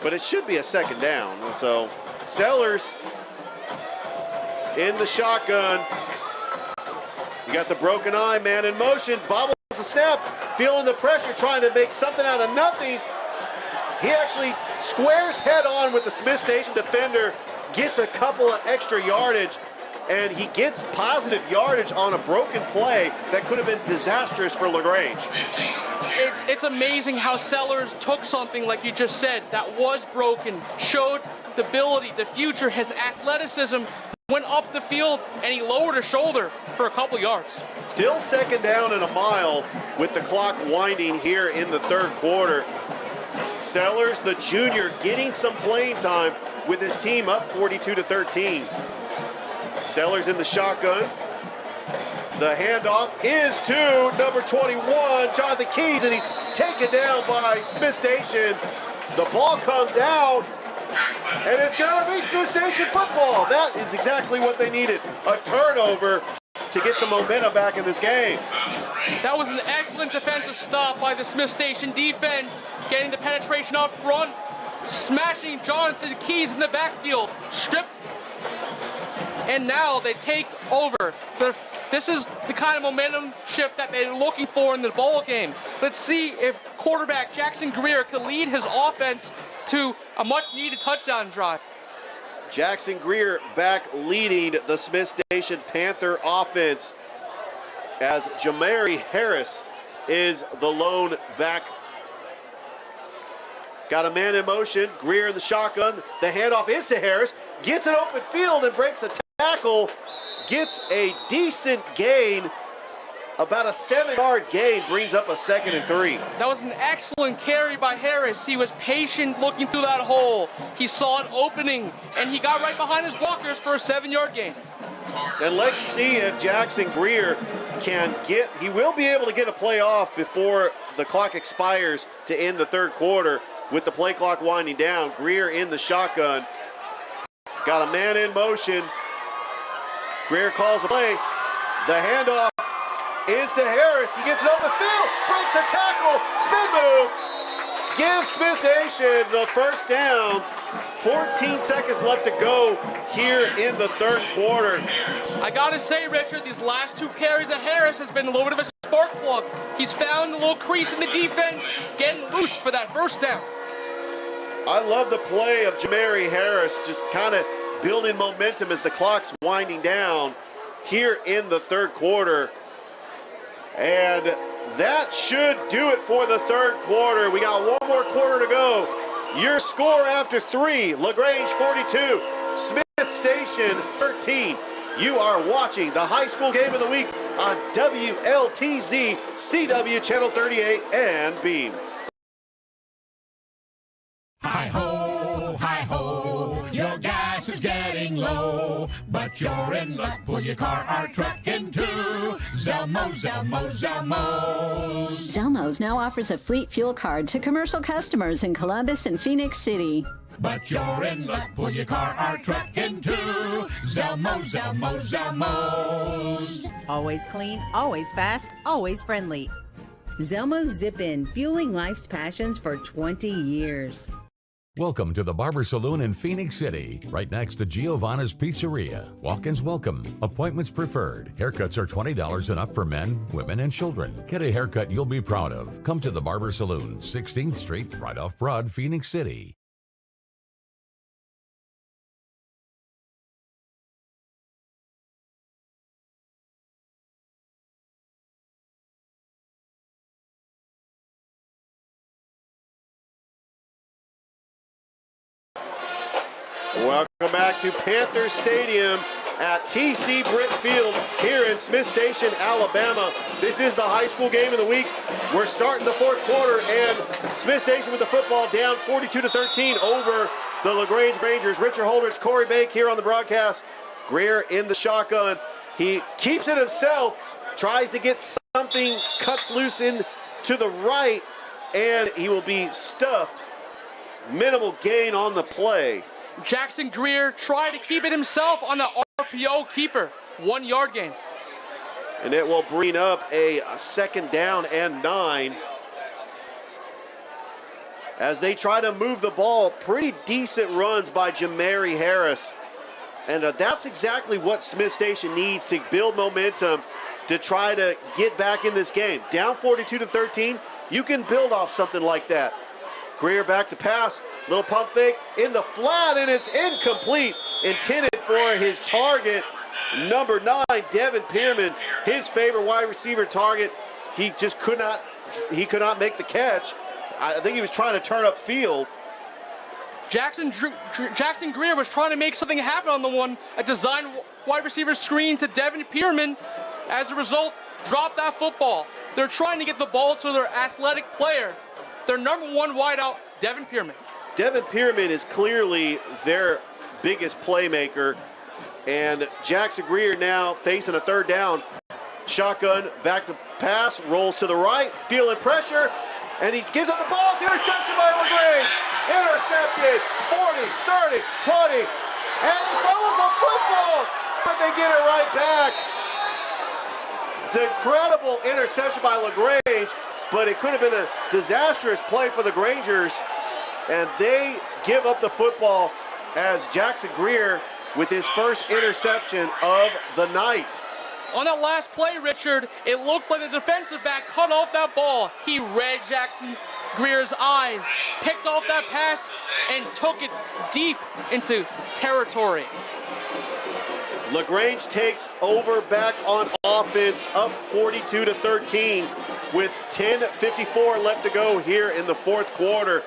But it should be a 2nd down. So Sellers in the shotgun. You got the broken eye, man in motion. Bobbles the snap, feeling the pressure, trying to make something out of nothing. He actually squares head on with the Smith Station defender, gets a couple of extra yardage, and he gets positive yardage on a broken play that could have been disastrous for LaGrange. It's amazing how Sellers took something, like you just said, that was broken, showed the ability, the future, his athleticism, went up the field, and he lowered his shoulder for a couple yards. Still 2nd down and a mile with the clock winding here in the 3rd quarter. Sellers, the junior, getting some playing time with his team up 42-13. Sellers in the shotgun. The handoff is to number 21, Jonathan Keys, and he's taken down by Smith Station. The ball comes out, and it's going to be Smith Station football. That is exactly what they needed, a turnover to get some momentum back in this game. That was an excellent defensive stop by the Smith Station defense, getting the penetration up front, smashing Jonathan Keys in the backfield, stripped, and now they take over. This is the kind of momentum shift that they're looking for in the ball game. Let's see if quarterback Jackson Greer can lead his offense to a much-needed touchdown drive. Jackson Greer back leading the Smith Station Panther offense as Jamari Harris is the lone back. Got a man in motion, Greer in the shotgun. The handoff is to Harris, gets an open field and breaks a tackle, gets a decent gain. About a 7-yard gain, brings up a 2nd and 3. That was an excellent carry by Harris. He was patient looking through that hole. He saw an opening, and he got right behind his blockers for a 7-yard gain. And let's see if Jackson Greer can he will be able to get a play off before the clock expires to end the 3rd quarter with the play clock winding down. Greer in the shotgun. Got a man in motion. Greer calls a play. The handoff is to Harris. He gets it open field, breaks a tackle, spin move, gives Smith Station the first down. 14 seconds left to go here in the 3rd quarter. I gotta say, Richard, these last 2 carries of Harris has been a little bit of a spark plug. He's found a little crease in the defense, getting loose for that first down. I love the play of Jamari Harris, just kind of building momentum as the clock's winding down here in the 3rd quarter. And that should do it for the 3rd quarter. We got 1 more quarter to go. Your score after 3, LaGrange 42, Smith Station 13. You are watching the high school game of the week on WLTZ, CW Channel 38, and Beam. Hi-ho, your gas is getting low, but you're in luck. Pull your car or truck into Zelmo. Zelmo's now offers a fleet fuel card to commercial customers in Columbus and Phoenix City. But you're in luck, pull your car or truck into Zelmo's. Always clean, always fast, always friendly. Zelmo Zip-In, fueling life's passions for 20 years. Welcome to the Barber Saloon in Phoenix City, right next to Giovanna's Pizzeria. Walk-ins welcome. Appointments preferred. Haircuts are $20 and up for men, women, and children. Get a haircut you'll be proud of. Come to the Barber Saloon, 16th Street, right off Broad, Phoenix City. Welcome back to Panthers Stadium at TC Britt Field here in Smith Station, Alabama. This is the high school game of the week. We're starting the fourth quarter, and Smith Station with the football down 42-13 over the LaGrange Grangers. Richard Holdridge, Corey Bake here on the broadcast. Greer in the shotgun. He keeps it himself, tries to get something, cuts loose in to the right, and he will be stuffed. Minimal gain on the play. Jackson Greer tried to keep it himself on the RPO keeper. 1 yard gain. And it will bring up a second down and 9. As they try to move the ball, pretty decent runs by Jamari Harris. And that's exactly what Smith Station needs to build momentum to try to get back in this game. Down 42-13, you can build off something like that. Greer back to pass, little pump fake in the flat, and it's incomplete. Intended for his target, number 9, Devin Pierman, his favorite wide receiver target. He just could not make the catch. I think he was trying to turn up field. Jackson Greer was trying to make something happen on the one, a design wide receiver screen to Devin Pierman. As a result, dropped that football. They're trying to get the ball to their athletic player. Their number 1 wideout, Devin Pierman. Devin Pierman is clearly their biggest playmaker. And Jackson Greer now facing a third down. Shotgun, back to pass, rolls to the right, feeling pressure, and he gives up the ball. It's interception by LaGrange. Intercepted, 40, 30, 20, and he fumbles the football, but they get it right back. It's an incredible interception by LaGrange, but it could have been a disastrous play for the Grangers, and they give up the football as Jackson Greer with his first interception of the night. On that last play, Richard, it looked like the defensive back cut off that ball. He read Jackson Greer's eyes, picked off that pass, and took it deep into territory. LaGrange takes over back on offense, up 42-13 with 10:54 left to go here in the fourth quarter.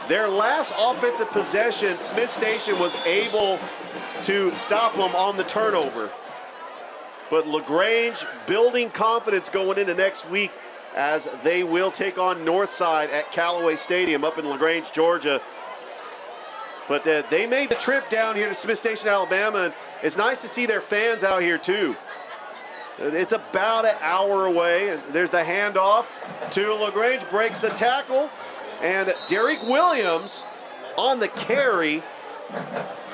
Their last offensive possession, Smith Station was able to stop them on the turnover. But LaGrange building confidence going into next week as they will take on Northside at Callaway Stadium up in LaGrange, Georgia. But they made the trip down here to Smith Station, Alabama, and it's nice to see their fans out here too. It's about an hour away, and there's the handoff to LaGrange, breaks a tackle, and Derek Williams on the carry.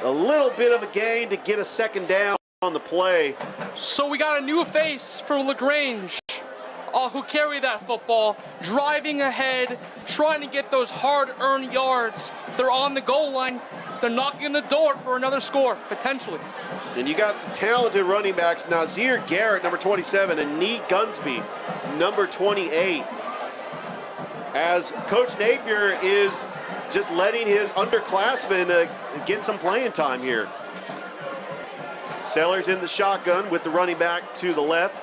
A little bit of a gain to get a second down on the play. So we got a new face from LaGrange, who carry that football, driving ahead, trying to get those hard-earned yards. They're on the goal line. They're knocking on the door for another score, potentially. And you got the talented running backs, Nazir Garrett, number 27, and Nee Gunsby, number 28. As Coach Napier is just letting his underclassmen get some playing time here. Sellers in the shotgun with the running back to the left.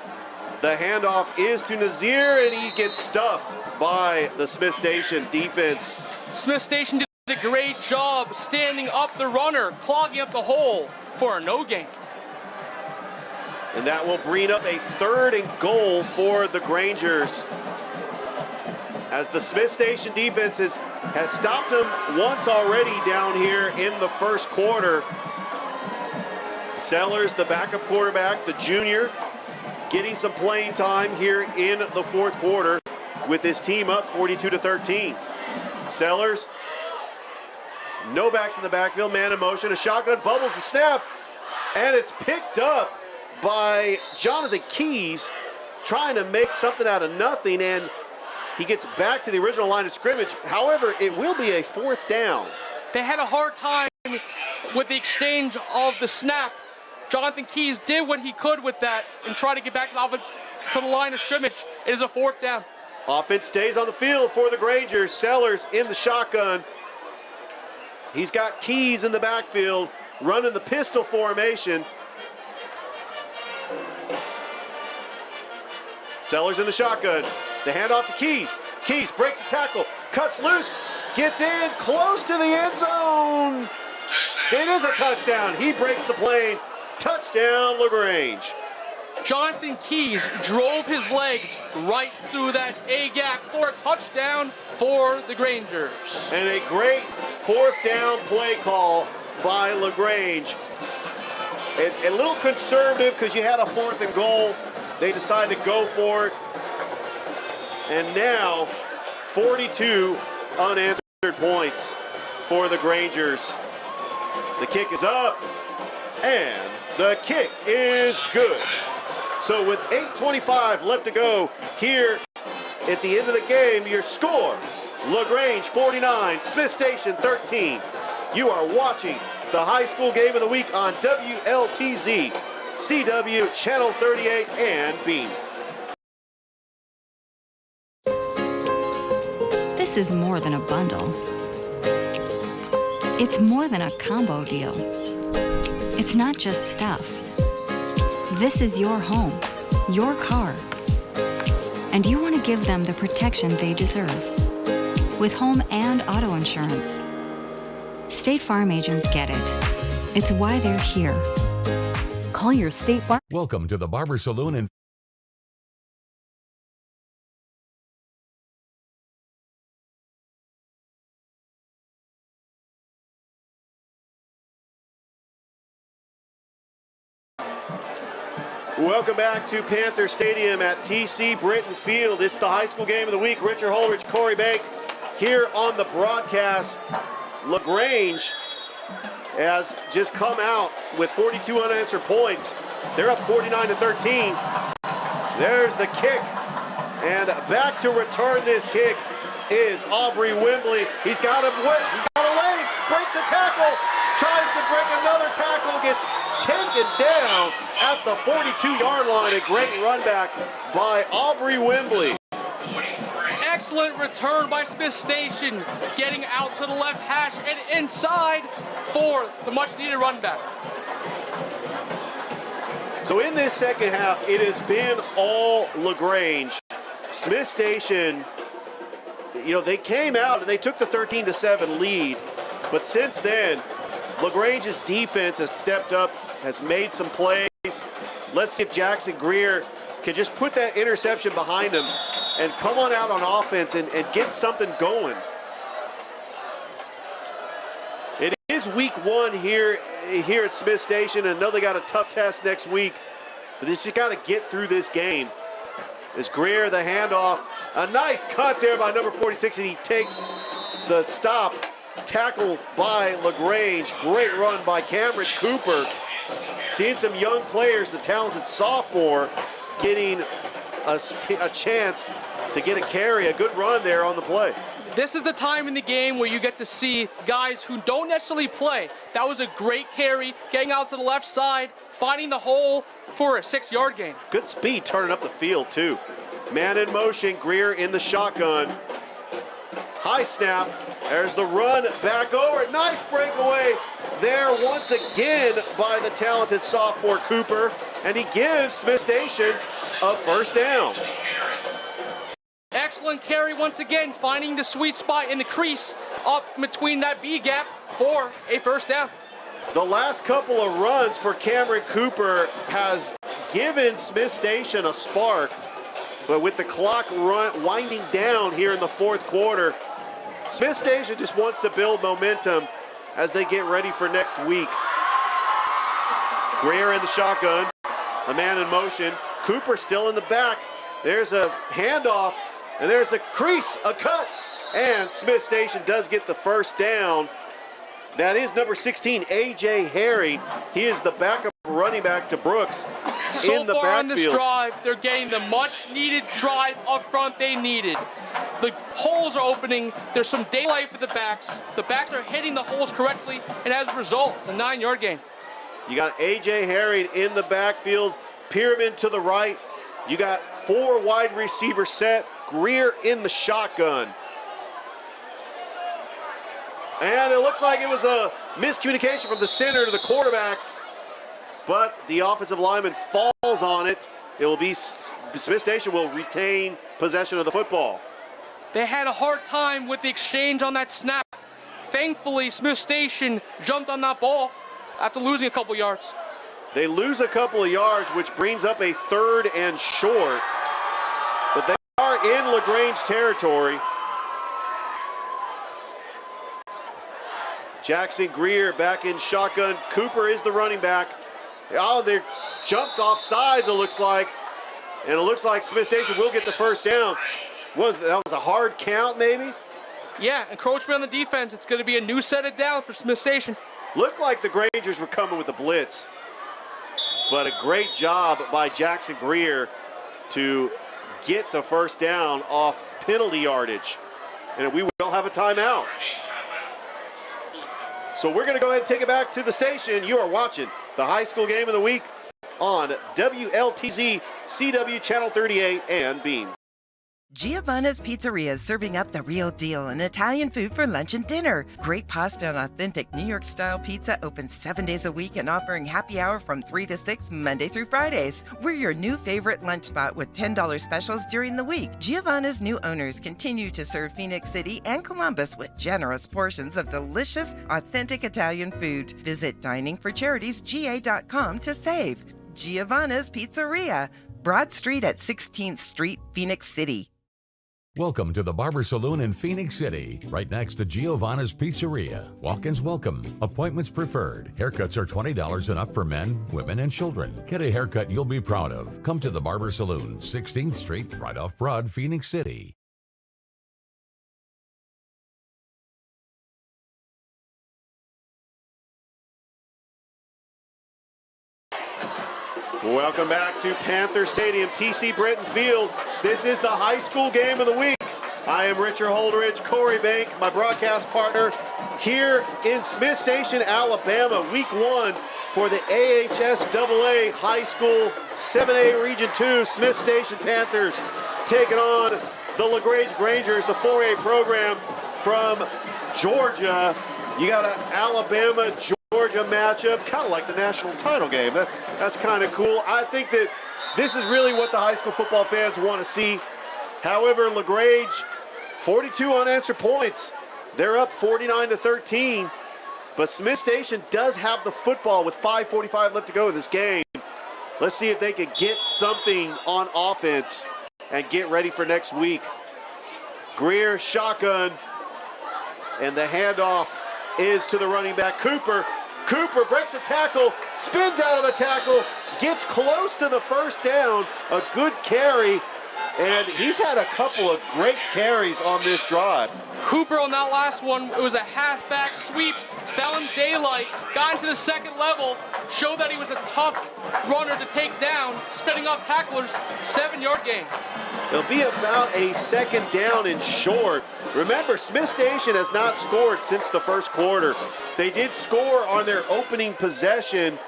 The handoff is to Nazir, and he gets stuffed by the Smith Station defense. Smith Station did a great job standing up the runner, clogging up the hole for a no gain. And that will bring up a 3rd and goal for the Grangers, as the Smith Station defense has stopped them once already down here in the first quarter. Sellers, the backup quarterback, the junior, getting some playing time here in the fourth quarter with his team up 42-13. Sellers No backs in the backfield, man in motion. A shotgun bubbles the snap, and it's picked up by Jonathan Keys, trying to make something out of nothing, and he gets back to the original line of scrimmage. However, it will be a 4th down. They had a hard time with the exchange of the snap. Jonathan Keys did what he could with that and try to get back to the line of scrimmage. It is a 4th down. Offense stays on the field for the Grangers. Sellers in the shotgun. He's got Keys in the backfield, running the pistol formation. Sellers in the shotgun. The handoff to Keys. Keys breaks the tackle, cuts loose, gets in, close to the end zone. It is a touchdown. He breaks the plane. Touchdown, LaGrange. Jonathan Keys drove his legs right through that A-gap for a touchdown for the Grangers. And a great 4th down play call by LaGrange. A little conservative because you had a 4th and goal. They decided to go for it. And now 42 unanswered points for the Grangers. The kick is up, and the kick is good. So with 8:25 left to go here at the end of the game, your score, LaGrange 49, Smith Station 13. You are watching the high school game of the week on WLTZ, CW, Channel 38, and Beam. This is more than a bundle. It's more than a combo deal. It's not just stuff. This is your home, your car. And you want to give them the protection they deserve. With home and auto insurance. State Farm agents get it. It's why they're here. Call your State Farm. Welcome to the Barber Saloon in Welcome back to Panther Stadium at TC Britton Field. It's the high school game of the week. Richard Holrich, Corey Bank here on the broadcast. LaGrange has just come out with 42 unanswered points. They're up 49-13. There's the kick. And back to return this kick is Aubrey Wembley. He's got him whipped. He's got a lane. Breaks the tackle. Tries to break another tackle. Gets taken down at the 42-yard line. A great run back by Aubrey Wembley. Excellent return by Smith Station, getting out to the left hash and inside for the much-needed run back. So in this second half, it has been all LaGrange. Smith Station, they came out and they took the 13-7 lead, but since then, LaGrange's defense has stepped up, has made some plays. Let's see if Jackson Greer can just put that interception behind him and come on out on offense and get something going. It is week 1 here at Smith Station, and I know they got a tough test next week, but they just got to get through this game. As Greer, the handoff, a nice cut there by number 46, and he takes the stop. Tackle by LaGrange. Great run by Cameron Cooper. Seeing some young players, the talented sophomore, getting a chance to get a carry. A good run there on the play. This is the time in the game where you get to see guys who don't necessarily play. That was a great carry, getting out to the left side, finding the hole for a 6-yard gain. Good speed turning up the field, too. Man in motion, Greer in the shotgun. High snap. There's the run back over. Nice breakaway there once again by the talented sophomore Cooper. And he gives Smith Station a first down. Excellent carry once again, finding the sweet spot in the crease up between that B gap for a first down. The last couple of runs for Cameron Cooper has given Smith Station a spark. But with the clock winding down here in the fourth quarter, Smith Station just wants to build momentum as they get ready for next week. Greer in the shotgun, a man in motion. Cooper still in the back. There's a handoff, and there's a crease, a cut, and Smith Station does get the first down. That is number 16, A.J. Harry. He is the backup running back to Brooks in the So far on this backfield. drive, they're getting the much-needed drive up front they needed. The holes are opening. There's some daylight for the backs. The backs are hitting the holes correctly, and as a result, it's a 9-yard gain. You got A.J. Harry in the backfield, Pyramid to the right. You got 4 wide receiver set, Greer in the shotgun. And it looks like it was a miscommunication from the center to the quarterback, but the offensive lineman falls on it. It will be Smith Station will retain possession of the football. They had a hard time with the exchange on that snap. Thankfully, Smith Station jumped on that ball after losing a couple yards. They lose a couple of yards, which brings up a 3rd and short, but they are in LaGrange territory. Jackson Greer back in shotgun. Cooper is the running back. Oh, they jumped off sides, it looks like. And it looks like Smith Station will get the first down. That was a hard count, maybe? Yeah, encroachment on the defense. It's going to be a new set of down for Smith Station. Looked like the Grangers were coming with the blitz. But a great job by Jackson Greer to get the first down off penalty yardage. And we will have a timeout. So we're going to go ahead and take it back to the station. You are watching the high school game of the week on WLTZ, CW Channel 38, and Beam. Giovanna's Pizzeria is serving up the real deal in Italian food for lunch and dinner. Great pasta and authentic New York-style pizza open 7 days a week and offering happy hour from 3 to 6 Monday through Fridays. We're your new favorite lunch spot with $10 specials during the week. Giovanna's new owners continue to serve Phoenix City and Columbus with generous portions of delicious, authentic Italian food. Visit diningforcharitiesga.com to save. Giovanna's Pizzeria, Broad Street at 16th Street, Phoenix City. Welcome to the Barber Saloon in Phoenix City, right next to Giovanna's Pizzeria. Walk-ins welcome. Appointments preferred. Haircuts are $20 and up for men, women, and children. Get a haircut you'll be proud of. Come to the Barber Saloon, 16th Street, right off Broad, Phoenix City. Welcome back to Panther Stadium, TC Britton Field. This is the high school game of the week. I am Richard Holdridge, Corey Bank, my broadcast partner, here in Smith Station, Alabama, week 1 for the AHSAA High School 7A Region 2. Smith Station Panthers taking on the LaGrange Grangers, the 4A program from Georgia. You got an Alabama-Georgia matchup, kind of like the national title game. That's kind of cool. I think that this is really what the high school football fans want to see. However, LaGrange, 42 unanswered points. They're up 49-13. But Smith Station does have the football with 5:45 left to go in this game. Let's see if they can get something on offense and get ready for next week. Greer, shotgun, and the handoff is to the running back, Cooper. Cooper breaks a tackle, spins out of a tackle, gets close to the first down, a good carry, and he's had a couple of great carries on this drive. Cooper on that last one, it was a halfback sweep, found daylight, got into the second level, showed that he was a tough runner to take down, spinning off tacklers, 7-yard gain. It'll be about a second down and short. Remember, Smith Station has not scored since the first quarter. They did score on their opening possession.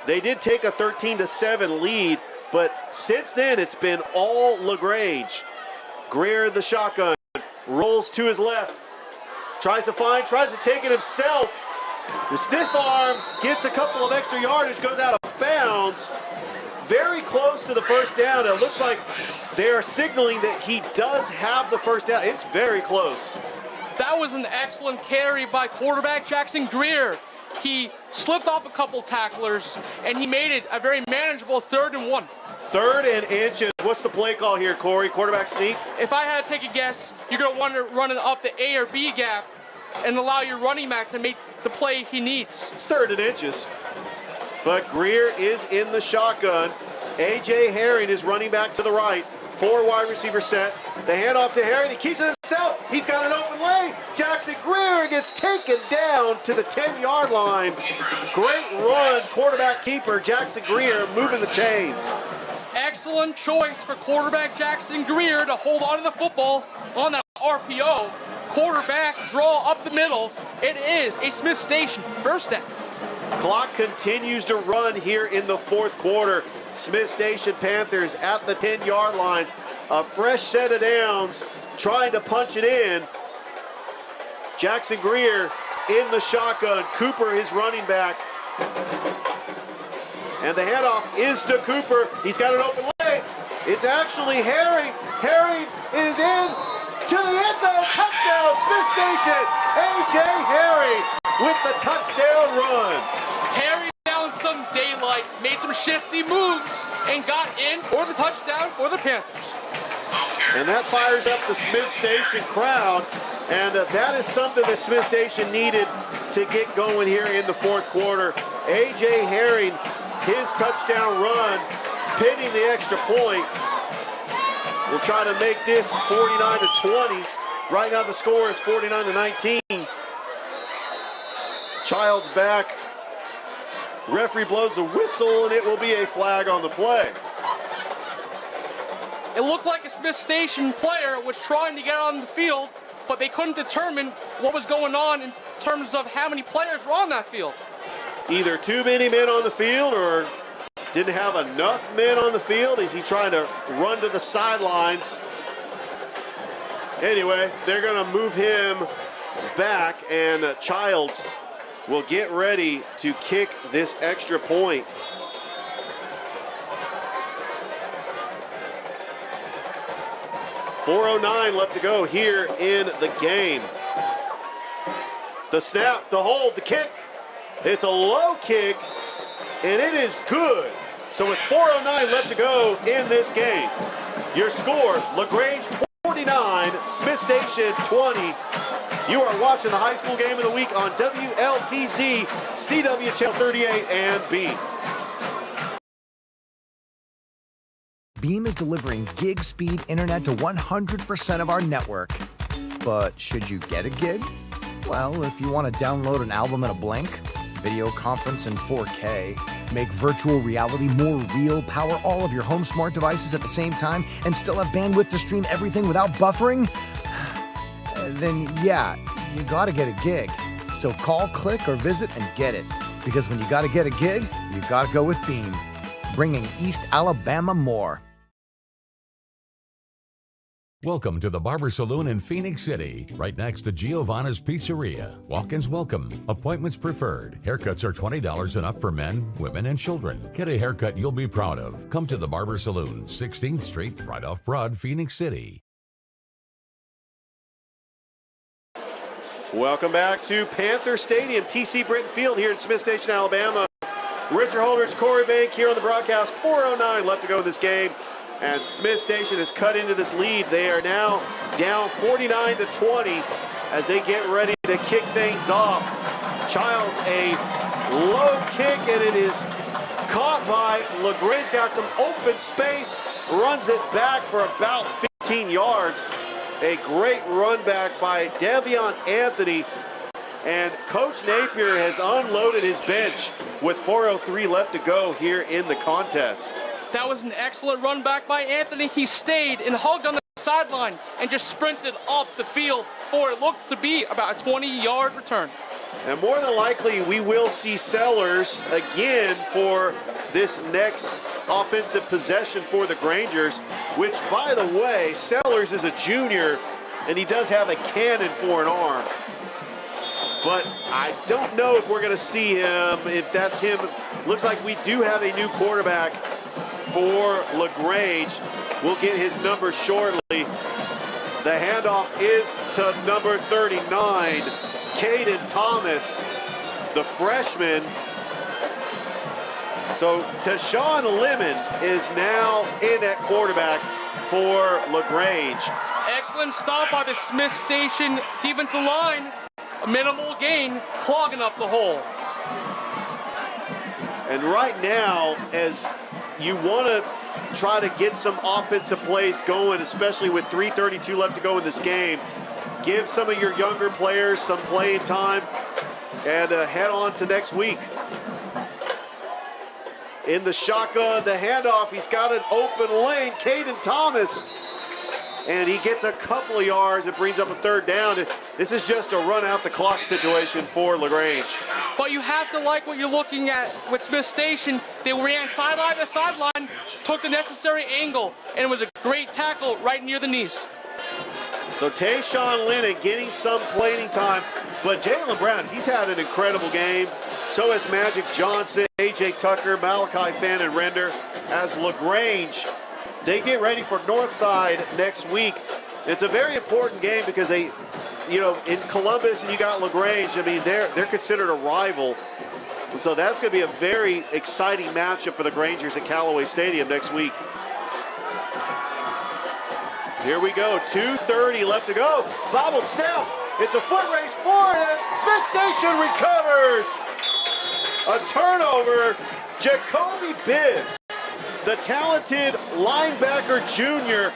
They did take a 13-7 lead, but since then it's been all LaGrange. Greer, the shotgun, rolls to his left, tries to take it himself. The stiff arm gets a couple of extra yardage, goes out of bounds. Very close to the first down. It looks like they are signaling that he does have the first down. It's very close. That was an excellent carry by quarterback Jackson Greer. He slipped off a couple tacklers, and he made it a very manageable 3rd and 1. 3rd and inches. What's the play call here, Corey? Quarterback sneak? If I had to take a guess, you're going to want to run it up the A or B gap and allow your running back to make the play he needs. It's 3rd and inches. But Greer is in the shotgun. A.J. Herring is running back to the right. 4 wide receiver set. The handoff to Herring. He keeps it himself. He's got an open lane. Jackson Greer gets taken down to the 10-yard line. Great run, quarterback keeper Jackson Greer moving the chains. Excellent choice for quarterback Jackson Greer to hold on to the football on that RPO. Quarterback draw up the middle. It is a Smith Station first down. Clock continues to run here in the fourth quarter. Smith Station Panthers at the 10-yard line. A fresh set of downs, trying to punch it in. Jackson Greer in the shotgun. Cooper, his running back. And the handoff is to Cooper. He's got an open lane. It's actually Herring. Herring is in to the end zone. Touchdown, Smith Station. A.J. Herring with the touchdown run. Harry found some daylight, made some shifty moves, and got in for the touchdown for the Panthers. And that fires up the Smith Station crowd. And that is something that Smith Station needed to get going here in the fourth quarter. A.J. Herring, his touchdown run, pinning the extra point. We'll try to make this 49-20. Right now the score is 49-19. Child's back. Referee blows the whistle, and it will be a flag on the play. It looked like a Smith Station player was trying to get on the field, but they couldn't determine what was going on in terms of how many players were on that field. Either too many men on the field or didn't have enough men on the field. Is he trying to run to the sidelines? Anyway, they're going to move him back, and Childs will get ready to kick this extra point. .409 left to go here in the game. The snap, the hold, the kick. It's a low kick, and it is good. So with .409 left to go in this game, your score, LaGrange 49, Smith Station 20. You are watching the high school game of the week on WLTZ, CW Channel 38, and Beam. Beam is delivering gig speed internet to 100% of our network. But should you get a gig? Well, if you want to download an album in a blink, video conference in 4K, make virtual reality more real, power all of your home smart devices at the same time, and still have bandwidth to stream everything without buffering, then yeah, you gotta get a gig. So call, click, or visit and get it. Because when you gotta get a gig, you gotta go with Beam. Bringing East Alabama more. Welcome to the Barber Saloon in Phoenix City, right next to Giovanna's Pizzeria. Walk-ins welcome. Appointments preferred. Haircuts are $20 and up for men, women, and children. Get a haircut you'll be proud of. Come to the Barber Saloon, 16th Street, right off Broad, Phoenix City. Welcome back to Panther Stadium, TC Britton Field here in Smith Station, Alabama. Richard Holdridge, Corey Bank here on the broadcast. .409 left to go in this game. And Smith Station has cut into this lead. They are now down 49-20 as they get ready to kick things off. Childs, a low kick, and it is caught by LaGrange. Got some open space, runs it back for about 15 yards. A great run back by Devion Anthony. And Coach Napier has unloaded his bench with 4:03 left to go here in the contest. That was an excellent run back by Anthony. He stayed and hugged on the sideline and just sprinted up the field for it looked to be about a 20-yard return. And more than likely, we will see Sellers again for this next offensive possession for the Grangers, which, by the way, Sellers is a junior, and he does have a cannon for an arm. But I don't know if we're going to see him, if that's him. Looks like we do have a new quarterback for LaGrange. We'll get his number shortly. The handoff is to number 39, Caden Thomas, the freshman. So Tashawn Lemon is now in at quarterback for LaGrange. Excellent stop by the Smith Station defensive line. A minimal gain, clogging up the hole. And right now, as you want to try to get some offensive plays going, especially with 3:32 left to go in this game. Give some of your younger players some playing time and head on to next week. In the shotgun, the handoff, he's got an open lane, Caden Thomas, and he gets a couple of yards and brings up a third down. This is just a run out the clock situation for LaGrange. But you have to like what you're looking at with Smith Station. They ran sideline to sideline, took the necessary angle, and it was a great tackle right near the knees. So Tayshawn Lennon getting some playing time, but Jalen Brown, he's had an incredible game. So has Magic Johnson, A.J. Tucker, Malachi Fan, and Render. As LaGrange, they get ready for Northside next week. It's a very important game because they, in Columbus and you got LaGrange, I mean, they're considered a rival. And so that's going to be a very exciting matchup for the Grangers at Callaway Stadium next week. Here we go, 2:30 left to go. Bobbled snap, it's a foot race forward, and Smith Station recovers. A turnover, Jacoby Bibbs, the talented linebacker junior.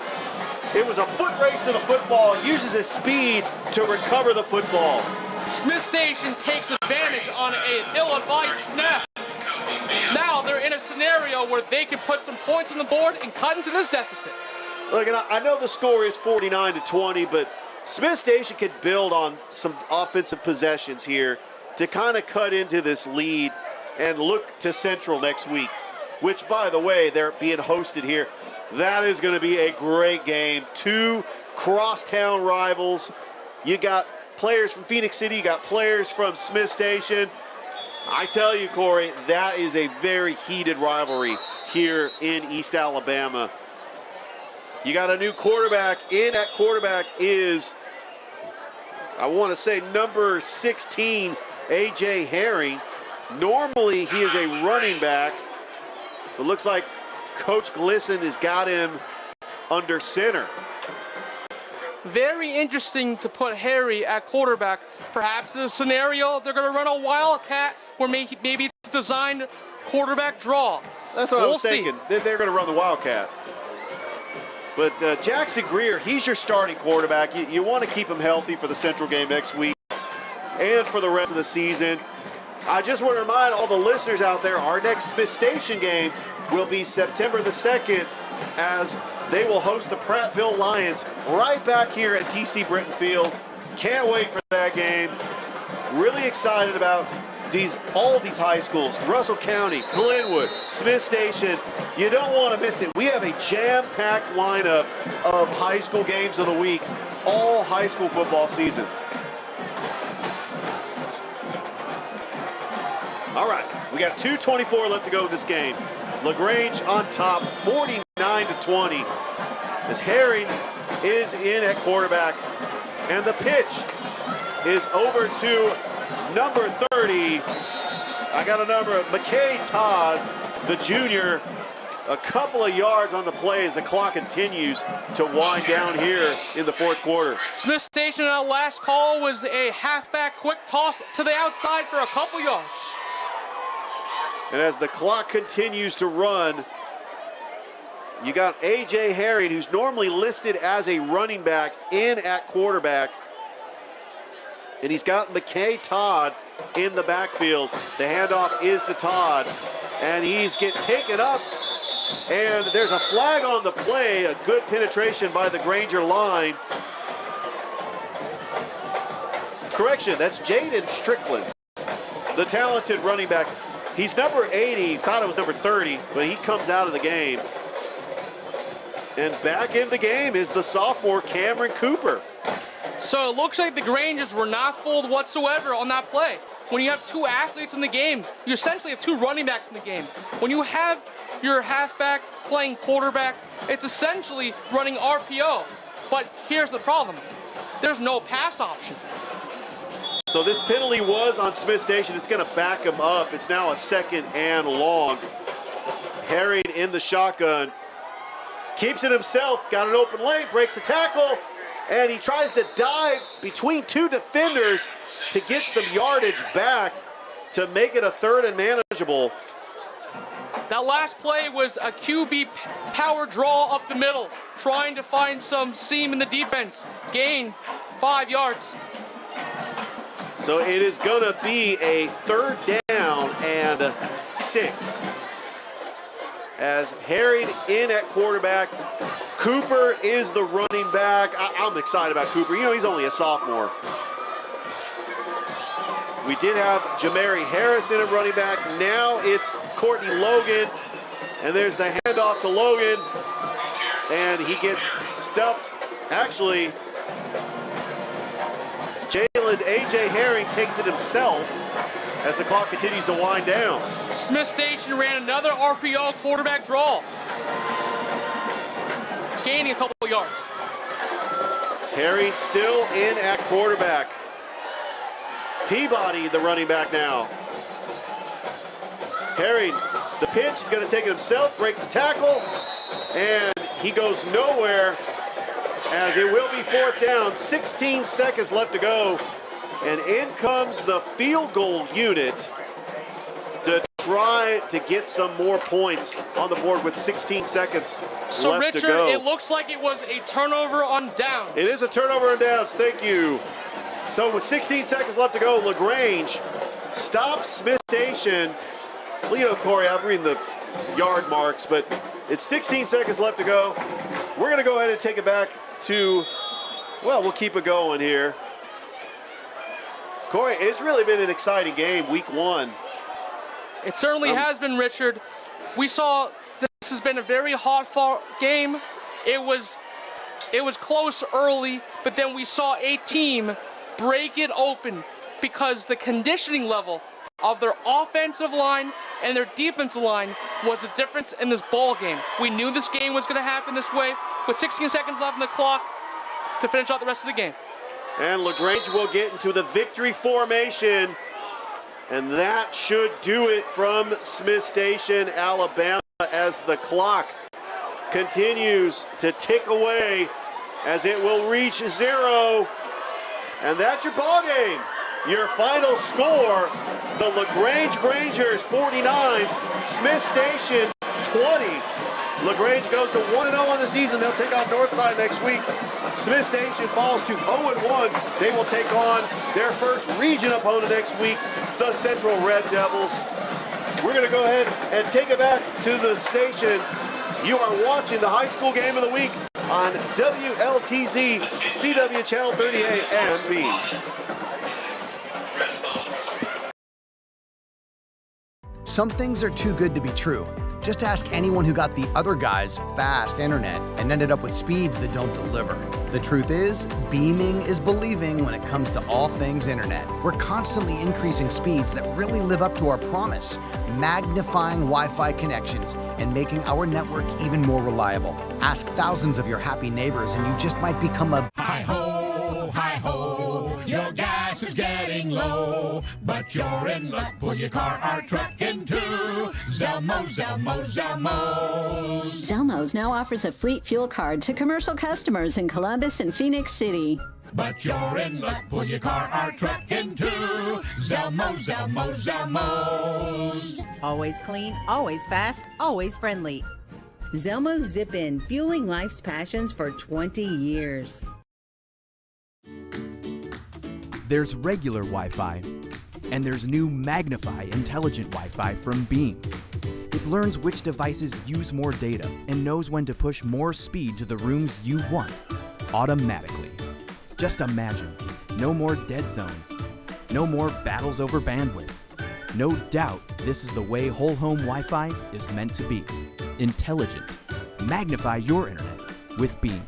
It was a foot race to the football, uses his speed to recover the football. Smith Station takes advantage on an ill-advised snap. Now they're in a scenario where they can put some points on the board and cut into this deficit. Look, and I know the score is 49-20, but Smith Station could build on some offensive possessions here to kind of cut into this lead and look to Central next week, which, by the way, they're being hosted here. That is going to be a great game. Two crosstown rivals. You got players from Phoenix City, you got players from Smith Station. I tell you, Corey, that is a very heated rivalry here in East Alabama. You got a new quarterback. In at quarterback is, I want to say, number 16, A.J. Herring. Normally, he is a running back. It looks like Coach Glisson has got him under center. Very interesting to put Harry at quarterback. Perhaps in a scenario they're going to run a wildcat where maybe it's designed quarterback draw. That's what I was thinking. They're going to run the wildcat. But Jackson Greer, he's your starting quarterback. You want to keep him healthy for the Central game next week and for the rest of the season. I just want to remind all the listeners out there, our next Smith Station game will be September the 2nd as they will host the Prattville Lions right back here at TC Britton Field. Can't wait for that game. Really excited about all these high schools, Russell County, Glenwood, Smith Station. You don't want to miss it. We have a jam-packed lineup of high school games of the week, all high school football season. All right, we got 2:24 left to go in this game. LaGrange on top, 49-20, as Herring is in at quarterback. And the pitch is over to number 30. I got a number of McKay Todd, the junior. A couple of yards on the play as the clock continues to wind down here in the fourth quarter. Smith Station on last call was a halfback quick toss to the outside for a couple yards. And as the clock continues to run, you got A.J. Herring, who's normally listed as a running back, in at quarterback. And he's got McKay Todd in the backfield. The handoff is to Todd. And he's taken up. And there's a flag on the play. A good penetration by the Granger line. Correction, that's Jaden Strickland, the talented running back. He's number 80, thought it was number 30, but he comes out of the game. And back in the game is the sophomore Cameron Cooper. So it looks like the Grangers were not fooled whatsoever on that play. When you have two athletes in the game, you essentially have two running backs in the game. When you have your halfback playing quarterback, it's essentially running RPO. But here's the problem. There's no pass option. So this penalty was on Smith Station. It's going to back him up. It's now a 2nd and long. Herring in the shotgun. Keeps it himself. Got an open lane. Breaks the tackle. And he tries to dive between two defenders to get some yardage back to make it a 3rd and manageable. That last play was a QB power draw up the middle, trying to find some seam in the defense. Gain 5 yards. So it is going to be a 3rd down and 6. As harried in at quarterback, Cooper is the running back. I'm excited about Cooper. You know, he's only a sophomore. We did have Jamari Harrison at running back. Now it's Courtney Logan. And there's the handoff to Logan. And he gets stuffed. Actually, A.J. Herring takes it himself as the clock continues to wind down. Smith Station ran another RPO quarterback draw, gaining a couple yards. Herring still in at quarterback. Peabody, the running back now. Herring, the pitch, he's going to take it himself, breaks the tackle, and he goes nowhere as it will be 4th down, 16 seconds left to go. And in comes the field goal unit to try to get some more points on the board with 16 seconds So left Richard, to go. it looks like it was a turnover on downs. It is a turnover on downs, thank you. So with 16 seconds left to go, LaGrange stops Smith Station. Well, you know, Corey, I'm reading the yard marks, but it's 16 seconds left to go. We're going to go ahead and take it back to, well, we'll keep it going here. Corey, it's really been an exciting game, week 1. It certainly has been, Richard. We saw this has been a very hot-fought game. It was close early, but then we saw a team break it open because the conditioning level of their offensive line and their defensive line was the difference in this ball game. We knew this game was going to happen this way with 16 seconds left on the clock to finish out the rest of the game. And LaGrange will get into the victory formation, and that should do it from Smith Station, Alabama, as the clock continues to tick away as it will reach 0. And that's your ball game. Your final score, the LaGrange Grangers 49, Smith Station 20. LaGrange goes to 1-0 on the season. They'll take on Northside next week. Smith Station falls to 0-1. They will take on their first region opponent next week, the Central Red Devils. We're going to go ahead and take it back to the station. You are watching the high school game of the week on WLTZ, CW Channel 38 and B. Some things are too good to be true. Just ask anyone who got the other guy's fast internet and ended up with speeds that don't deliver. The truth is, beaming is believing when it comes to all things internet. We're constantly increasing speeds that really live up to our promise, magnifying Wi-Fi connections and making our network even more reliable. Ask thousands of your happy neighbors and you just might become a Hi-ho, your gas is getting low, but you're in luck. Pull your car or truck into Zelmo, Zelmo, Zelmo. Zelmo's now offers a fleet fuel card to commercial customers in Columbus and Phoenix City. But you're in luck. Pull your car or truck into Zelmo, Zelmo, Zelmo. Always clean, always fast, always friendly. Zelmo Zip-In, fueling life's passions for 20 years. There's regular Wi-Fi, and there's new Magnify intelligent Wi-Fi from Beam. It learns which devices use more data and knows when to push more speed to the rooms you want, automatically. Just imagine, no more dead zones, no more battles over bandwidth. No doubt this is the way whole home Wi-Fi is meant to be. Intelligent. Magnify your internet with Beam.